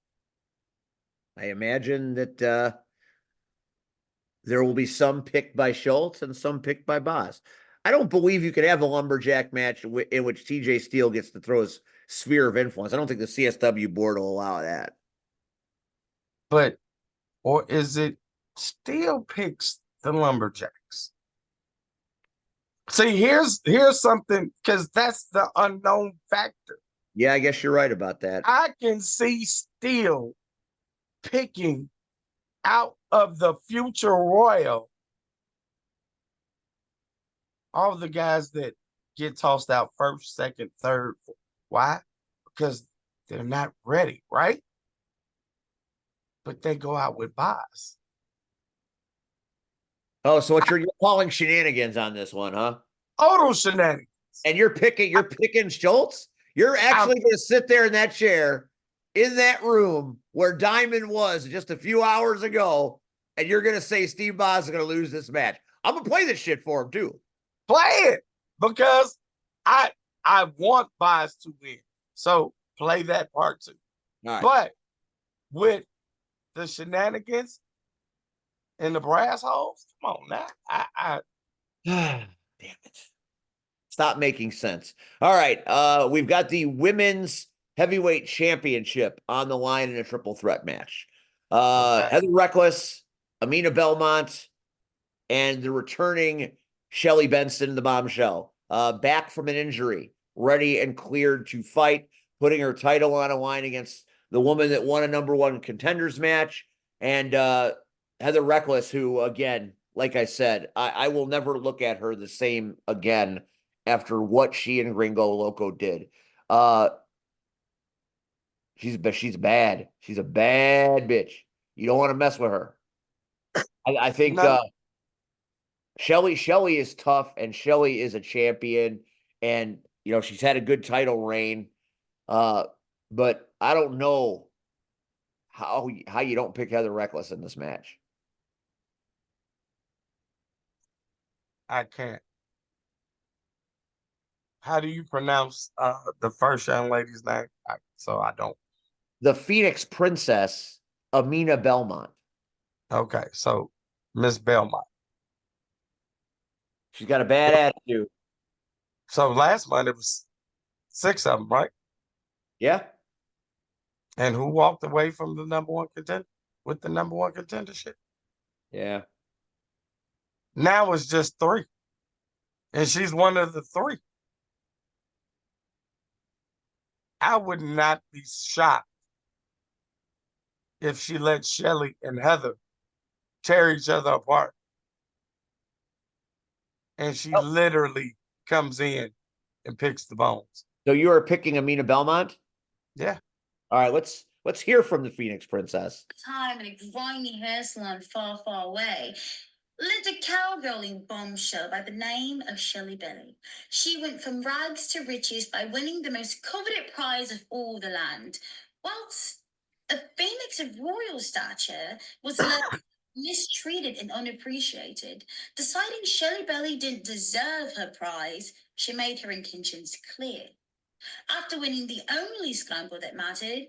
I imagine that there will be some picked by Schultz and some picked by Boz. I don't believe you could have a lumberjack match in which TJ Steele gets to throw his sphere of influence. I don't think the CSW board will allow that. But, or is it Steele picks the lumberjacks? See, here's something, because that's the unknown factor. Yeah, I guess you're right about that. I can see Steele picking out of the future royal all the guys that get tossed out first, second, third. Why? Because they're not ready, right? But they go out with Boz. Oh, so you're calling shenanigans on this one, huh? Total shenanigans. And you're picking Schultz? You're actually going to sit there in that chair in that room where Diamond was just a few hours ago, and you're going to say Steve Boz is going to lose this match. I'm going to play this shit for him too. Play it, because I want Boz to win. So play that part too. Right. But with the shenanigans and the brass holes, come on now. Damn it. Stop making sense. All right. We've got the women's heavyweight championship on the line in a triple threat match. Okay. Heather Reckless, Amina Belmont, and the returning Shelly Benson, the bombshell, back from an injury, ready and cleared to fight, putting her title on a line against the woman that won a #1 contenders match. And Heather Reckless, who, again, like I said, I will never look at her the same again after what she and Gringo Loco did. She's bad. She's a bad bitch. You don't want to mess with her. I think No. Shelly is tough, and Shelly is a champion, and she's had a good title reign. But I don't know how you don't pick Heather Reckless in this match. I can't. How do you pronounce the first young lady's name? So I don't. The Phoenix Princess, Amina Belmont. Okay, so Miss Belmont. She's got a bad attitude. So last month it was 6 of them, right? Yeah. And who walked away from the #1 contender with the #1 contendership? Yeah. Now it's just 3. And she's one of the 3. I would not be shocked if she let Shelly and Heather tear each other apart. And she literally comes in and picks the bones. So you are picking Amina Belmont? Yeah. All right, let's hear from the Phoenix Princess. Time in a grimy hair salon far, far away lived a cowgirling bombshell by the name of Shelley Belly. She went from rags to riches by winning the most coveted prize of all the land, whilst a phoenix of royal stature was left mistreated and unappreciated. Deciding Shelley Belly didn't deserve her prize, she made her intentions clear. After winning the only scramble that mattered,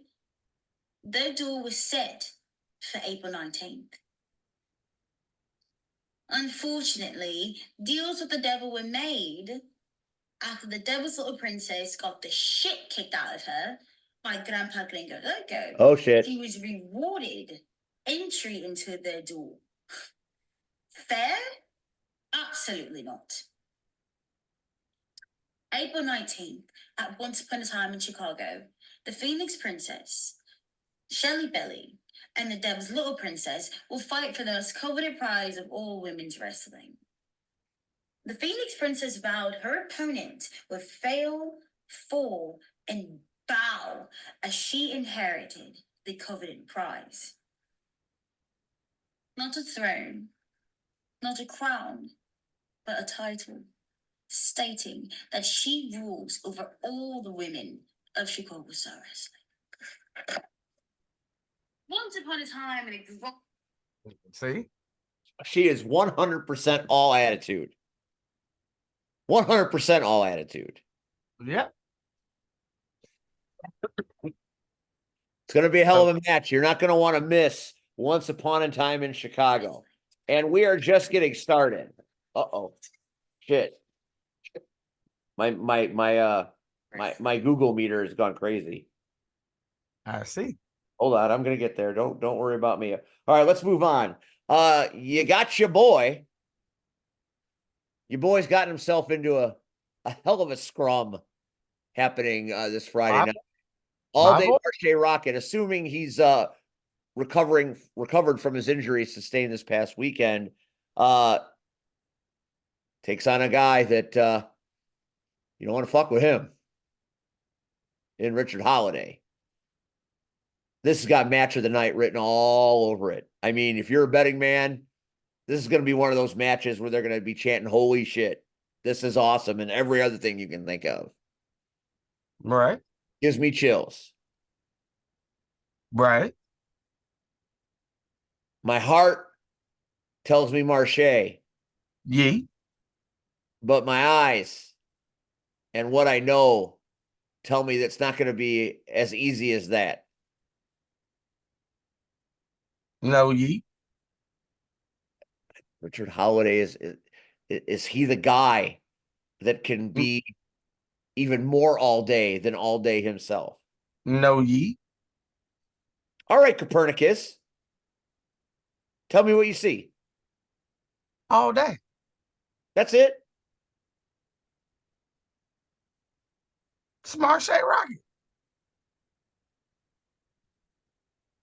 the duel was set for April 19th. Unfortunately, deals with the devil were made after the devil's little princess got the shit kicked out of her by Grandpa Gringo Loco. Oh, shit. She was rewarded entry into the duel. Fair? Absolutely not. April 19th, at Once Upon a Time in Chicago, the Phoenix Princess, Shelley Belly, and the Devil's Little Princess will fight for the most coveted prize of all women's wrestling. The Phoenix Princess vowed her opponent would fail, fall, and bow as she inherited the coveted prize. Not a throne, not a crown, but a title, stating that she rules over all the women of Chicago Star Wrestling. Once upon a time in a See? She is 100% all attitude. 100% all attitude. Yeah. It's going to be a hell of a match. You're not going to want to miss Once Upon a Time in Chicago. And we are just getting started. Uh-oh. Shit. My Google meter has gone crazy. I see. Hold on, I'm gonna get there. Don't worry about me. All right, let's move on. You got your boy. Your boy's gotten himself into a hell of a scrum happening this Friday night. All day Marche Rocket, assuming he's recovered from his injuries sustained this past weekend, takes on a guy that you don't want to fuck with him in Richard Holiday. This has got match of the night written all over it. I mean, if you're a betting man, this is going to be one of those matches where they're going to be chanting, holy shit, this is awesome, and every other thing you can think of. Right. Gives me chills. Right. My heart tells me Marche. Yee. But my eyes and what I know tell me that's not going to be as easy as that. No, Yee. Richard Holiday is he the guy that can be even more all day than all day himself? No ye. All right, Copernicus. Tell me what you see. All day. That's it? It's Marsha Rocket.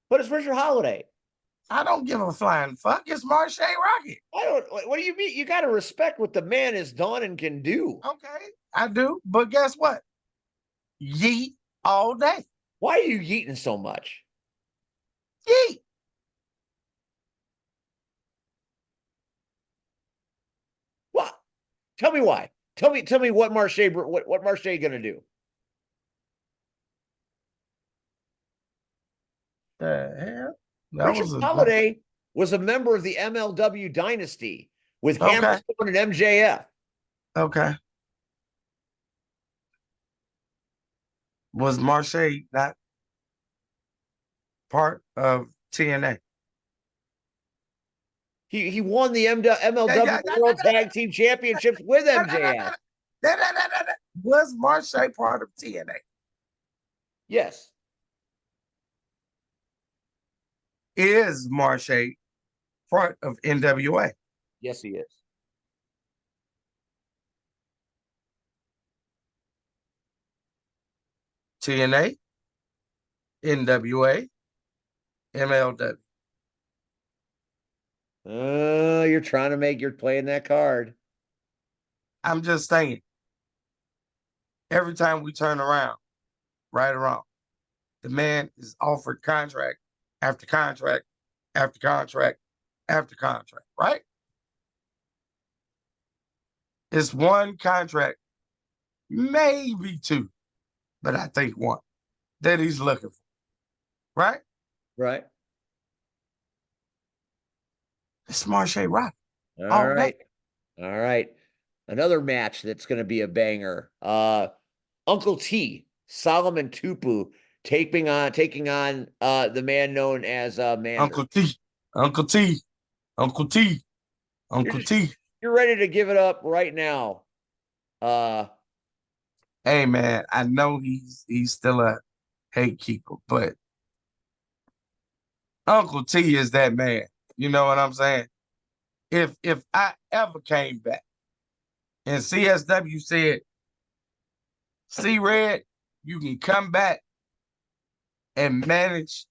But it's Richard Holiday. I don't give a flying fuck. It's Marsha Rocket. What do you mean? You got to respect what the man has done and can do. Okay, I do. But guess what? Yeet all day. Why are you yeeting so much? Yeet. What? Tell me why. Tell me what Marche gonna do? The hell? That Richard was a Holiday was a member of the MLW dynasty with Okay. Hammerstone and MJF. Okay. Was Marche not part of TNA? He won the MLW World Tag Team Championships with MJF. Was Marche part of TNA? Yes. Is Marche part of NWA? Yes, he is. TNA, NWA, MLW. You're playing that card. I'm just saying, every time we turn around, right or wrong, the man is offered contract after contract after contract after contract, right? It's one contract, maybe two, but I think one that he's looking for, right? Right. It's Marshe Rock. All right. All right. Another match that's going to be a banger. Uncle T, Solomon Tupu, taking on the man known as Mander. Uncle T, Uncle T, Uncle T, Uncle T. You're ready to give it up right now. Hey man, I know he's still a hate keeper, but Uncle T is that man. You know what I'm saying? If I ever came back and CSW said, "See Red, you can come back and manage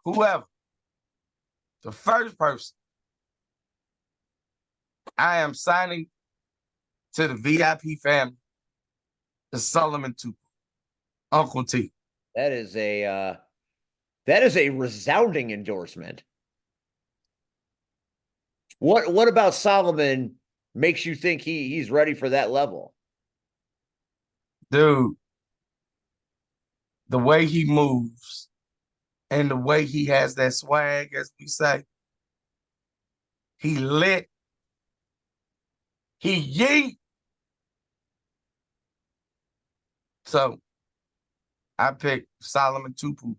whoever," the first person I am signing to the VIP family is Solomon Tupu, Uncle T. That is a resounding endorsement. What about Solomon makes you think he's ready for that level? Dude, the way he moves and the way he has that swag, as we say, he lit, he yeet. So I picked Solomon Tupu.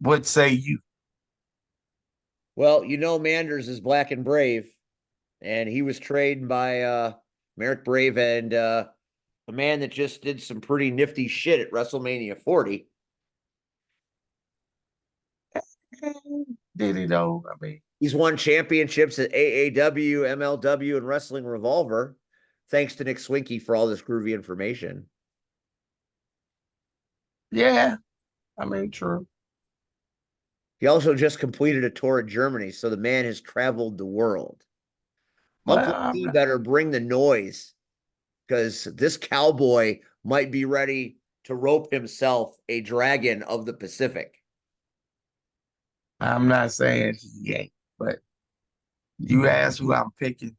What say you? Well, Manders is black and brave, and he was trained by Merrick Brave and a man that just did some pretty nifty shit at WrestleMania 40. Did he though? I mean, He's won championships at AAW, MLW, and Wrestling Revolver. Thanks to Nick Swinky for all this groovy information. yeah, I mean, true. He also just completed a tour of Germany, so the man has traveled the world. Well, Uncle T better bring the noise, because this cowboy might be ready to rope himself a dragon of the Pacific. I'm not saying he ain't, but you ask who I'm picking.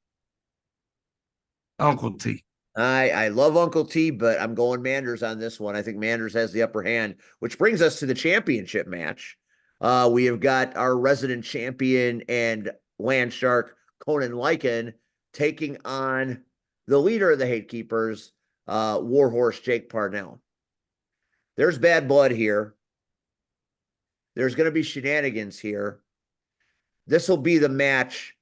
Uncle T. I love Uncle T, but I'm going Manders on this one. I think Manders has the upper hand, which brings us to the championship match. We have got our resident champion and land shark, Conan Lycan, taking on the leader of the Hate Keepers, Warhorse Jake Parnell. There's bad blood here. There's going to be shenanigans here. This will be the match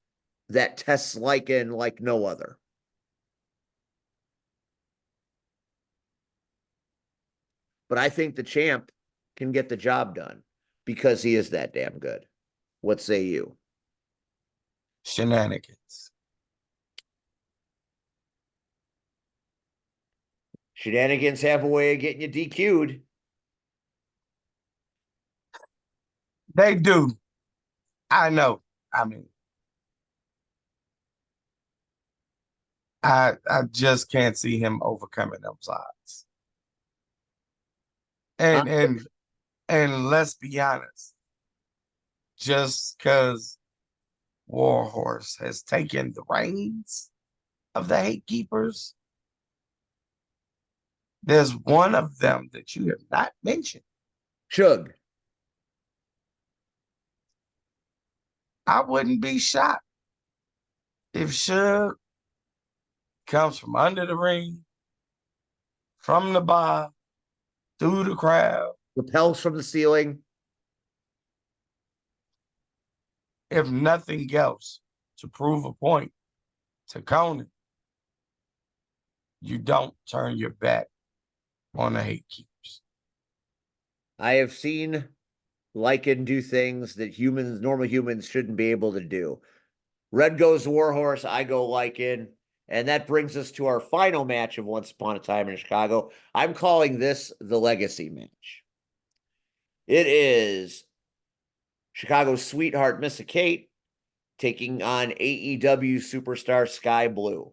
that tests Lycan like no other. but I think the champ can get the job done because he is that damn good. What say you? Shenanigans. Shenanigans have a way of getting you DQ'd. They do. I know. I mean, I just can't see him overcoming those odds. And let's be honest, just because Warhorse has taken the reins of the Hate Keepers, there's one of them that you have not mentioned. Shug. I wouldn't be shocked if Shug comes from under the ring, from the bar, through the crowd. Repels from the ceiling. If nothing else, to prove a point to Conan, you don't turn your back on the Hate Keepers. I have seen Lycan do things that normal humans shouldn't be able to do. Red goes Warhorse, I go Lycan. And that brings us to our final match of Once Upon a Time in Chicago. I'm calling this the Legacy match. It is Chicago's sweetheart, Missa Kate, taking on AEW superstar Sky Blue.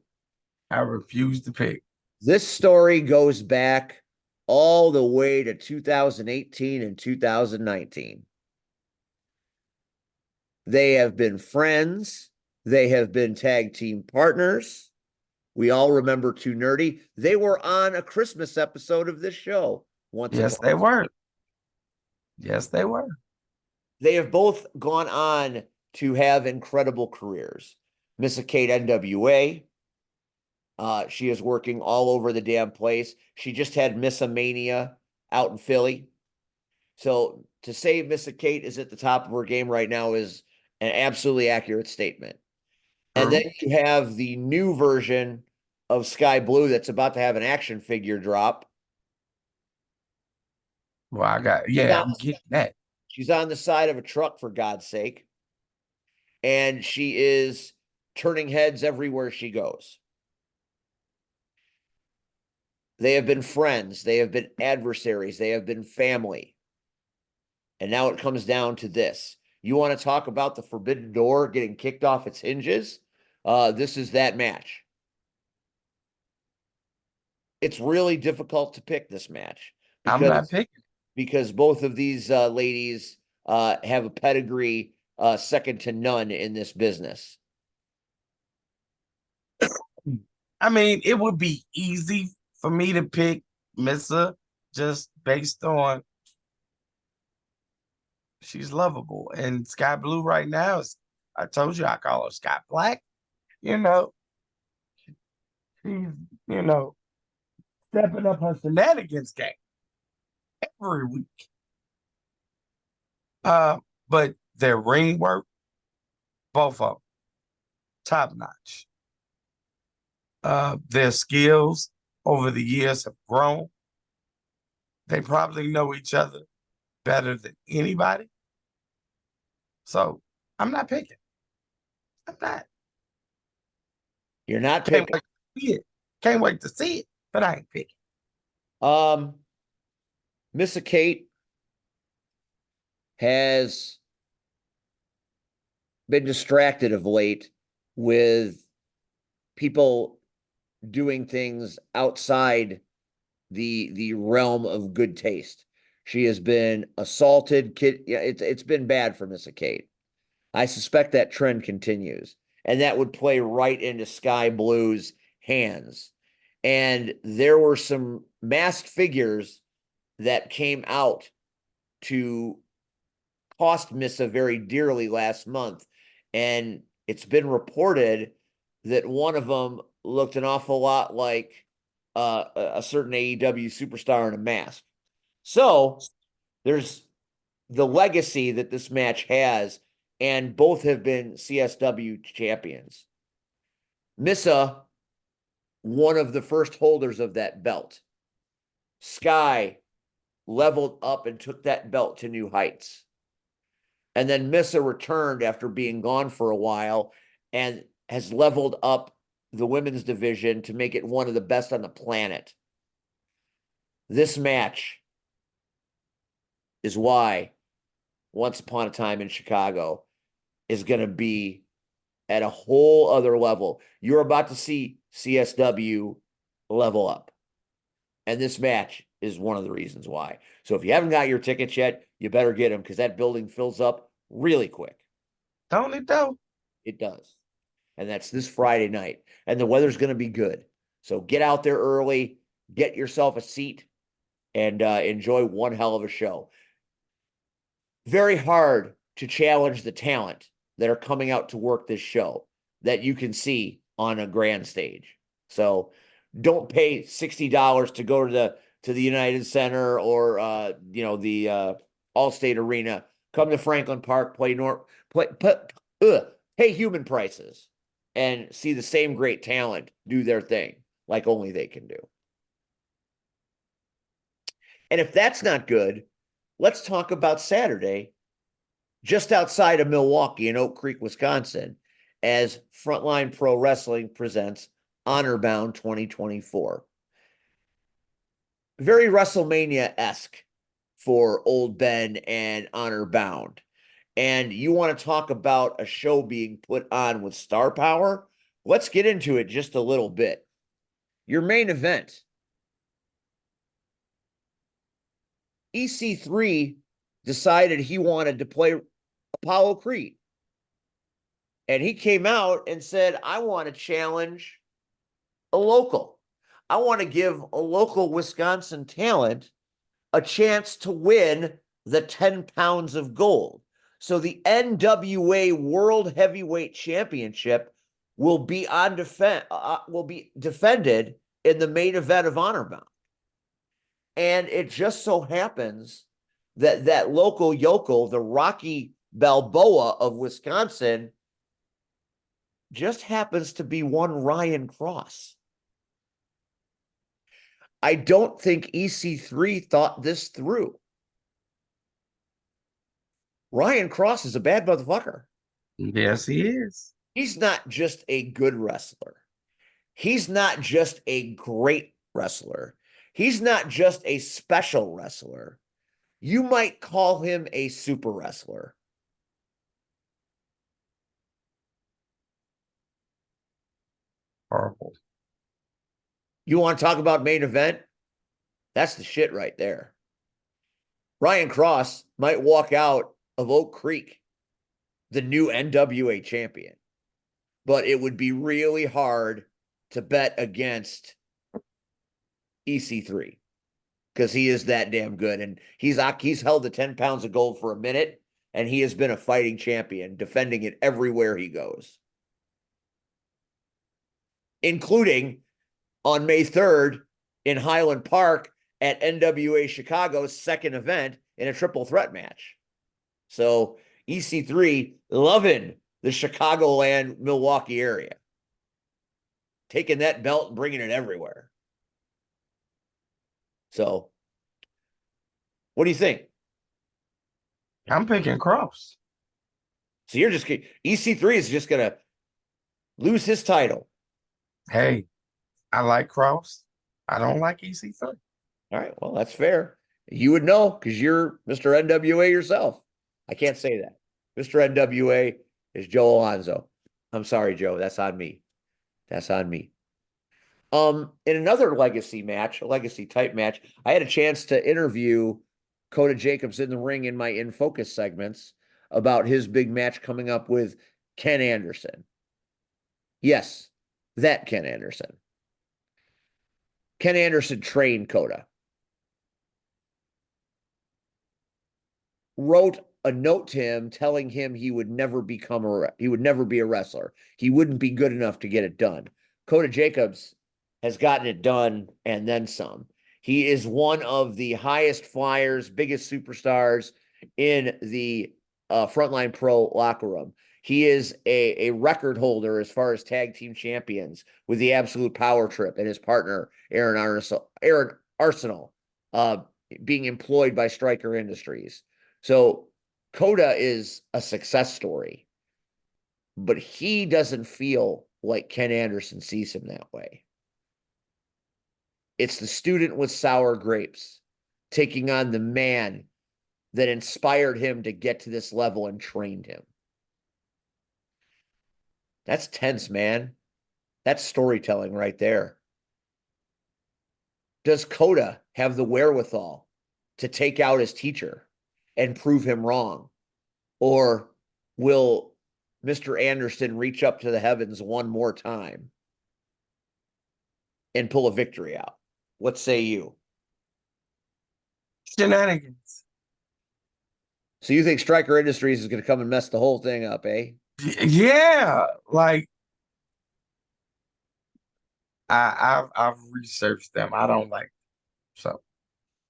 I refuse to pick. This story goes back all the way to 2018 and 2019. They have been friends. They have been tag team partners. We all remember Too Nerdy. They were on a Christmas episode of this show. Yes, they were. Yes, they were. They have both gone on to have incredible careers. Missa Kate NWA. She is working all over the damn place. She just had Missa Mania out in Philly. So to say Missa Kate is at the top of her game right now is an absolutely accurate statement. And then you have the new version of Sky Blue that's about to have an action figure drop. Well, I'm getting that. She's on the side of a truck, for God's sake. And she is turning heads everywhere she goes. They have been friends. They have been adversaries. They have been family. And now it comes down to this. You want to talk about the Forbidden Door getting kicked off its hinges? This is that match. It's really difficult to pick this match. I'm not picking. Because both of these ladies have a pedigree second to none in this business. I mean, it would be easy for me to pick Missa just based on she's lovable. And Sky Blue right now is, I told you, I call her Sky Black. She's, stepping up her shenanigans game every week. But their ring work, both of them, top notch. Their skills over the years have grown. They probably know each other better than anybody. So I'm not picking. I'm not. You're not Can't picking. wait to see it. Can't wait to see it, but I ain't picking. Missa Kate has been distracted of late with people doing things outside the realm of good taste. She has been assaulted. It's been bad for Missa Kate. I suspect that trend continues, and that would play right into Sky Blue's hands. And there were some masked figures that came out to cost Missa very dearly last month. And it's been reported that one of them looked an awful lot like a certain AEW superstar in a mask. So there's the legacy that this match has, and both have been CSW champions. Missa, one of the first holders of that belt. Sky, leveled up and took that belt to new heights. And then Missa returned after being gone for a while and has leveled up the women's division to make it one of the best on the planet. This match is why Once Upon a Time in Chicago is going to be at a whole other level. You're about to see CSW level up. And this match is one of the reasons why. So if you haven't got your tickets yet, you better get them because that building fills up really quick. Don't it though? It does. And that's this Friday night. And the weather's going to be good. So get out there early, get yourself a seat, and enjoy one hell of a show. Very hard to challenge the talent that are coming out to work this show that you can see on a grand stage. So don't pay $60 to go to the United Center or the Allstate Arena. Come to Franklin Park, pay human prices and see the same great talent do their thing like only they can do. And if that's not good, let's talk about Saturday, just outside of Milwaukee in Oak Creek, Wisconsin, as Frontline Pro Wrestling presents Honor Bound 2024. Very WrestleMania-esque for Old Ben and Honor Bound. And you want to talk about a show being put on with star power? Let's get into it just a little bit. Your main event. EC3 decided he wanted to play Apollo Creed. And he came out and said, I want to challenge a local. I want to give a local Wisconsin talent a chance to win the 10 pounds of gold. So the NWA World Heavyweight Championship will be defended in the main event of Honor Bound. And it just so happens that that local yokel, the Rocky Balboa of Wisconsin, just happens to be one Ryan Cross. I don't think EC3 thought this through. Ryan Cross is a bad motherfucker. Yes, he is. He's not just a good wrestler. He's not just a great wrestler. He's not just a special wrestler. You might call him a super wrestler. Horrible. You want to talk about main event? That's the shit right there. Ryan Cross might walk out of Oak Creek the new NWA champion, but it would be really hard to bet against EC3 because he is that damn good. And he's held the 10 pounds of gold for a minute, and he has been a fighting champion, defending it everywhere he goes, including on May 3rd in Highland Park at NWA Chicago's second event in a triple threat match. So EC3 loving the Chicagoland, Milwaukee area, taking that belt and bringing it everywhere. So what do you think? I'm picking Cross. So you're just EC3 is just going to lose his title. Hey, I like Cross. I don't like EC3. All right, well, that's fair. You would know because you're Mr. NWA yourself. I can't say that. Mr. NWA is Joe Alonzo. I'm sorry, Joe. That's on me. That's on me. In another legacy match, a legacy type match, I had a chance to interview Coda Jacobs in the ring in my In Focus segments about his big match coming up with Ken Anderson. Yes, that Ken Anderson. Ken Anderson trained Coda. Wrote a note to him telling him he would never be a wrestler. He wouldn't be good enough to get it done. Coda Jacobs has gotten it done and then some. He is one of the highest flyers, biggest superstars in the Frontline Pro locker room. He is a record holder as far as tag team champions with the Absolute Power Trip and his partner, Aaron Arsenal. being employed by Stryker Industries. So Coda is a success story, but he doesn't feel like Ken Anderson sees him that way. It's the student with sour grapes taking on the man that inspired him to get to this level and trained him. That's tense, man. That's storytelling right there. Does Coda have the wherewithal to take out his teacher and prove him wrong? Or will Mr. Anderson reach up to the heavens one more time and pull a victory out? What say you? Shenanigans. So you think Stryker Industries is going to come and mess the whole thing up, eh? Yeah, like I've researched them. I don't like them, so.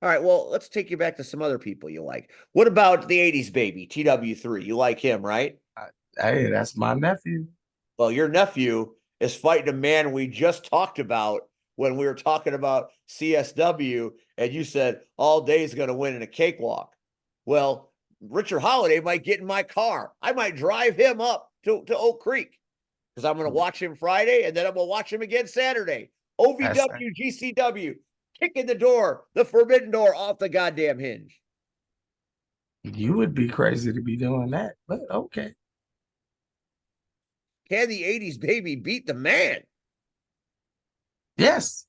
All right, well, let's take you back to some other people you like. What about the 80s baby, TW3? You like him, right? Hey, that's my nephew. Well, your nephew is fighting a man we just talked about when we were talking about CSW, and you said all day's going to win in a cakewalk. Well, Richard Holiday might get in my car. I might drive him up to Oak Creek because I'm going to watch him Friday, and then I'm going to watch him again Saturday. OVW, GCW, kicking the door, the forbidden door off the goddamn hinge. You would be crazy to be doing that, but okay. Can the 80s baby beat the man? Yes.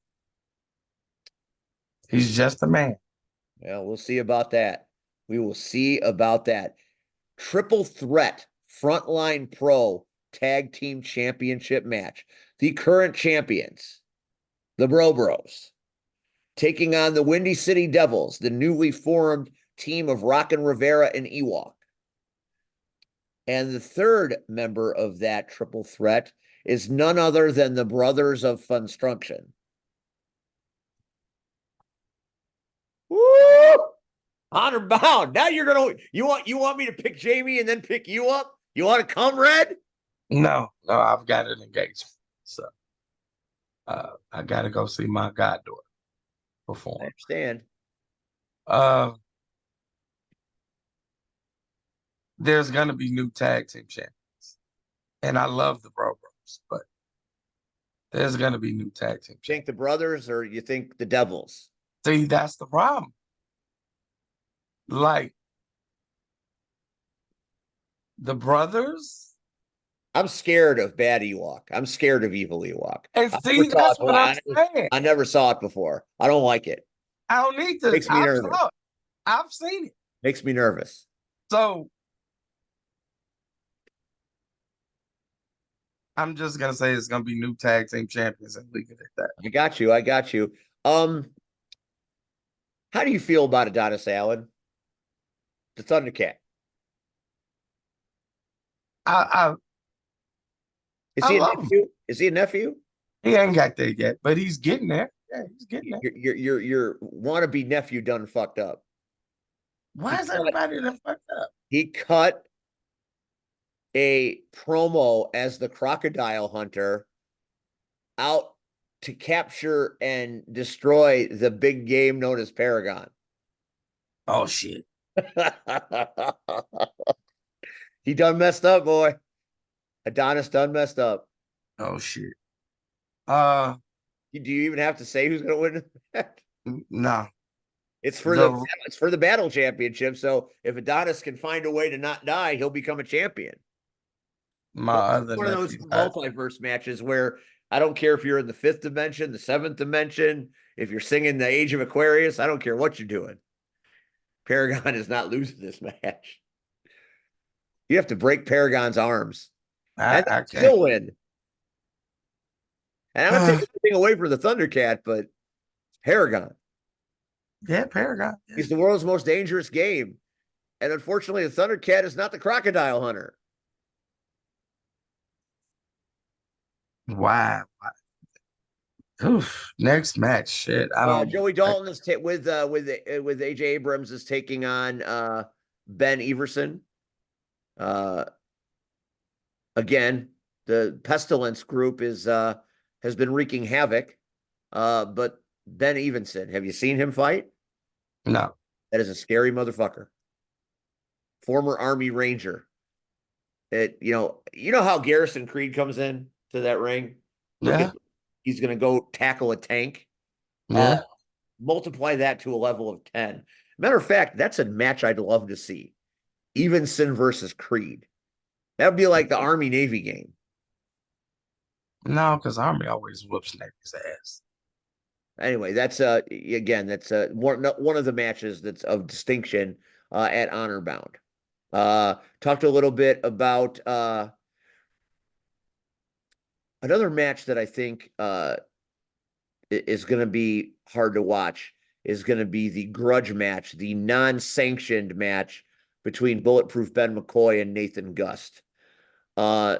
He's just a man. Well, we'll see about that. We will see about that. Triple threat frontline pro tag team championship match. The current champions, the Bro Bros, taking on the Windy City Devils, the newly formed team of Rockin' Rivera and Ewok. And the third member of that triple threat is none other than the Brothers of Funstruction. Woo! Honor bound. Now you're gonna you want me to pick Jamie and then pick you up? You want to come, Red? No, I've got an engagement. So I gotta go see my goddaughter I perform. understand. There's gonna be new tag team champions. And I love the Bro Bros, but there's gonna be new tag team You champions. think the Brothers or you think the Devils? See, that's the problem. Like the Brothers, I'm scared of bad Ewok. I'm scared of evil Ewok. and I see, never saw that's it what I'm before. saying. I never saw it before. I don't like it. I don't need to. Makes me nervous. I've seen it. Makes me nervous. So I'm just gonna say it's gonna be new tag team champions and leave it at that. I got you. I got you. How do you feel about Adonis Allen, the Thundercat? I Is I he a love him. nephew? Is he a nephew? He ain't got there yet, but he's getting there. Yeah, he's getting there. Your wannabe nephew done fucked up. Why is everybody that fucked up? He cut a promo as the Crocodile Hunter out to capture and destroy the big game known as Paragon. Oh shit. He done messed up, boy. Adonis done messed up. Oh shit. Do you even have to say who's gonna win? No. It's for the battle championship. So if Adonis can find a way to not die, he'll become a champion. My other one of those nephew, multiverse matches where I don't care if you're in the 5th dimension, the 7th dimension, if you're singing the Age of Aquarius, I don't care what you're doing. Paragon is not losing this match. You have to break Paragon's arms. I And can't. still win. And I'm not taking anything away from the Thundercat, but Paragon. Yeah, Paragon. Yeah. He's the world's most dangerous game. And unfortunately, the Thundercat is not the Crocodile Hunter. Wow. Oof. Next match. Shit. I don't Joey Dalton is with AJ Abrams is taking on Ben Everson. Again, the Pestilence group is has been wreaking havoc. But Ben Evenson, have you seen him fight? No. That is a scary motherfucker. Former Army Ranger. You know how Garrison Creed comes in to that ring? Look Yeah. at he's gonna go tackle a tank. Yeah. Multiply that to a level of 10. Matter of fact, that's a match I'd love to see. Evenson versus Creed. That would be like the Army Navy game. No, because Army always whoops Navy's ass. Anyway, that's again, that's one of the matches that's of distinction at Honor Bound. Talked a little bit about another match that I think is going to be hard to watch is going to be the grudge match, the non-sanctioned match between Bulletproof Ben McCoy and Nathan Gust.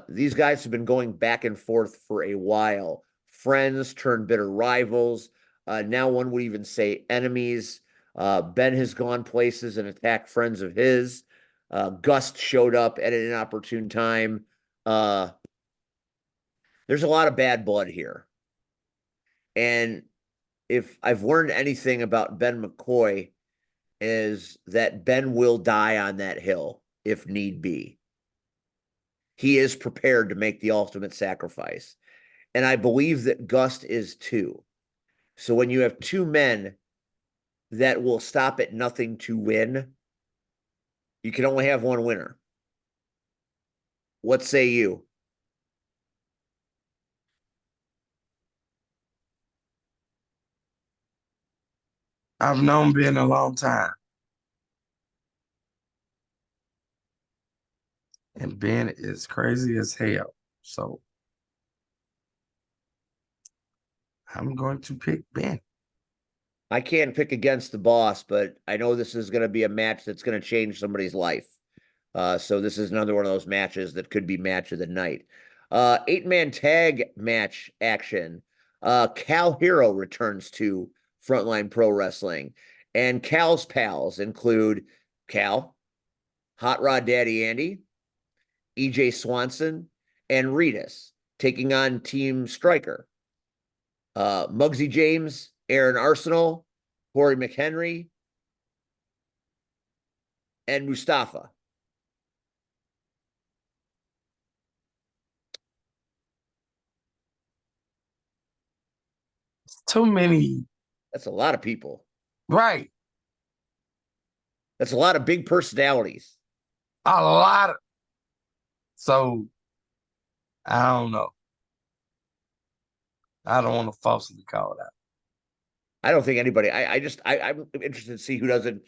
These guys have been going back and forth for a while. Friends turned bitter rivals. Now one would even say enemies. Ben has gone places and attacked friends of his. Gust showed up at an inopportune time. There's a lot of bad blood here. And if I've learned anything about Ben McCoy, is that Ben will die on that hill if need be. He is prepared to make the ultimate sacrifice. And I believe that Gust is too. So when you have two men that will stop at nothing to win, you can only have one winner. What say you? I've known Ben a long time. And Ben is crazy as hell. So I'm going to pick Ben. I can't pick against the boss, but I know this is going to be a match that's going to change somebody's life. So this is another one of those matches that could be match of the night. 8-man tag match action. Cal Hero returns to Frontline Pro Wrestling. And Cal's pals include Cal, Hot Rod Daddy Andy, EJ Swanson, and Ritas, taking on Team Striker. Muggsy James, Aaron Arsenal, Corey McHenry, and Mustafa. Too many. That's a lot of people. Right. That's a lot of big personalities. A lot of. So I don't know. I don't want to falsely call it out. I don't think anybody. I'm interested to see who doesn't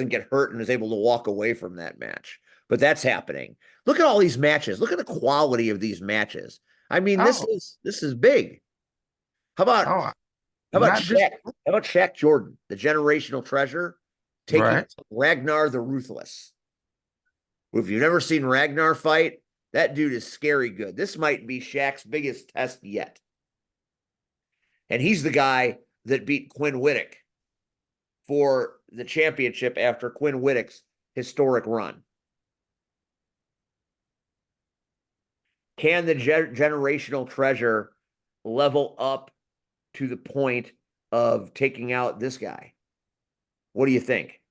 get hurt and is able to walk away from that match. But that's happening. Look at all these matches. Look at the quality of these matches. I mean, this is big. How about not just Shaq? How about Shaq Jordan, the generational treasure, taking right. Ragnar the Ruthless? If you've never seen Ragnar fight, that dude is scary good. This might be Shaq's biggest test yet. And he's the guy that beat Quinn Whittick for the championship after Quinn Whittick's historic run. Can the generational treasure level up to the point of taking out this guy? What do you think?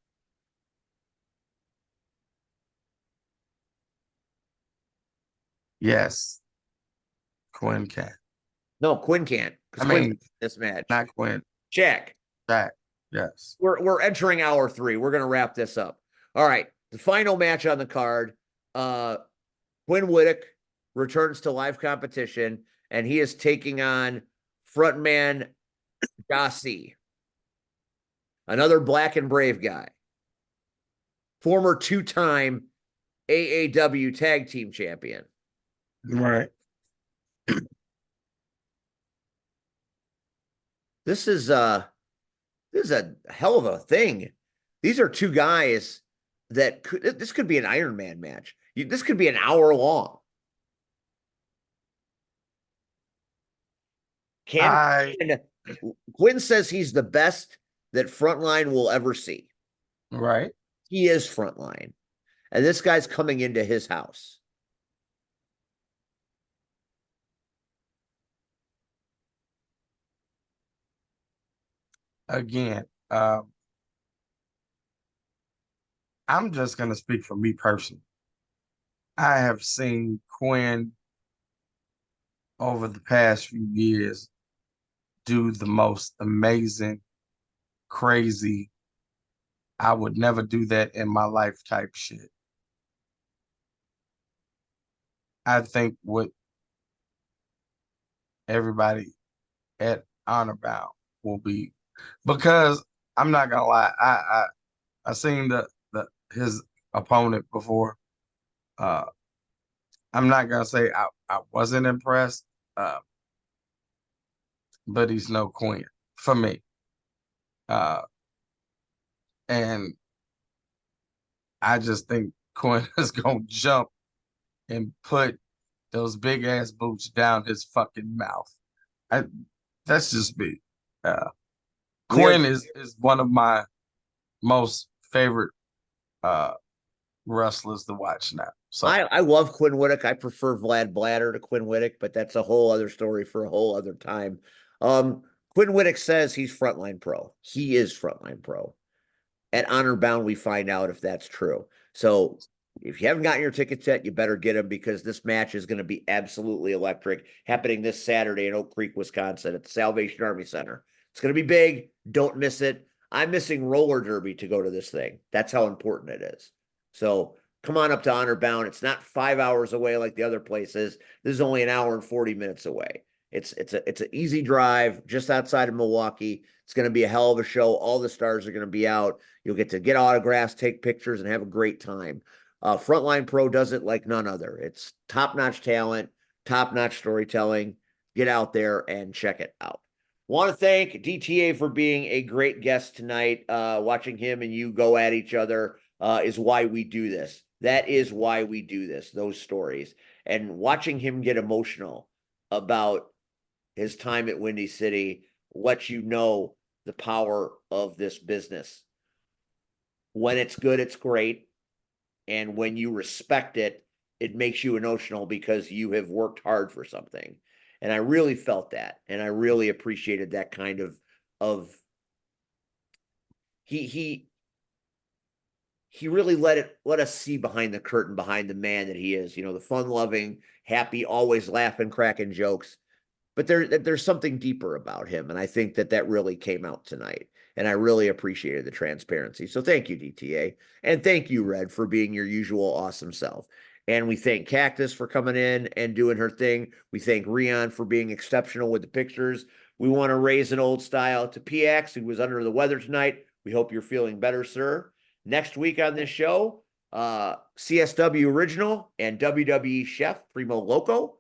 Yes. Quinn can. No, Quinn can't. I mean, this match. not Quinn. Shaq. Shaq. Yes. We're entering hour 3. We're gonna wrap this up. All right. The final match on the card. Quinn Whittick returns to live competition, and he is taking on frontman Jossie, another Black and Brave guy, former 2-time AAW Tag Team Champion. Right. This is a hell of a thing. These are two guys that this could be an Iron Man match. This could be an hour long. Quinn says he's the best that Frontline will ever see. Right. He is Frontline. And this guy's coming into his house. Again, I'm just gonna speak for me personally. I have seen Quinn over the past few years do the most amazing, crazy, I would never do that in my life type shit. I think what everybody at Honor Bound will be, because I'm not gonna lie, I seen the his opponent before. I'm not gonna say I wasn't impressed, uh, but he's no Quinn for me. Uh, and I just think Quinn is gonna jump and put those big ass boots down his fucking mouth. I That's just me. Uh, We are Quinn is one of my most favorite uh wrestlers to watch now. So I love Quinn Whittick. I prefer Vlad Bladder to Quinn Whittick, but that's a whole other story for a whole other time. Quinn Whittick says he's Frontline Pro. He is Frontline Pro. At Honor Bound, we find out if that's true. So if you haven't gotten your tickets yet, you better get them, because this match is going to be absolutely electric, happening this Saturday in Oak Creek, Wisconsin at the Salvation Army Center. It's going to be big. Don't miss it. I'm missing roller derby to go to this thing. That's how important it is. So come on up to Honor Bound. It's not 5 hours away like the other places. This is only an hour and 40 minutes away. It's an easy drive just outside of Milwaukee. It's going to be a hell of a show. All the stars are going to be out. You'll get to get autographs, take pictures, and have a great time. Frontline Pro does it like none other. It's top-notch talent, top-notch storytelling. Get out there and check it out. Want to thank DTA for being a great guest tonight. Watching him and you go at each other is why we do this. That is why we do this, those stories. And watching him get emotional about his time at Windy City lets you know the power of this business. When it's good, it's great. And when you respect it, it makes you emotional because you have worked hard for something. And I really felt that. And I really appreciated that kind of he really let us see behind the curtain, behind the man that he is, the fun-loving, happy, always laughing, cracking jokes. But there's something deeper about him, and I think that really came out tonight. And I really appreciated the transparency. So thank you, DTA. And thank you, Red, for being your usual awesome self. And we thank Cactus for coming in and doing her thing. We thank Rion for being exceptional with the pictures. We want to raise an old style to PX, who was under the weather tonight. We hope you're feeling better, sir. Next week on this show, CSW Original and WWE Chef Primo Loco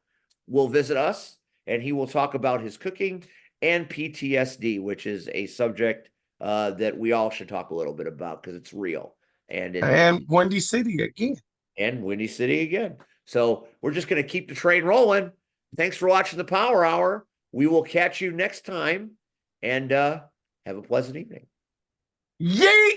will visit us, and he will talk about his cooking and PTSD, which is a subject that we all should talk a little bit about because it's real. and Windy City again. And Windy City again. So we're just going to keep the train rolling. Thanks for watching the Power Hour. We will catch you next time, and have a pleasant evening. Yeet!